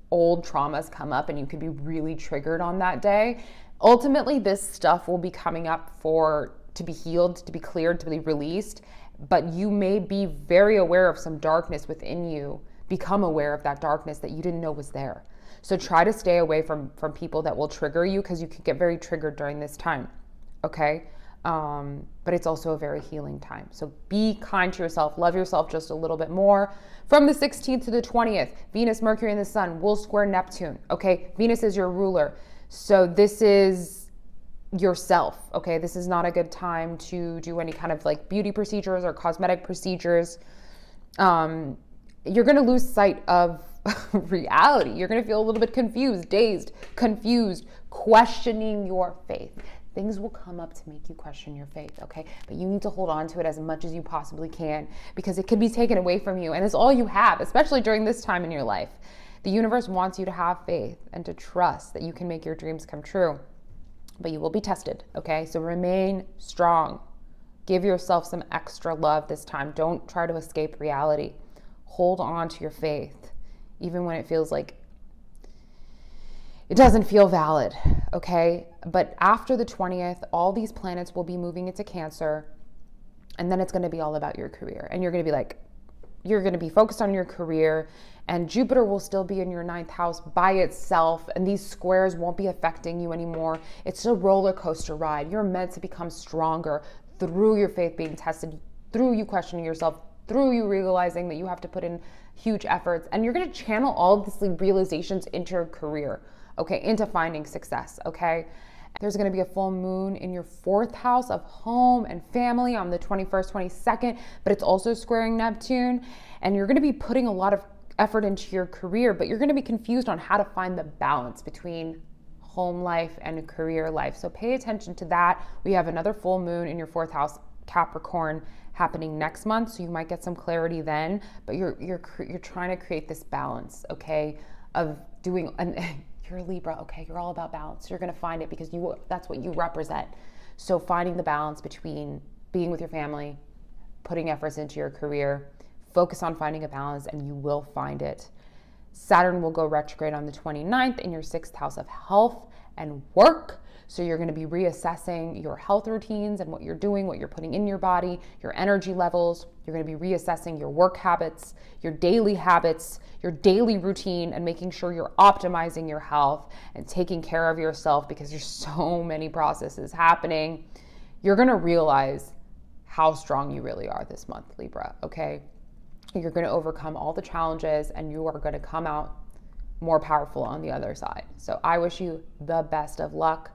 old traumas come up and you could be really triggered on that day. Ultimately, this stuff will be coming up to be healed, to be cleared, to be released. But you may be very aware of some darkness within you, become aware of that darkness that you didn't know was there. So try to stay away from people that will trigger you, because you could get very triggered during this time, okay? But it's also a very healing time. So be kind to yourself, love yourself just a little bit more. From the 16th to the 20th, Venus, Mercury, and the Sun will square Neptune, okay? Venus is your ruler. So this is yourself, okay? This is not a good time to do any kind of like beauty procedures or cosmetic procedures. You're going to lose sight of reality. You're going to feel a little bit confused, dazed, confused, questioning your faith. Things will come up to make you question your faith, okay? But you need to hold on to it as much as you possibly can, because it could be taken away from you, and it's all you have, especially during this time in your life. The universe wants you to have faith and to trust that you can make your dreams come true. But you will be tested, okay? So remain strong. Give yourself some extra love this time. Don't try to escape reality. Hold on to your faith, even when it feels like it doesn't feel valid, okay? But after the 20th, all these planets will be moving into Cancer, and then it's going to be all about your career. And you're going to be focused on your career, and Jupiter will still be in your 9th house by itself, and these squares won't be affecting you anymore. It's a roller coaster ride. You're meant to become stronger through your faith being tested, through you questioning yourself, through you realizing that you have to put in huge efforts, and you're going to channel all of these realizations into your career, okay, into finding success, okay? There's going to be a full moon in your 4th house of home and family on the 21st, 22nd, but it's also squaring Neptune, and you're going to be putting a lot of effort into your career, but you're going to be confused on how to find the balance between home life and career life. So pay attention to that. We have another full moon in your 4th house, Capricorn, happening next month, so you might get some clarity then, but you're trying to create this balance, okay, of doing, and you're a Libra, okay, you're all about balance. You're going to find it because that's what you represent. So finding the balance between being with your family, putting efforts into your career, focus on finding a balance, and you will find it. Saturn will go retrograde on the 29th in your 6th house of health and work. So you're going to be reassessing your health routines and what you're doing, what you're putting in your body, your energy levels. You're going to be reassessing your work habits, your daily routine, and making sure you're optimizing your health and taking care of yourself, because there's so many processes happening. You're going to realize how strong you really are this month, Libra, okay? You're going to overcome all the challenges and you are going to come out more powerful on the other side. So I wish you the best of luck.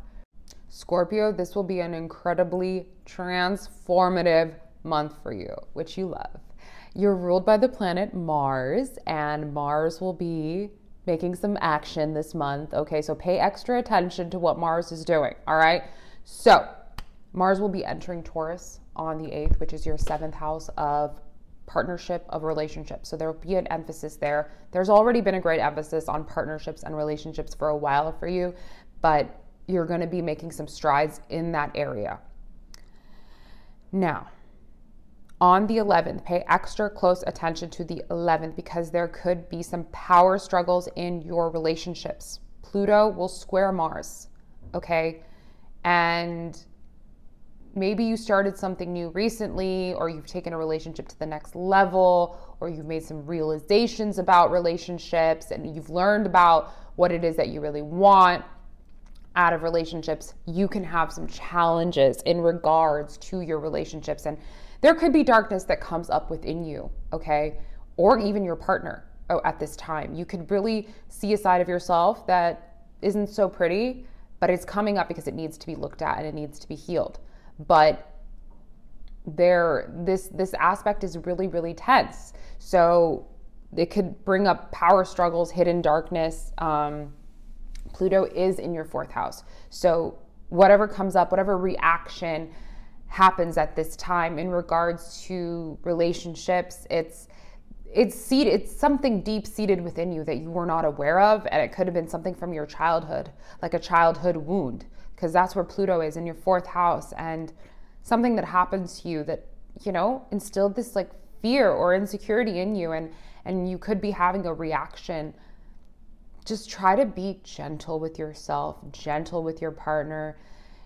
Scorpio, this will be an incredibly transformative month for you, which you love. You're ruled by the planet Mars, and Mars will be making some action this month. Okay, so pay extra attention to what Mars is doing, all right? So Mars will be entering Taurus on the 8th, which is your 7th house of partnership, of relationships. So there will be an emphasis there. There's already been a great emphasis on partnerships and relationships for a while for you, but you're going to be making some strides in that area. Now, on the 11th, pay extra close attention to the 11th because there could be some power struggles in your relationships. Pluto will square Mars, okay? And maybe you started something new recently, or you've taken a relationship to the next level, or you've made some realizations about relationships and you've learned about what it is that you really want out of relationships. You can have some challenges in regards to your relationships, and there could be darkness that comes up within you, okay? Or even your partner at this time. You could really see a side of yourself that isn't so pretty, but it's coming up because it needs to be looked at and it needs to be healed. But this aspect is really, really tense. So it could bring up power struggles, hidden darkness. Pluto is in your 4th house. So whatever comes up, whatever reaction happens at this time in regards to relationships, it's something deep seated within you that you were not aware of. And it could have been something from your childhood, like a childhood wound, because that's where Pluto is, in your 4th house, and something that happens to you that, you know, instilled this like fear or insecurity in you, and you could be having a reaction. Just try to be gentle with yourself, gentle with your partner.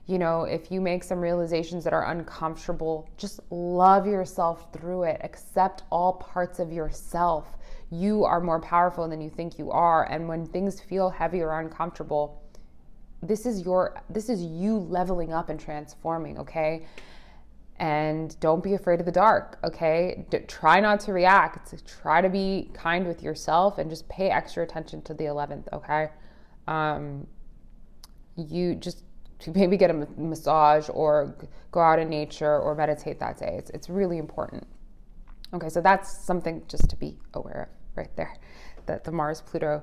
You know, if you make some realizations that are uncomfortable, just love yourself through it. Accept all parts of yourself. You are more powerful than you think you are. And when things feel heavy or uncomfortable, this is you leveling up and transforming, okay? And don't be afraid of the dark, okay? Try not to react. Try to be kind with yourself and just pay extra attention to the 11th, okay? You just maybe get a massage or go out in nature or meditate that day. It's really important. Okay, so that's something just to be aware of right there, that the Mars-Pluto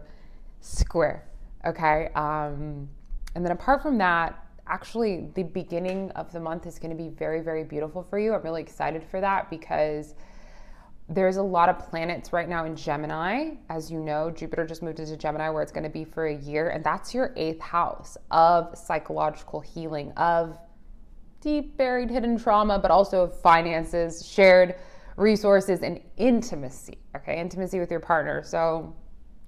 square, okay? And then apart from that, actually, the beginning of the month is going to be very, very beautiful for you. I'm really excited for that because there's a lot of planets right now in Gemini. As you know, Jupiter just moved into Gemini, where it's going to be for a year. And that's your 8th house of psychological healing, of deep, buried, hidden trauma, but also of finances, shared resources, and intimacy. Okay, intimacy with your partner. So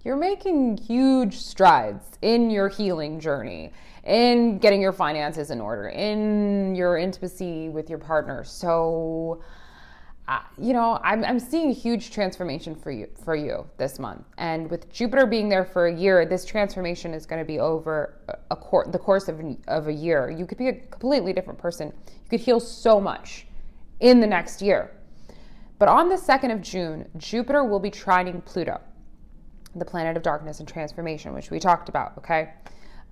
you're making huge strides in your healing journey, in getting your finances in order, in your intimacy with your partner. So, you know, I'm seeing a huge transformation for you this month. And with Jupiter being there for a year, this transformation is going to be over the course of a year. You could be a completely different person. You could heal so much in the next year. But on the 2nd of June, Jupiter will be trining Pluto, the planet of darkness and transformation, which we talked about, okay?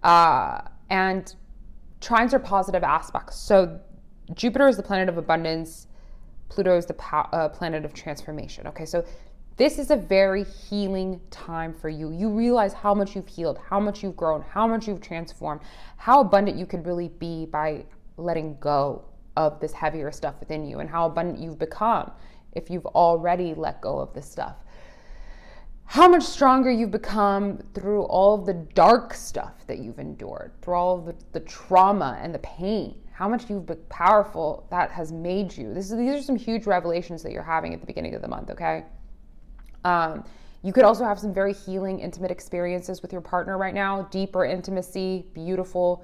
And trines are positive aspects. So Jupiter is the planet of abundance. Pluto is the planet of transformation, okay? So this is a very healing time for you. You realize how much you've healed, how much you've grown, how much you've transformed, how abundant you could really be by letting go of this heavier stuff within you, and how abundant you've become if you've already let go of this stuff. How much stronger you've become through all of the dark stuff that you've endured, through all of the trauma and the pain. How much you've been powerful that has made you. These are some huge revelations that you're having at the beginning of the month, okay? You could also have some very healing, intimate experiences with your partner right now. Deeper intimacy, beautiful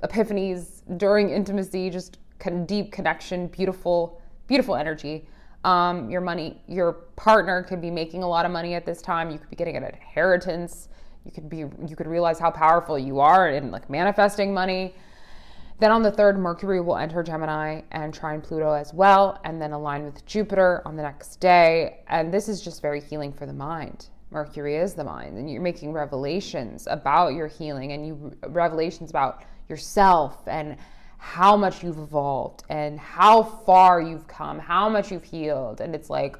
epiphanies during intimacy, just deep connection, beautiful, beautiful energy. Your partner could be making a lot of money at this time. You could be getting an inheritance. You could realize how powerful you are in like manifesting money. Then on the 3rd, Mercury will enter Gemini and trine Pluto as well, and then align with Jupiter on the next day. And this is just very healing for the mind. Mercury is the mind, and you're making revelations about your healing, and revelations about yourself and how much you've evolved and how far you've come, how much you've healed. And it's like,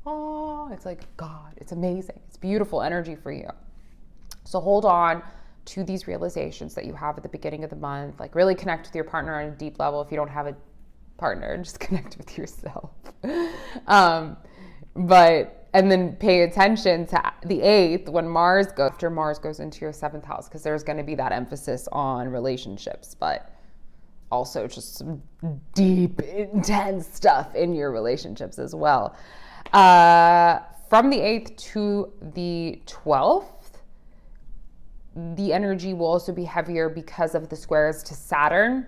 oh, it's like, God, it's amazing. It's beautiful energy for you. So hold on to these realizations that you have at the beginning of the month. Like, really connect with your partner on a deep level. If you don't have a partner, just connect with yourself. And then pay attention to the 8th when after Mars goes into your 7th house, because there's going to be that emphasis on relationships, but also just some deep, intense stuff in your relationships as well. From the 8th to the 12th, the energy will also be heavier because of the squares to Saturn.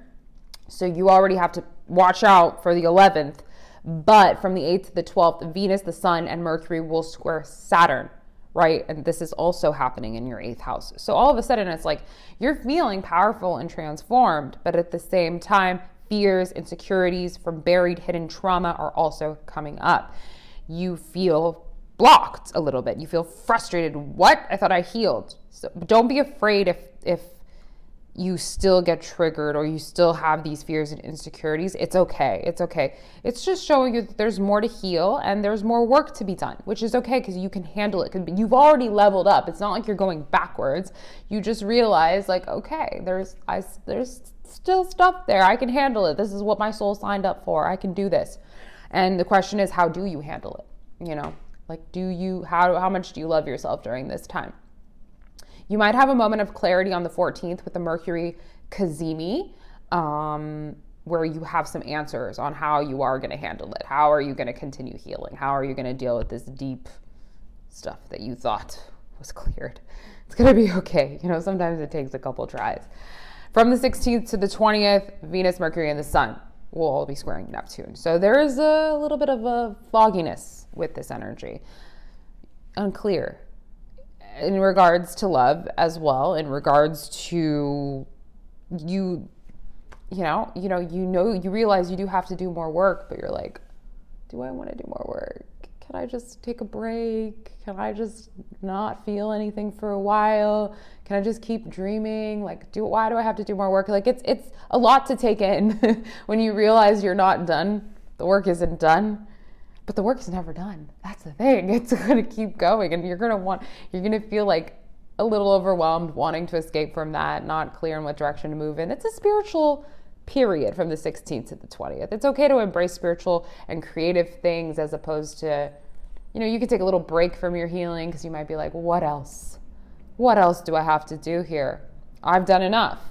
So you already have to watch out for the 11th. But from the 8th to the 12th, Venus, the Sun, and Mercury will square Saturn, right? And this is also happening in your 8th house. So all of a sudden, it's like you're feeling powerful and transformed, but at the same time, fears, insecurities from buried, hidden trauma are also coming up. You feel blocked a little bit. You feel frustrated. What? I thought I healed. So don't be afraid if you still get triggered or you still have these fears and insecurities. It's okay. It's okay. It's just showing you that there's more to heal and there's more work to be done, which is okay because you can handle it. You've already leveled up. It's not like you're going backwards. You just realize, like, okay, there's still stuff there. I can handle it. This is what my soul signed up for. I can do this. And the question is, how do you handle it? You know, like, how much do you love yourself during this time? You might have a moment of clarity on the 14th with the Mercury Cazimi, where you have some answers on how you are going to handle it. How are you going to continue healing? How are you going to deal with this deep stuff that you thought was cleared? It's going to be okay. You know, sometimes it takes a couple tries. From the 16th to the 20th, Venus, Mercury, and the Sun will all be squaring Neptune. So there is a little bit of a fogginess with this energy. Unclear. In regards to love as well, in regards to you realize you do have to do more work, but you're like, do I want to do more work? Can I just take a break? Can I just not feel anything for a while? Can I just keep dreaming? Like, why do I have to do more work? Like, it's a lot to take in when you realize you're not done. The work isn't done. But the work is never done. That's the thing. It's going to keep going, and you're going to feel like a little overwhelmed, wanting to escape from that, not clear in what direction to move in. It's a spiritual period from the 16th to the 20th. It's okay to embrace spiritual and creative things as opposed to, you could take a little break from your healing because you might be like, what else? What else do I have to do here? I've done enough.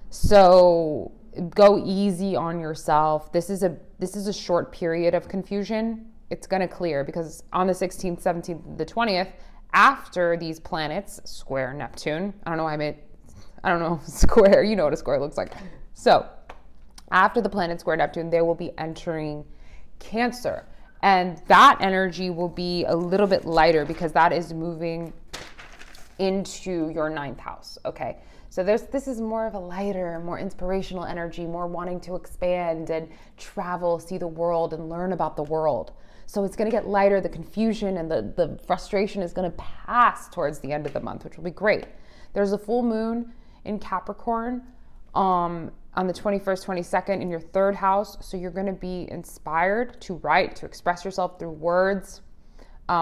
So go easy on yourself. This is a short period of confusion. It's going to clear because on the 16th, 17th, the 20th, after these planets square Neptune, square, you know what a square looks like. So after the planet square Neptune, they will be entering Cancer. And that energy will be a little bit lighter because that is moving into your 9th house. Okay. So this is more of a lighter, more inspirational energy, more wanting to expand and travel, see the world, and learn about the world. So it's going to get lighter. The confusion and the frustration is going to pass towards the end of the month, which will be great. There's a full moon in Capricorn on the 21st, 22nd in your 3rd house. So you're going to be inspired to write, to express yourself through words in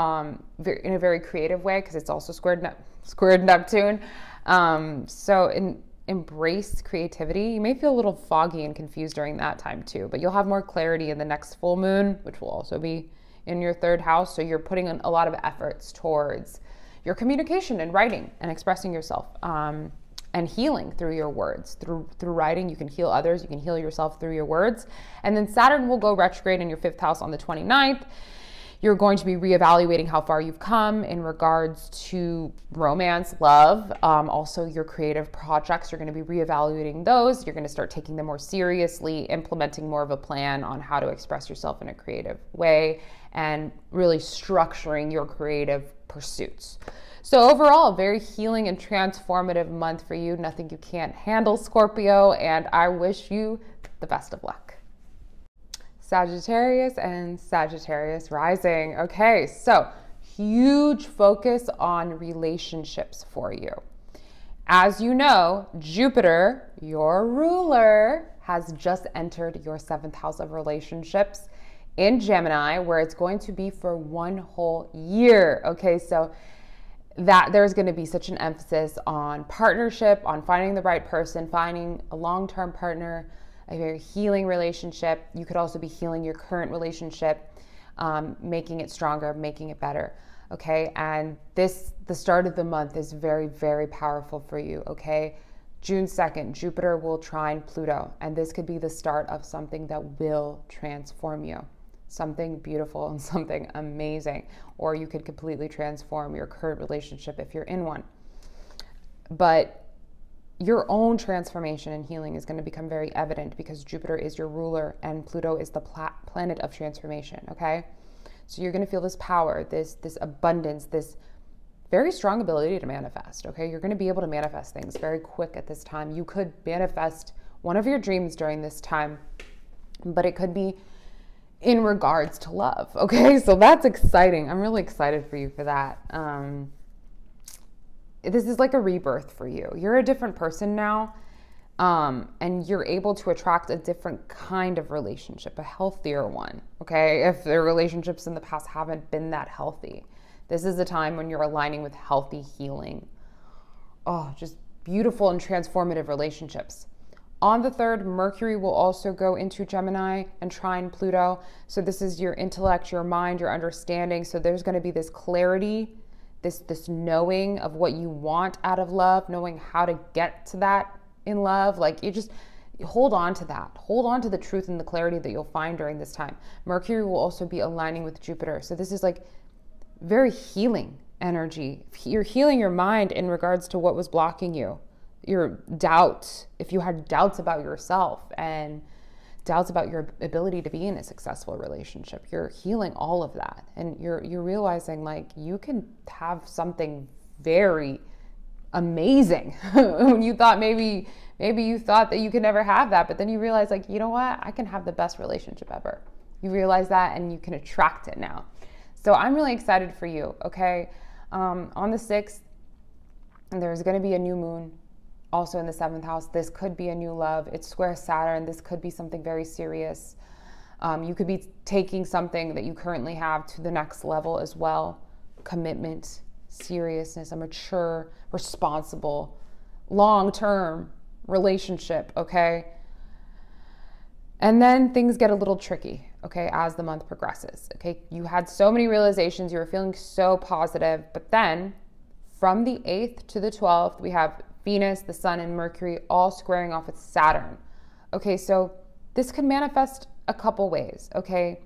a very creative way because it's also squared Neptune. So embrace creativity. You may feel a little foggy and confused during that time too, but you'll have more clarity in the next full moon, which will also be in your 3rd house. So you're putting in a lot of efforts towards your communication and writing and expressing yourself, and healing through your words. Through writing, you can heal others. You can heal yourself through your words. And then Saturn will go retrograde in your 5th house on the 29th. You're going to be reevaluating how far you've come in regards to romance, love, also your creative projects. You're going to be reevaluating those. You're going to start taking them more seriously, implementing more of a plan on how to express yourself in a creative way, and really structuring your creative pursuits. So overall, a very healing and transformative month for you. Nothing you can't handle, Scorpio, and I wish you the best of luck. Sagittarius and Sagittarius rising. Okay, so huge focus on relationships for you. As you know, Jupiter, your ruler, has just entered your 7th house of relationships in Gemini, where it's going to be for 1 whole year. Okay, so that there's going to be such an emphasis on partnership, on finding the right person, finding a long-term partner, a very healing relationship. You could also be healing your current relationship, making it stronger, making it better. Okay, and the start of the month is very, very powerful for you. Okay, June 2nd, Jupiter will trine Pluto, and this could be the start of something that will transform you. Something beautiful and something amazing, or you could completely transform your current relationship if you're in one. But your own transformation and healing is going to become very evident because Jupiter is your ruler and Pluto is the planet of transformation. Okay, so you're going to feel this power, this abundance, this very strong ability to manifest. Okay, you're going to be able to manifest things very quick at this time. You could manifest one of your dreams during this time, but it could be in regards to love. Okay, so that's exciting. I'm really excited for you for that. This is like a rebirth for you. You're a different person now, and you're able to attract a different kind of relationship, a healthier one. Okay, if the relationships in the past haven't been that healthy, this is the time when you're aligning with healthy healing. Oh, just beautiful and transformative relationships. On the 3rd, Mercury will also go into Gemini and trine Pluto. So this is your intellect, your mind, your understanding. So there's going to be this clarity, this knowing of what you want out of love, knowing how to get to that in love. Like you hold on to that. Hold on to the truth and the clarity that you'll find during this time. Mercury will also be aligning with Jupiter. So this is like very healing energy. You're healing your mind in regards to what was blocking you. Your doubts, if you had doubts about yourself and doubts about your ability to be in a successful relationship, you're healing all of that. And you're realizing like you can have something very amazing when you thought maybe you thought that you could never have that, but then you realize like, you know what, I can have the best relationship ever. You realize that and you can attract it now. So I'm really excited for you. Okay. On the 6th, there's going to be a new moon. Also in the 7th house, this could be a new love. It's square Saturn. This could be something very serious. You could be taking something that you currently have to the next level as well. Commitment, seriousness, a mature, responsible, long-term relationship, okay? And then things get a little tricky, okay, as the month progresses, okay? You had so many realizations. You were feeling so positive. But then from the 8th to the 12th, we have Venus, the Sun, and Mercury all squaring off with Saturn. Okay, so this could manifest a couple ways, okay?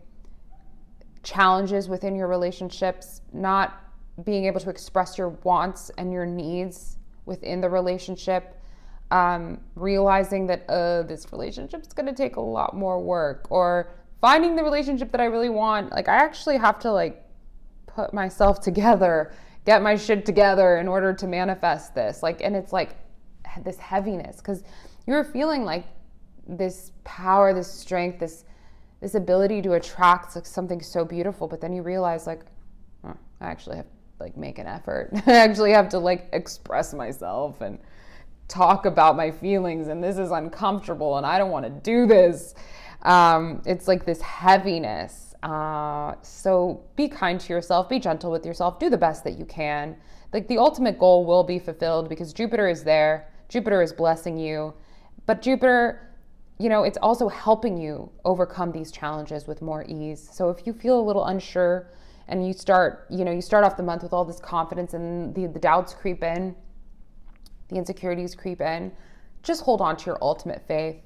Challenges within your relationships, not being able to express your wants and your needs within the relationship, realizing that this relationship is going to take a lot more work, or finding the relationship that I really want. Like I actually have to like put myself together, get my shit together in order to manifest this. Like, and it's like this heaviness because you're feeling like this power, this strength, this ability to attract like something so beautiful. But then you realize like, oh, I actually have to like make an effort. I actually have to like express myself and talk about my feelings, and this is uncomfortable and I don't want to do this. It's like this heaviness. So be kind to yourself, be gentle with yourself, do the best that you can. Like the ultimate goal will be fulfilled because Jupiter is there. Jupiter is blessing you, but Jupiter, you know, it's also helping you overcome these challenges with more ease. So if you feel a little unsure and you start off the month with all this confidence and the doubts creep in, the insecurities creep in, just hold on to your ultimate faith.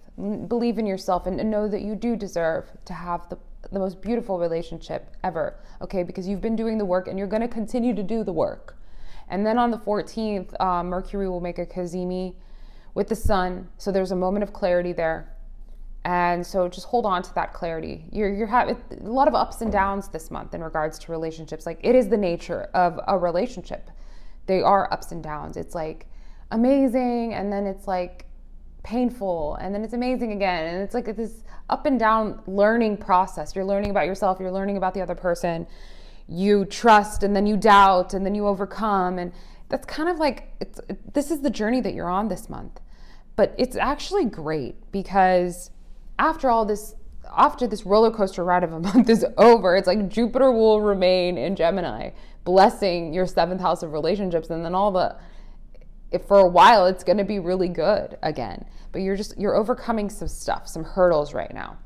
Believe in yourself and know that you do deserve to have the most beautiful relationship ever, okay? Because you've been doing the work and you're going to continue to do the work. And then on the 14th, Mercury will make a cazimi with the sun. So there's a moment of clarity there. And so just hold on to that clarity. You're having a lot of ups and downs this month in regards to relationships. Like, it is the nature of a relationship. They are ups and downs. It's like amazing, and then it's like painful, and then it's amazing again. And it's like this up and down learning process. You're learning about yourself. You're learning about the other person. You trust, and then you doubt, and then you overcome. And that's kind of like, this is the journey that you're on this month. But it's actually great, because after this roller coaster ride of a month is over, it's like Jupiter will remain in Gemini, blessing your 7th house of relationships. And then for a while, it's going to be really good again. But you're overcoming some stuff, some hurdles right now.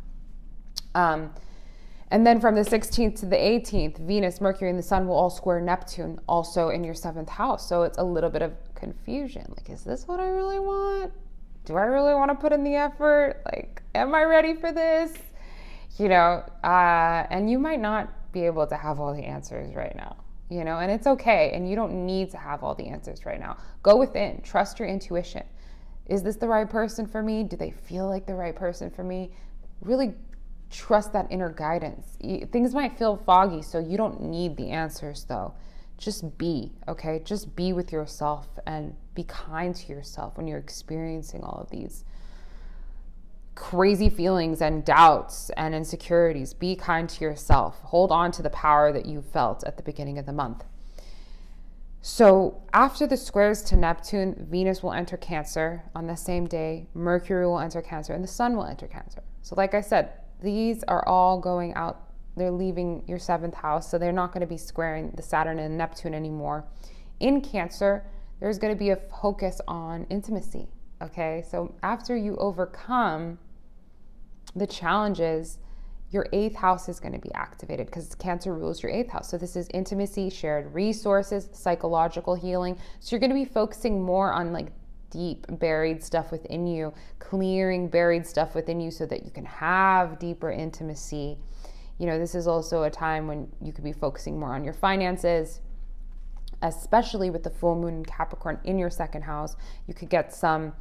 And then from the 16th to the 18th, Venus, Mercury, and the Sun will all square Neptune, also in your 7th house. So it's a little bit of confusion. Like, is this what I really want? Do I really want to put in the effort? Like, am I ready for this? And you might not be able to have all the answers right now, and it's okay. And you don't need to have all the answers right now. Go within, trust your intuition. Is this the right person for me? Do they feel like the right person for me? Really trust that inner guidance. Things might feel foggy, so you don't need the answers though. Just be, okay? Just be with yourself and be kind to yourself when you're experiencing all of these crazy feelings and doubts and insecurities. Be kind to yourself. Hold on to the power that you felt at the beginning of the month. So after the squares to Neptune, Venus will enter Cancer on the same day. Mercury will enter Cancer, and the Sun will enter Cancer. So like I said, these are all going out. They're leaving your 7th house, so they're not going to be squaring the Saturn and Neptune anymore. In Cancer, there's going to be a focus on intimacy, okay? So after you overcome the challenges, your 8th house is going to be activated, because Cancer rules your 8th house. So this is intimacy, shared resources, psychological healing. So you're going to be focusing more on like deep buried stuff within you, clearing buried stuff within you so that you can have deeper intimacy. This is also a time when you could be focusing more on your finances, especially with the full moon in Capricorn in your 2nd house. You could get some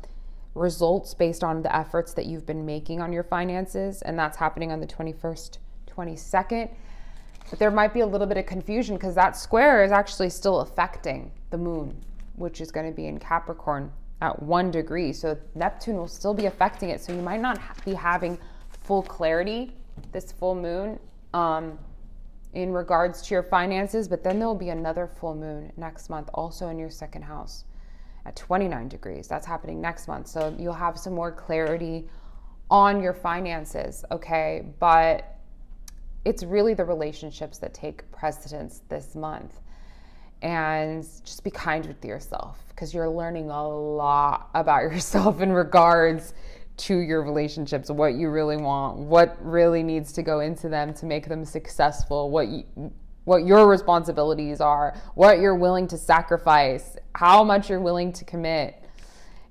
results based on the efforts that you've been making on your finances, and that's happening on the 21st, 22nd. But there might be a little bit of confusion, because that square is actually still affecting the moon, which is going to be in Capricorn at 1 degree. So Neptune will still be affecting it. So you might not be having full clarity this full moon in regards to your finances, but then there'll be another full moon next month, also in your 2nd house at 29 degrees. That's happening next month. So you'll have some more clarity on your finances, okay? But it's really the relationships that take precedence this month. And just be kind with yourself, because you're learning a lot about yourself in regards to your relationships, what you really want, what really needs to go into them to make them successful, what your responsibilities are, what you're willing to sacrifice, how much you're willing to commit.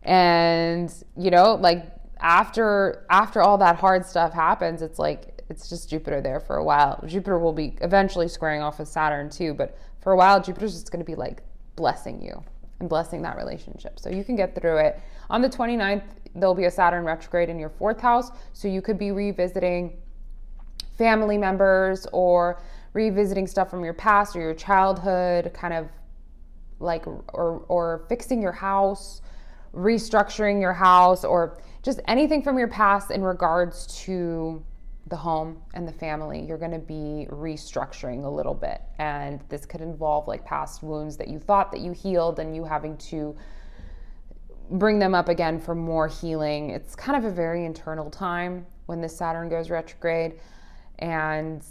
And like after all that hard stuff happens, it's just Jupiter there for a while. Jupiter will be eventually squaring off with Saturn too, but for a while Jupiter's just going to be like blessing you and blessing that relationship, so you can get through it. On the 29th, there'll be a Saturn retrograde in your 4th house, so you could be revisiting family members or revisiting stuff from your past or your childhood, kind of like, or fixing your house, restructuring your house, or just anything from your past in regards to the home and the family. You're going to be restructuring a little bit, and this could involve like past wounds that you thought that you healed, and you having to bring them up again for more healing. It's kind of a very internal time when this Saturn goes retrograde, and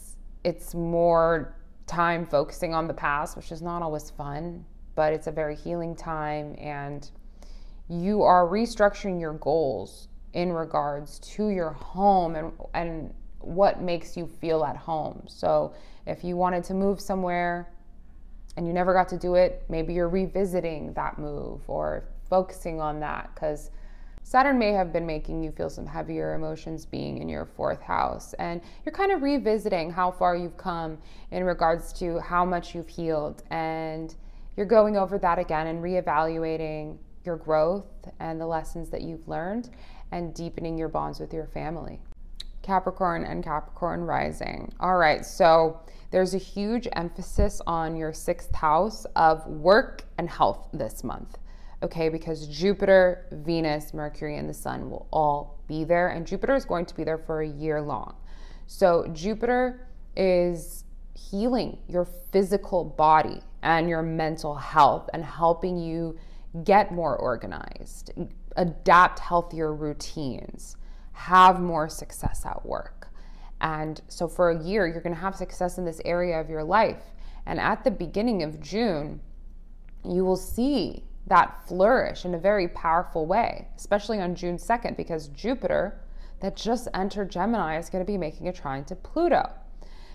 it's more time focusing on the past, which is not always fun, but it's a very healing time, and you are restructuring your goals in regards to your home and what makes you feel at home. So if you wanted to move somewhere and you never got to do it, maybe you're revisiting that move or focusing on that, because Saturn may have been making you feel some heavier emotions being in your 4th house, and you're kind of revisiting how far you've come in regards to how much you've healed, and you're going over that again and reevaluating your growth and the lessons that you've learned and deepening your bonds with your family. Capricorn and Capricorn rising. All right, so there's a huge emphasis on your 6th house of work and health this month, okay? Because Jupiter, Venus, Mercury, and the Sun will all be there, and Jupiter is going to be there for a year long. So Jupiter is healing your physical body and your mental health and helping you get more organized, adapt healthier routines, have more success at work. And so for a year, you're going to have success in this area of your life. And at the beginning of June, you will see that flourish in a very powerful way, especially on June 2nd, because Jupiter, that just entered Gemini, is going to be making a trine to Pluto.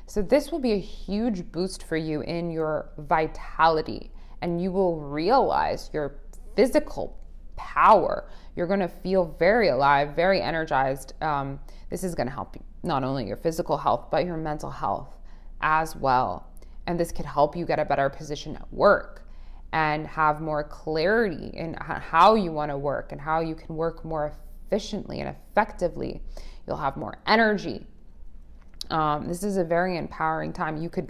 So this will be a huge boost for you in your vitality, and you will realize your physical power. You're going to feel very alive, very energized. This is going to help you, not only your physical health, but your mental health as well. And this could help you get a better position at work and have more clarity in how you want to work and how you can work more efficiently and effectively. You'll have more energy. This is a very empowering time. You could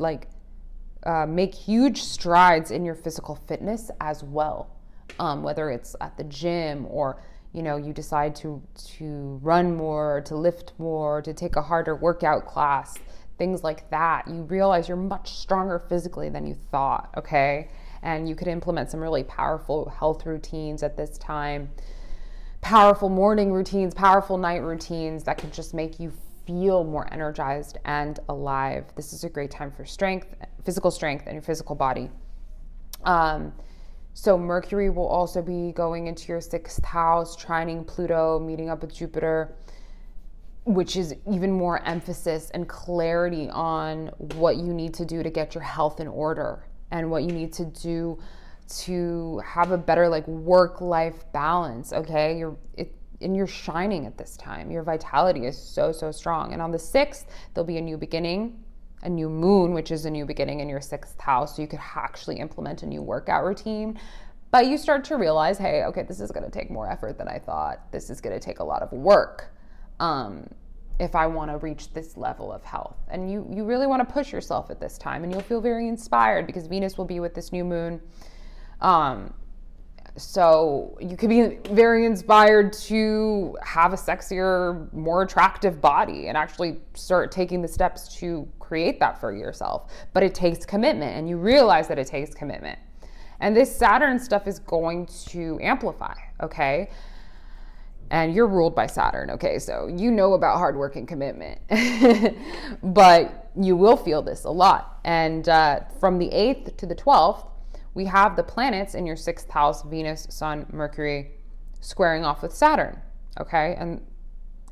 make huge strides in your physical fitness as well, whether it's at the gym or you decide to run more, to lift more, to take a harder workout class, things like that. You realize you're much stronger physically than you thought, okay? And you could implement some really powerful health routines at this time, powerful morning routines, powerful night routines that could just make you feel more energized and alive. This is a great time for strength, physical strength, and your physical body. So Mercury will also be going into your 6th house, trining Pluto, meeting up with Jupiter, which is even more emphasis and clarity on what you need to do to get your health in order and what you need to do to have a better work-life balance, okay? You're shining at this time. Your vitality is so, so strong. And on the 6th, there'll be a new beginning, a new moon, which is a new beginning in your 6th house. So you could actually implement a new workout routine. But you start to realize, hey, okay, this is going to take more effort than I thought. This is going to take a lot of work if I want to reach this level of health. And you really want to push yourself at this time. And you'll feel very inspired because Venus will be with this new moon. So you could be very inspired to have a sexier, more attractive body and actually start taking the steps to create that for yourself. But it takes commitment, and you realize that it takes commitment. And this Saturn stuff is going to amplify, okay? And you're ruled by Saturn, okay? So you know about hard work and commitment. But you will feel this a lot. And from the 8th to the 12th, we have the planets in your 6th house, Venus, Sun, Mercury, squaring off with Saturn, okay?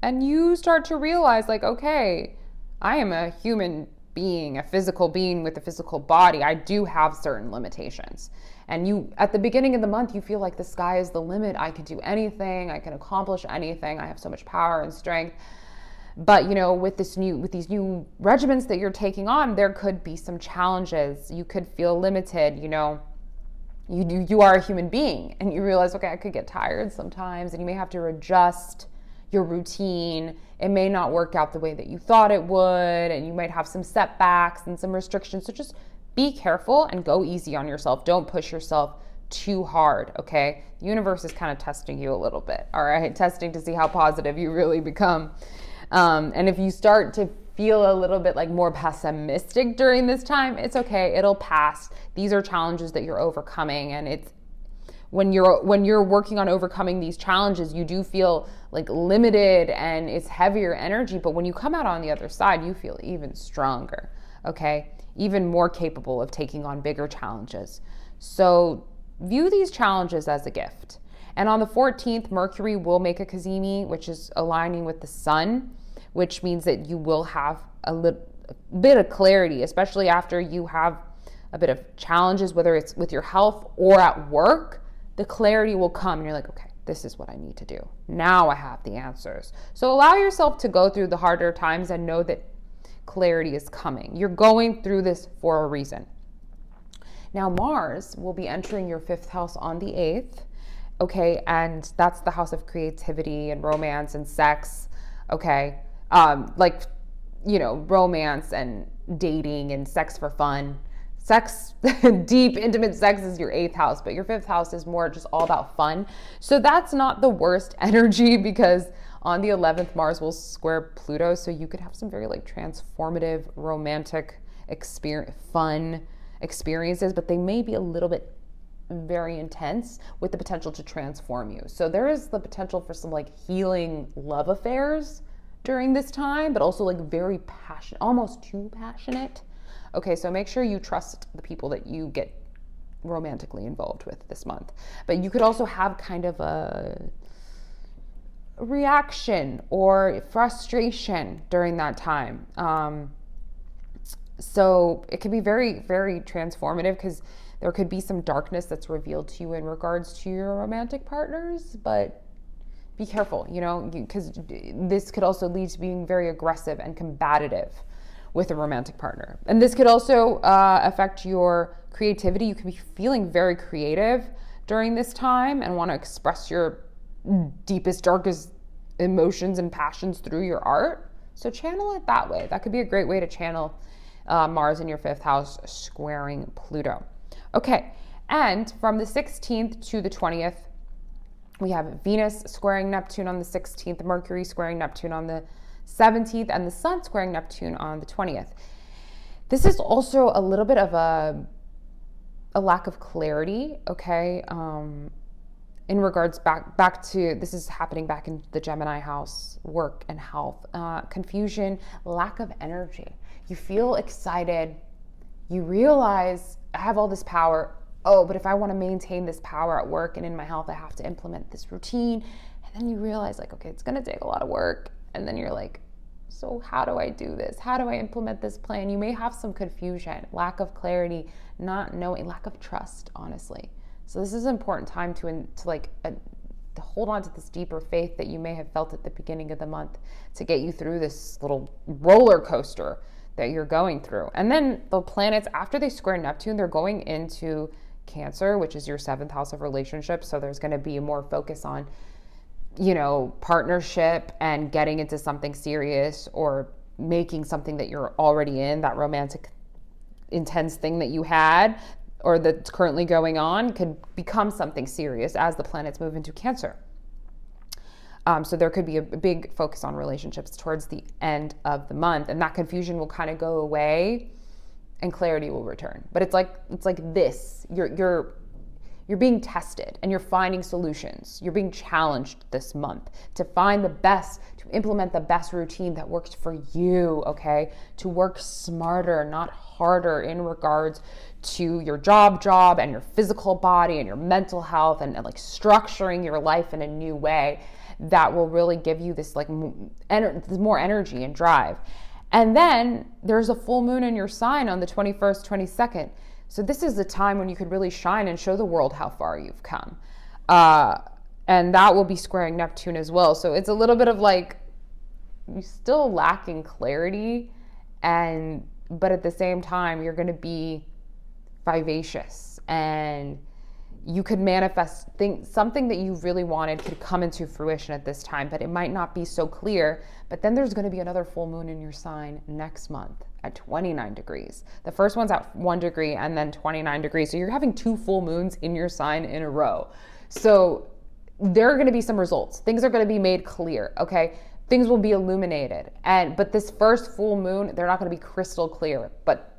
And you start to realize, okay, I am a human being, a physical being with a physical body. I do have certain limitations. And at the beginning of the month, you feel like the sky is the limit. I could do anything. I can accomplish anything. I have so much power and strength. But, with these new regimens that you're taking on, there could be some challenges. You could feel limited, you are a human being, and you realize, okay, I could get tired sometimes, and you may have to adjust your routine. It may not work out the way that you thought it would, and you might have some setbacks and some restrictions. So just be careful and go easy on yourself. Don't push yourself too hard, okay? The universe is kind of testing you a little bit, all right? Testing to see how positive you really become. And if you start to feel a little bit more pessimistic during this time, it's okay. It'll pass. These are challenges that you're overcoming, and it's when you're working on overcoming these challenges, you do feel limited and it's heavier energy. But when you come out on the other side, you feel even stronger. Okay, even more capable of taking on bigger challenges. So view these challenges as a gift. And on the 14th, Mercury will make a cazimi, which is aligning with the Sun, which means that you will have a bit of clarity, especially after you have a bit of challenges, whether it's with your health or at work. The clarity will come and you're like, okay, this is what I need to do. Now I have the answers. So allow yourself to go through the harder times and know that clarity is coming. You're going through this for a reason. Now Mars will be entering your 5th house on the 8th. Okay, and that's the house of creativity and romance and sex. Okay, like, you know, romance and dating and sex for fun. Sex, deep, intimate sex is your 8th house, but your 5th house is more just all about fun. So that's not the worst energy, because on the 11th, Mars will square Pluto. So you could have some very like transformative, romantic fun experiences, but they may be a little bit very intense with the potential to transform you. So there is the potential for some like healing love affairs during this time, but also like very passionate, almost too passionate. Okay, so make sure you trust the people that you get romantically involved with this month. But you could also have kind of a reaction or frustration during that time. So it can be very, very transformative, because there could be some darkness that's revealed to you in regards to your romantic partners, but be careful, you know, because this could also lead to being very aggressive and combative with a romantic partner. And this could also affect your creativity. You could be feeling very creative during this time and want to express your deepest, darkest emotions and passions through your art. So channel it that way. That could be a great way to channel Mars in your 5th house squaring Pluto. Okay, and from the 16th to the 20th, we have Venus squaring Neptune on the 16th, Mercury squaring Neptune on the 17th, and the Sun squaring Neptune on the 20th. This is also a little bit of a lack of clarity, okay? In regards back to, this is happening back in the Gemini house, work and health, confusion, lack of energy. You feel excited. You realize, I have all this power. Oh, but if I want to maintain this power at work and in my health, I have to implement this routine. And then you realize like, okay, it's going to take a lot of work. And then you're like, so how do I do this? How do I implement this plan? You may have some confusion, lack of clarity, not knowing, lack of trust, honestly. So this is an important time to hold on to this deeper faith that you may have felt at the beginning of the month to get you through this little roller coaster that you're going through. And then the planets, after they square Neptune, they're going into Cancer, which is your 7th house of relationships. So there's going to be more focus on, you know, partnership and getting into something serious, or making something that you're already in, that romantic, intense thing that you had or that's currently going on, could become something serious as the planets move into Cancer. So there could be a big focus on relationships towards the end of the month, and that confusion will kind of go away and clarity will return. But it's like this, you're being tested and you're finding solutions. You're being challenged this month to find the best, to implement the best routine that works for you, okay? To work smarter, not harder, in regards to your job and your physical body and your mental health, and like structuring your life in a new way that will really give you this like more energy and drive. And then there's a full moon in your sign on the 21st, 22nd. So this is the time when you could really shine and show the world how far you've come. And that will be squaring Neptune as well. So it's a little bit of like, you're still lacking clarity, but at the same time, you're going to be vivacious, and you could manifest something that you really wanted could come into fruition at this time, but it might not be so clear. But then there's going to be another full moon in your sign next month at 29 degrees. The first one's at 1 degree and then 29 degrees. So you're having 2 full moons in your sign in a row. So there are going to be some results. Things are going to be made clear, okay? Things will be illuminated. But this first full moon, they're not going to be crystal clear. But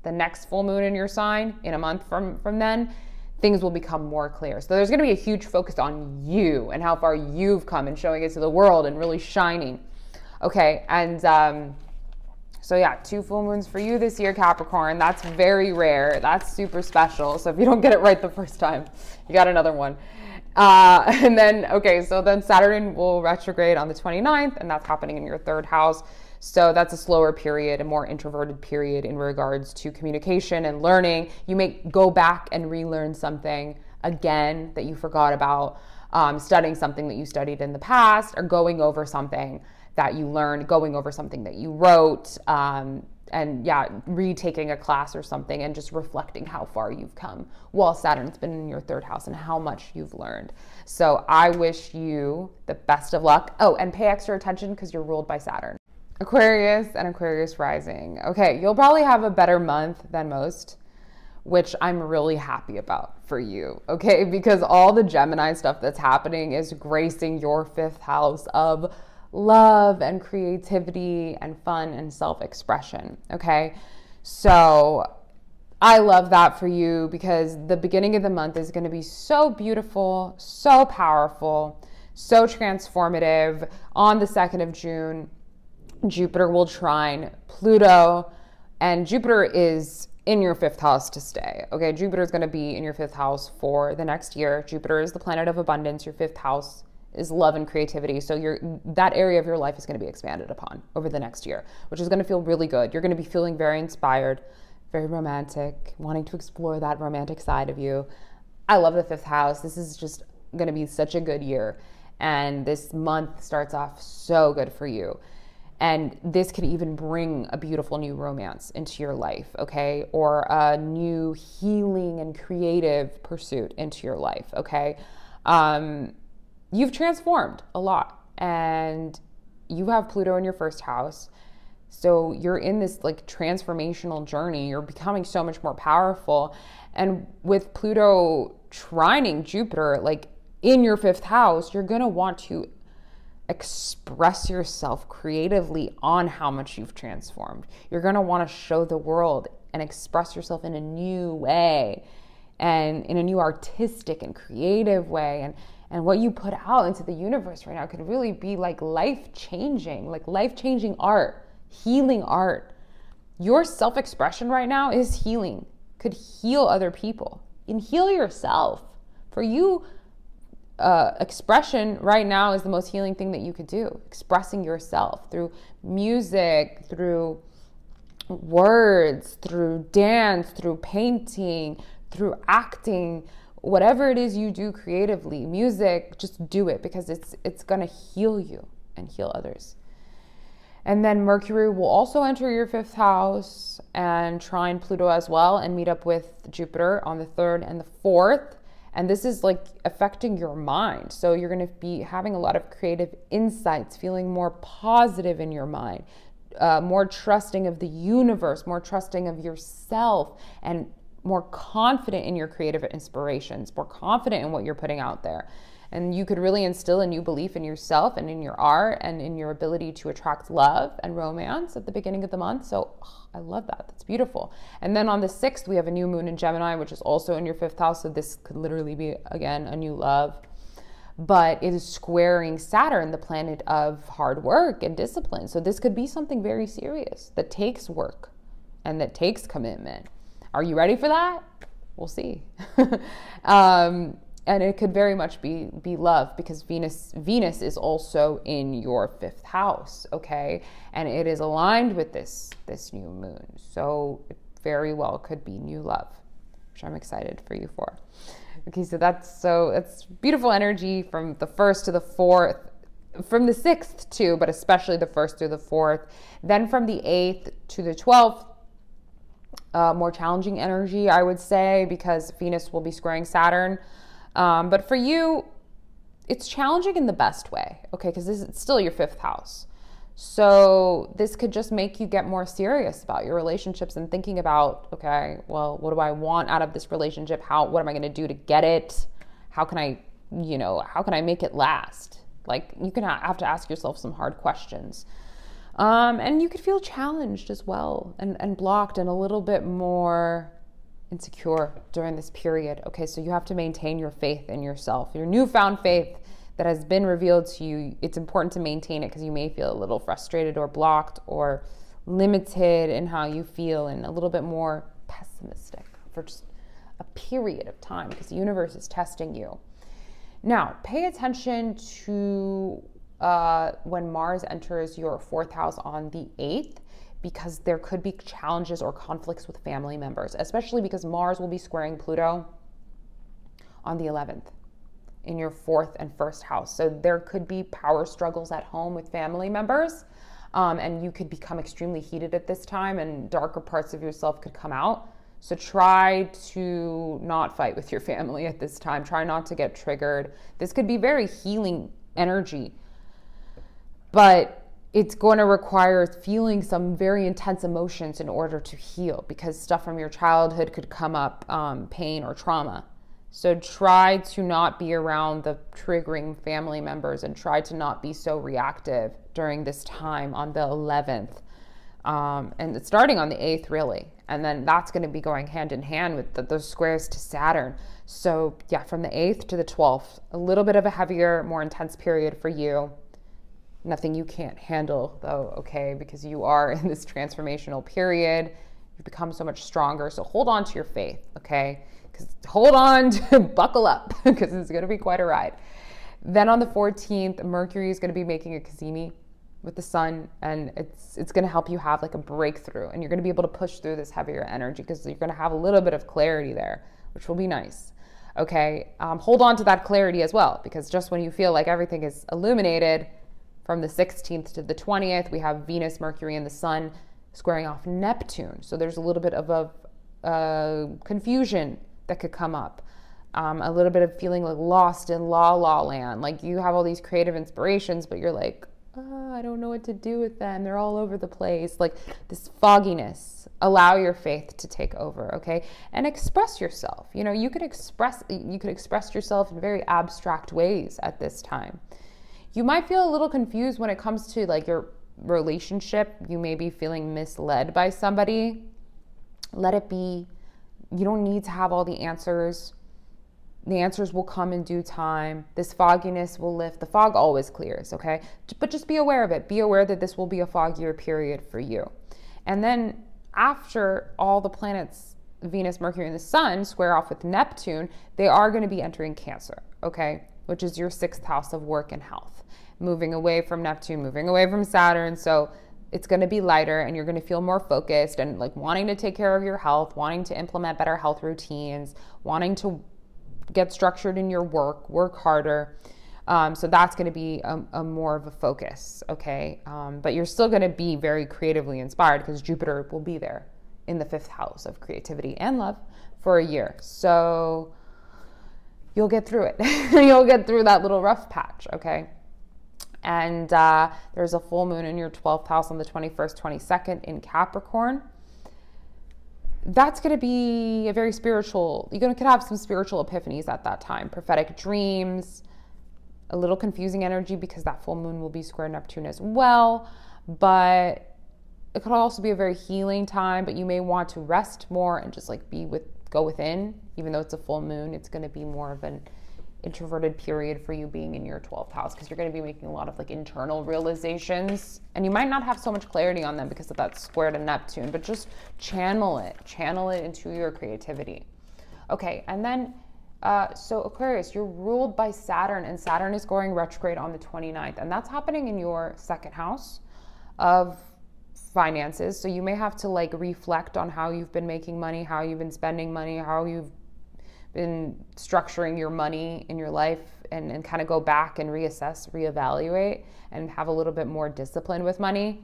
the next full moon in your sign in a month from then, things will become more clear. So there's going to be a huge focus on you and how far you've come and showing it to the world and really shining. Okay, and so yeah, 2 full moons for you this year, Capricorn. That's very rare. That's super special. So if you don't get it right the first time, you got another one. And then, okay, so then Saturn will retrograde on the 29th, and that's happening in your 3rd house. So that's a slower period, a more introverted period in regards to communication and learning. You may go back and relearn something again that you forgot about. studying something that you studied in the past, or going over something that you learned, going over something that you wrote, and yeah, retaking a class or something, and just reflecting how far you've come while Saturn's been in your third house and how much you've learned. So I wish you the best of luck. Oh, and pay extra attention because you're ruled by Saturn. Aquarius and Aquarius rising. Okay, you'll probably have a better month than most, which I'm really happy about for you, okay? Because all the Gemini stuff that's happening is gracing your fifth house of love and creativity and fun and self-expression, okay? So I love that for you, because the beginning of the month is going to be so beautiful, so powerful, so transformative. On the 2nd of June, Jupiter will trine Pluto, and Jupiter is in your fifth house to stay, okay? Jupiter is going to be in your fifth house for the next year. Jupiter is the planet of abundance. Your fifth house is love and creativity. So that area of your life is going to be expanded upon over the next year, which is going to feel really good. You're going to be feeling very inspired, very romantic, wanting to explore that romantic side of you. I love the fifth house. This is just going to be such a good year. And this month starts off so good for you. And this could even bring a beautiful new romance into your life, okay? Or a new healing and creative pursuit into your life, okay? You've transformed a lot, and you have Pluto in your first house. So you're in this like transformational journey. You're becoming so much more powerful. And with Pluto trining Jupiter, like in your fifth house, you're going to want to express yourself creatively on how much you've transformed. You're going to want to show the world and express yourself in a new way, and in a new artistic and creative way. And what you put out into the universe right now could really be like life-changing art, healing art. Your self-expression right now is healing, could heal other people, and heal yourself. For you, expression right now is the most healing thing that you could do. Expressing yourself through music, through words, through dance, through painting, through acting, whatever it is you do creatively, music, just do it, because it's going to heal you and heal others. And then Mercury will also enter your fifth house and trine Pluto as well, and meet up with Jupiter on the 3rd and the 4th. And this is like affecting your mind. So you're going to be having a lot of creative insights, feeling more positive in your mind, more trusting of the universe, more trusting of yourself, and more confident in your creative inspirations, more confident in what you're putting out there. And you could really instill a new belief in yourself and in your art and in your ability to attract love and romance at the beginning of the month. So I love that. That's beautiful. And then on the 6th, we have a new moon in Gemini, which is also in your fifth house. So this could literally be, again, a new love. But it is squaring Saturn, the planet of hard work and discipline. So this could be something very serious that takes work and that takes commitment. Are you ready for that? We'll see. And it could very much be love, because Venus is also in your fifth house, okay? And it is aligned with this new moon. So it very well could be new love, which I'm excited for you for. Okay, so it's beautiful energy from the 1st to the 4th, from the 6th too, but especially the 1st through the 4th. Then from the 8th to the 12th, more challenging energy, I would say, because Venus will be squaring Saturn. But for you, it's challenging in the best way, okay? Because this is still your fifth house. So this could just make you get more serious about your relationships and thinking about, okay, well, what do I want out of this relationship? What am I going to do to get it? How can I make it last? Like, you can have to ask yourself some hard questions. And you could feel challenged as well, and blocked and a little bit more insecure during this period. Okay, so you have to maintain your faith in yourself, your newfound faith that has been revealed to you. It's important to maintain it, because you may feel a little frustrated or blocked or limited in how you feel, and a little bit more pessimistic for just a period of time, because the universe is testing you. Now, pay attention to when Mars enters your 4th house on the 8th, because there could be challenges or conflicts with family members, especially because Mars will be squaring Pluto on the 11th in your 4th and 1st house. So there could be power struggles at home with family members, and you could become extremely heated at this time, and darker parts of yourself could come out. So try to not fight with your family at this time. Try not to get triggered. This could be very healing energy, but it's going to require feeling some very intense emotions in order to heal, because stuff from your childhood could come up, pain or trauma. So try to not be around the triggering family members, and try to not be so reactive during this time on the 11th. And it's starting on the 8th, really. And then that's going to be going hand in hand with those squares to Saturn. So yeah, from the 8th to the 12th, a little bit of a heavier, more intense period for you. Nothing you can't handle though, okay? Because you are in this transformational period. You've become so much stronger. So hold on to your faith, okay? Hold on to buckle up, because it's going to be quite a ride. Then on the 14th, Mercury is going to be making a cazimi with the sun, and it's going to help you have like a breakthrough, and you're going to be able to push through this heavier energy, because you're going to have a little bit of clarity there, which will be nice. Okay, hold on to that clarity as well, because just when you feel like everything is illuminated, from the 16th to the 20th, we have Venus, Mercury, and the sun squaring off Neptune. So there's a little bit of a confusion that could come up. A little bit of feeling like lost in la land. Like you have all these creative inspirations, but you're like, oh, I don't know what to do with them. They're all over the place. Like this fogginess. Allow your faith to take over, okay? And express yourself. You know, you could express yourself in very abstract ways at this time. You might feel a little confused when it comes to like your relationship. You may be feeling misled by somebody. Let it be. You don't need to have all the answers. The answers will come in due time. This fogginess will lift. The fog always clears, okay? But just be aware of it. Be aware that this will be a foggier period for you. And then after all the planets, Venus, Mercury, and the sun square off with Neptune, they are going to be entering Cancer, okay? Which is your 6th house of work and health. Moving away from Neptune, moving away from Saturn. So it's going to be lighter, and you're going to feel more focused and like wanting to take care of your health, wanting to implement better health routines, wanting to get structured in your work harder. So that's going to be a more of a focus, okay? But you're still going to be very creatively inspired, because Jupiter will be there in the 5th house of creativity and love for a year. So you'll get through it. You'll get through that little rough patch, okay? And there's a full moon in your 12th house on the 21st, 22nd in Capricorn. That's going to be a very spiritual, could have some spiritual epiphanies at that time. Prophetic dreams, a little confusing energy, because that full moon will be square Neptune as well. But it could also be a very healing time, but you may want to rest more and just like go within. Even though it's a full moon, it's going to be more of an introverted period for you being in your 12th house, because you're going to be making a lot of like internal realizations, and you might not have so much clarity on them because of that square to Neptune, but just channel it into your creativity. Okay, and then so Aquarius, you're ruled by Saturn, and Saturn is going retrograde on the 29th, and that's happening in your 2nd house of finances. So you may have to like reflect on how you've been making money, how you've been spending money, how you've been structuring your money in your life, and kind of go back and reassess, reevaluate, and have a little bit more discipline with money.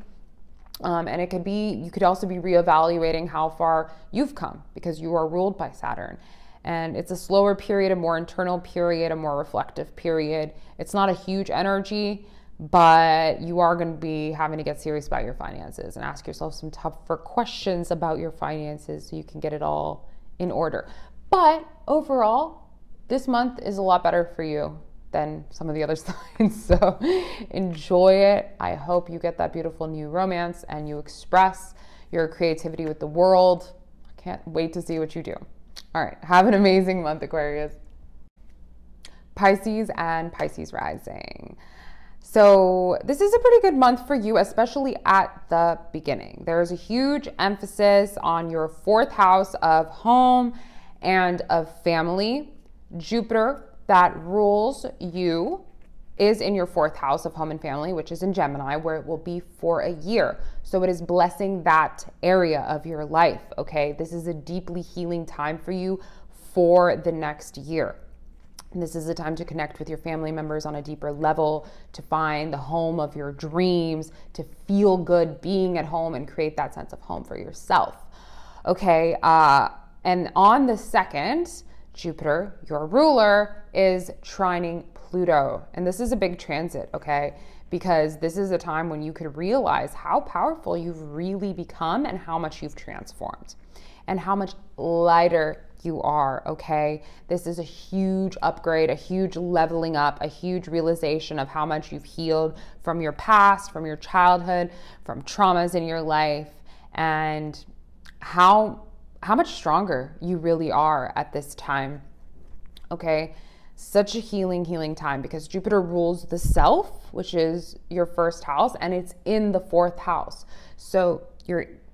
And you could also be reevaluating how far you've come, because you are ruled by Saturn. And it's a slower period, a more internal period, a more reflective period. It's not a huge energy, but you are going to be having to get serious about your finances and ask yourself some tougher questions about your finances so you can get it all in order. But overall, this month is a lot better for you than some of the other signs. So enjoy it. I hope you get that beautiful new romance and you express your creativity with the world. I can't wait to see what you do. All right. Have an amazing month, Aquarius. Pisces and Pisces rising. So this is a pretty good month for you, especially at the beginning. There's a huge emphasis on your 4th house of home and of family. Jupiter, that rules you, is in your 4th house of home and family, which is in Gemini, where it will be for a year. So it is blessing that area of your life, okay? This is a deeply healing time for you for the next year. And this is a time to connect with your family members on a deeper level, to find the home of your dreams, to feel good being at home and create that sense of home for yourself. Okay, and on the 2nd, Jupiter, your ruler, is trining Pluto. And this is a big transit, okay? Because this is a time when you could realize how powerful you've really become and how much you've transformed and how much lighter you are, okay? This is a huge upgrade, a huge leveling up, a huge realization of how much you've healed from your past, from your childhood, from traumas in your life, and how much stronger you really are at this time, okay? Such a healing time, because Jupiter rules the self, which is your 1st house, and it's in the 4th house. So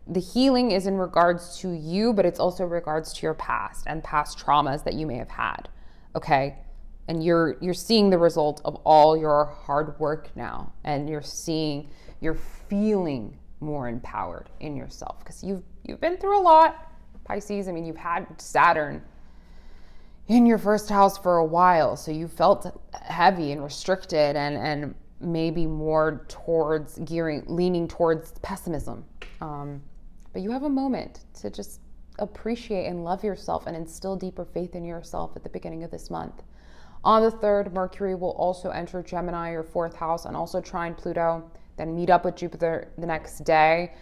the healing is in regards to you, but it's also in regards to your past and past traumas that you may have had, okay? And you're seeing the result of all your hard work now, and you're feeling more empowered in yourself, because you've been through a lot, Pisces. I mean, you've had Saturn in your 1st house for a while, so you felt heavy and restricted and maybe more towards leaning towards pessimism. But you have a moment to just appreciate and love yourself and instill deeper faith in yourself at the beginning of this month. On the 3rd, Mercury will also enter Gemini, your 4th house, and also trine Pluto, then meet up with Jupiter the next day.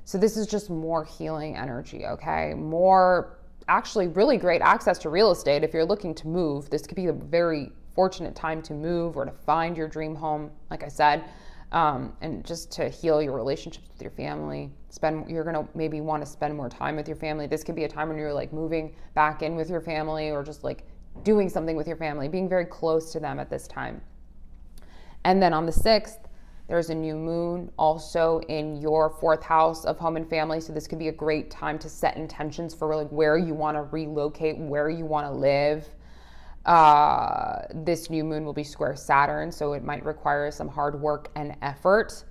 So this is just more healing energy, okay? More, actually really great access to real estate. If you're looking to move, this could be a very fortunate time to move or to find your dream home, like I said. And just to heal your relationships with your family. You're gonna maybe want to spend more time with your family. This could be a time when you're like moving back in with your family, or just like doing something with your family, being very close to them at this time. And then on the 6th, there's a new moon also in your 4th house of home and family. So this could be a great time to set intentions for like where you want to relocate, where you want to live. This new moon will be square Saturn, so it might require some hard work and effort,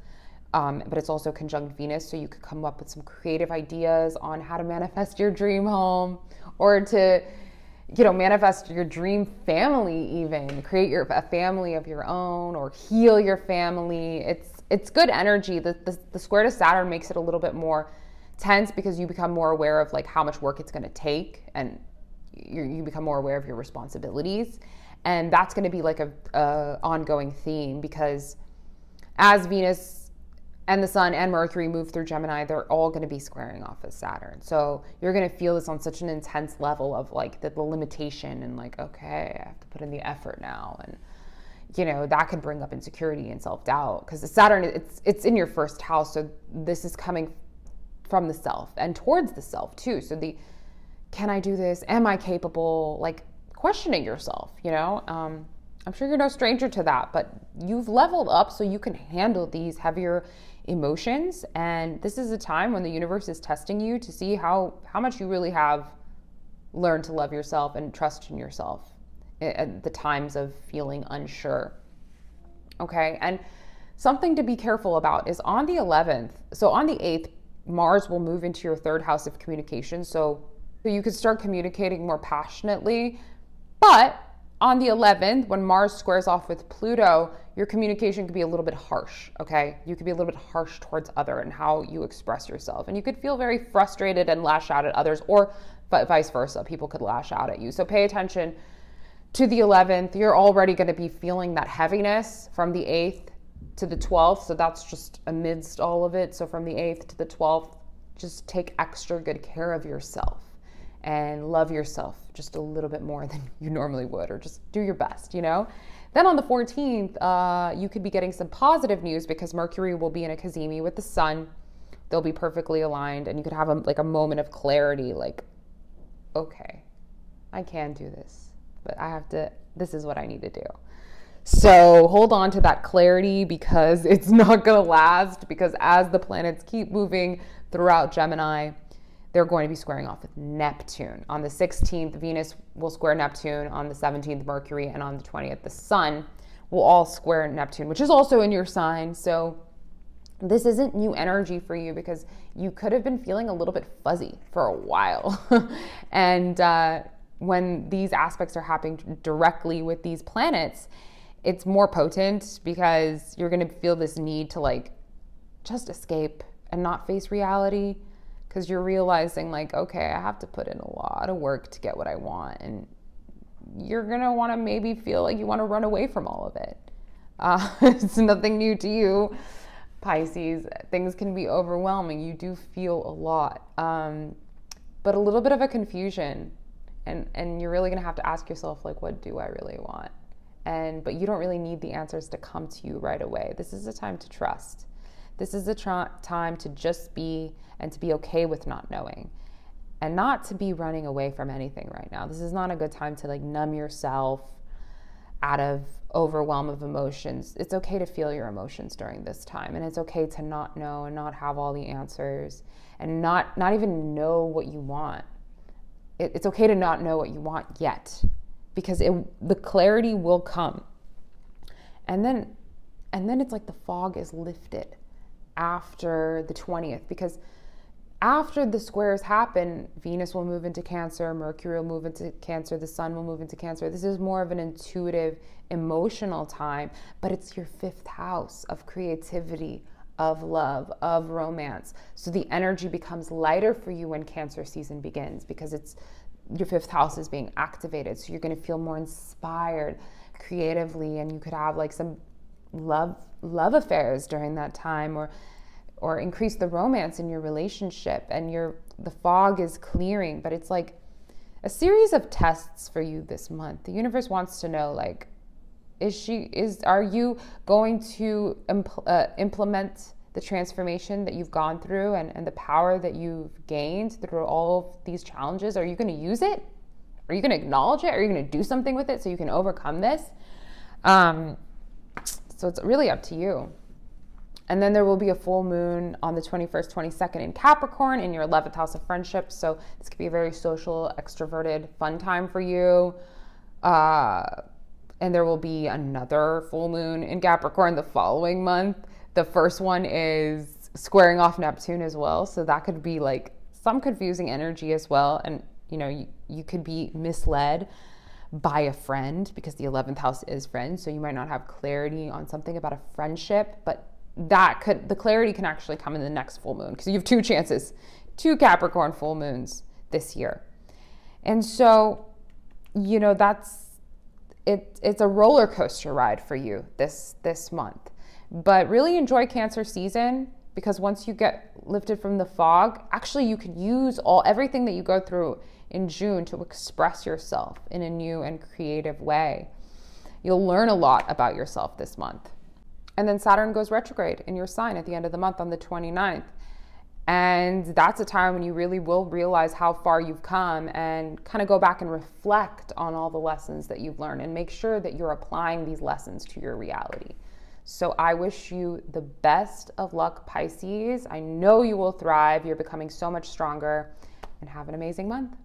but it's also conjunct Venus, so you could come up with some creative ideas on how to manifest your dream home, or to, manifest your dream family, even create a family of your own, or heal your family. It's good energy. The square to Saturn makes it a little bit more tense, because you become more aware of like how much work it's going to take, and you become more aware of your responsibilities. And that's going to be like a ongoing theme, because as Venus and the Sun and Mercury move through Gemini, they're all going to be squaring off with Saturn. So you're going to feel this on such an intense level of like the limitation, and like, okay, I have to put in the effort now. And that could bring up insecurity and self-doubt, because the Saturn, it's in your 1st house. So this is coming from the self and towards the self too. So can I do this? Am I capable? Like questioning yourself, I'm sure you're no stranger to that, but you've leveled up so you can handle these heavier emotions. And this is a time when the universe is testing you to see how much you really have learned to love yourself and trust in yourself at the times of feeling unsure. Okay. And something to be careful about is on the 11th. So on the 8th, Mars will move into your 3rd house of communication. So you could start communicating more passionately. But on the 11th, when Mars squares off with Pluto, your communication could be a little bit harsh, okay? You could be a little bit harsh towards other and how you express yourself. And you could feel very frustrated and lash out at others, or vice versa. People could lash out at you. So pay attention to the 11th. You're already going to be feeling that heaviness from the 8th to the 12th. So that's just amidst all of it. So from the 8th to the 12th, just take extra good care of yourself and love yourself just a little bit more than you normally would, or just do your best, Then on the 14th, you could be getting some positive news, because Mercury will be in a cazimi with the Sun. They'll be perfectly aligned, and you could have a moment of clarity, like, okay, I can do this, but this is what I need to do. So hold on to that clarity, because it's not going to last, because as the planets keep moving throughout Gemini, they're going to be squaring off with Neptune. On the 16th, Venus will square Neptune. On the 17th, Mercury. And on the 20th, the Sun will all square Neptune, which is also in your sign. So this isn't new energy for you, because you could have been feeling a little bit fuzzy for a while. And when these aspects are happening directly with these planets, it's more potent because you're going to feel this need to like just escape and not face reality, because you're realizing like, okay, I have to put in a lot of work to get what I want. And you're going to want to maybe feel like you want to run away from all of it. It's nothing new to you, Pisces. Things can be overwhelming. You do feel a lot, but a little bit of a confusion. And you're really going to have to ask yourself, like, what do I really want? But you don't really need the answers to come to you right away. This is a time to trust. This is a time to just be, and to be okay with not knowing, and not to be running away from anything right now. This is not a good time to like numb yourself out of overwhelm of emotions. It's okay to feel your emotions during this time, and it's okay to not know and not have all the answers, and not even know what you want. It's okay to not know what you want yet, because the clarity will come. And then it's like the fog is lifted after the 20th, because after the squares happen, Venus will move into Cancer, Mercury will move into Cancer, the Sun will move into Cancer. This is more of an intuitive, emotional time, but it's your 5th house of creativity, of love, of romance. So the energy becomes lighter for you when Cancer season begins, because it's your 5th house is being activated. So you're going to feel more inspired creatively, and you could have like some love affairs during that time, or increase the romance in your relationship, and the fog is clearing. But it's like a series of tests for you this month. The universe wants to know, like, are you going to implement the transformation that you've gone through, and the power that you've gained through all of these challenges? Are you going to use it? Are you going to acknowledge it? Are you going to do something with it so you can overcome this? So it's really up to you. And then there will be a full moon on the 21st, 22nd in Capricorn, in your 11th house of friendship. So this could be a very social, extroverted, fun time for you. And there will be another full moon in Capricorn the following month. The first one is squaring off Neptune as well. So that could be like some confusing energy as well. And, you know, you could be misled by a friend, because the 11th house is friends. So you might not have clarity on something about a friendship, but the clarity can actually come in the next full moon, because you have 2 chances, 2 Capricorn full moons this year. And so, you know, it's a roller coaster ride for you this month. But really enjoy Cancer season, because once you get lifted from the fog, actually you can use everything that you go through in June to express yourself in a new and creative way. You'll learn a lot about yourself this month. And then Saturn goes retrograde in your sign at the end of the month on the 29th. And that's a time when you really will realize how far you've come, and kind of go back and reflect on all the lessons that you've learned, and make sure that you're applying these lessons to your reality. So I wish you the best of luck, Pisces. I know you will thrive. You're becoming so much stronger, and have an amazing month.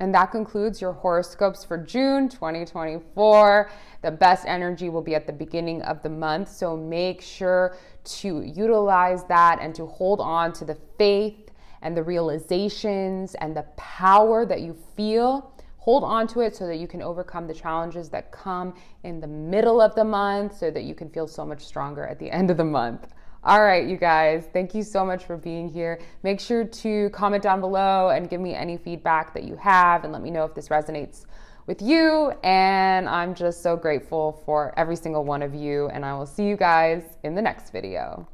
And that concludes your horoscopes for June 2024. The best energy will be at the beginning of the month, so make sure to utilize that and to hold on to the faith and the realizations and the power that you feel. Hold on to it so that you can overcome the challenges that come in the middle of the month, so that you can feel so much stronger at the end of the month. All right, you guys, thank you so much for being here. Make sure to comment down below and give me any feedback that you have, and let me know if this resonates with you. And I'm just so grateful for every single one of you, and I will see you guys in the next video.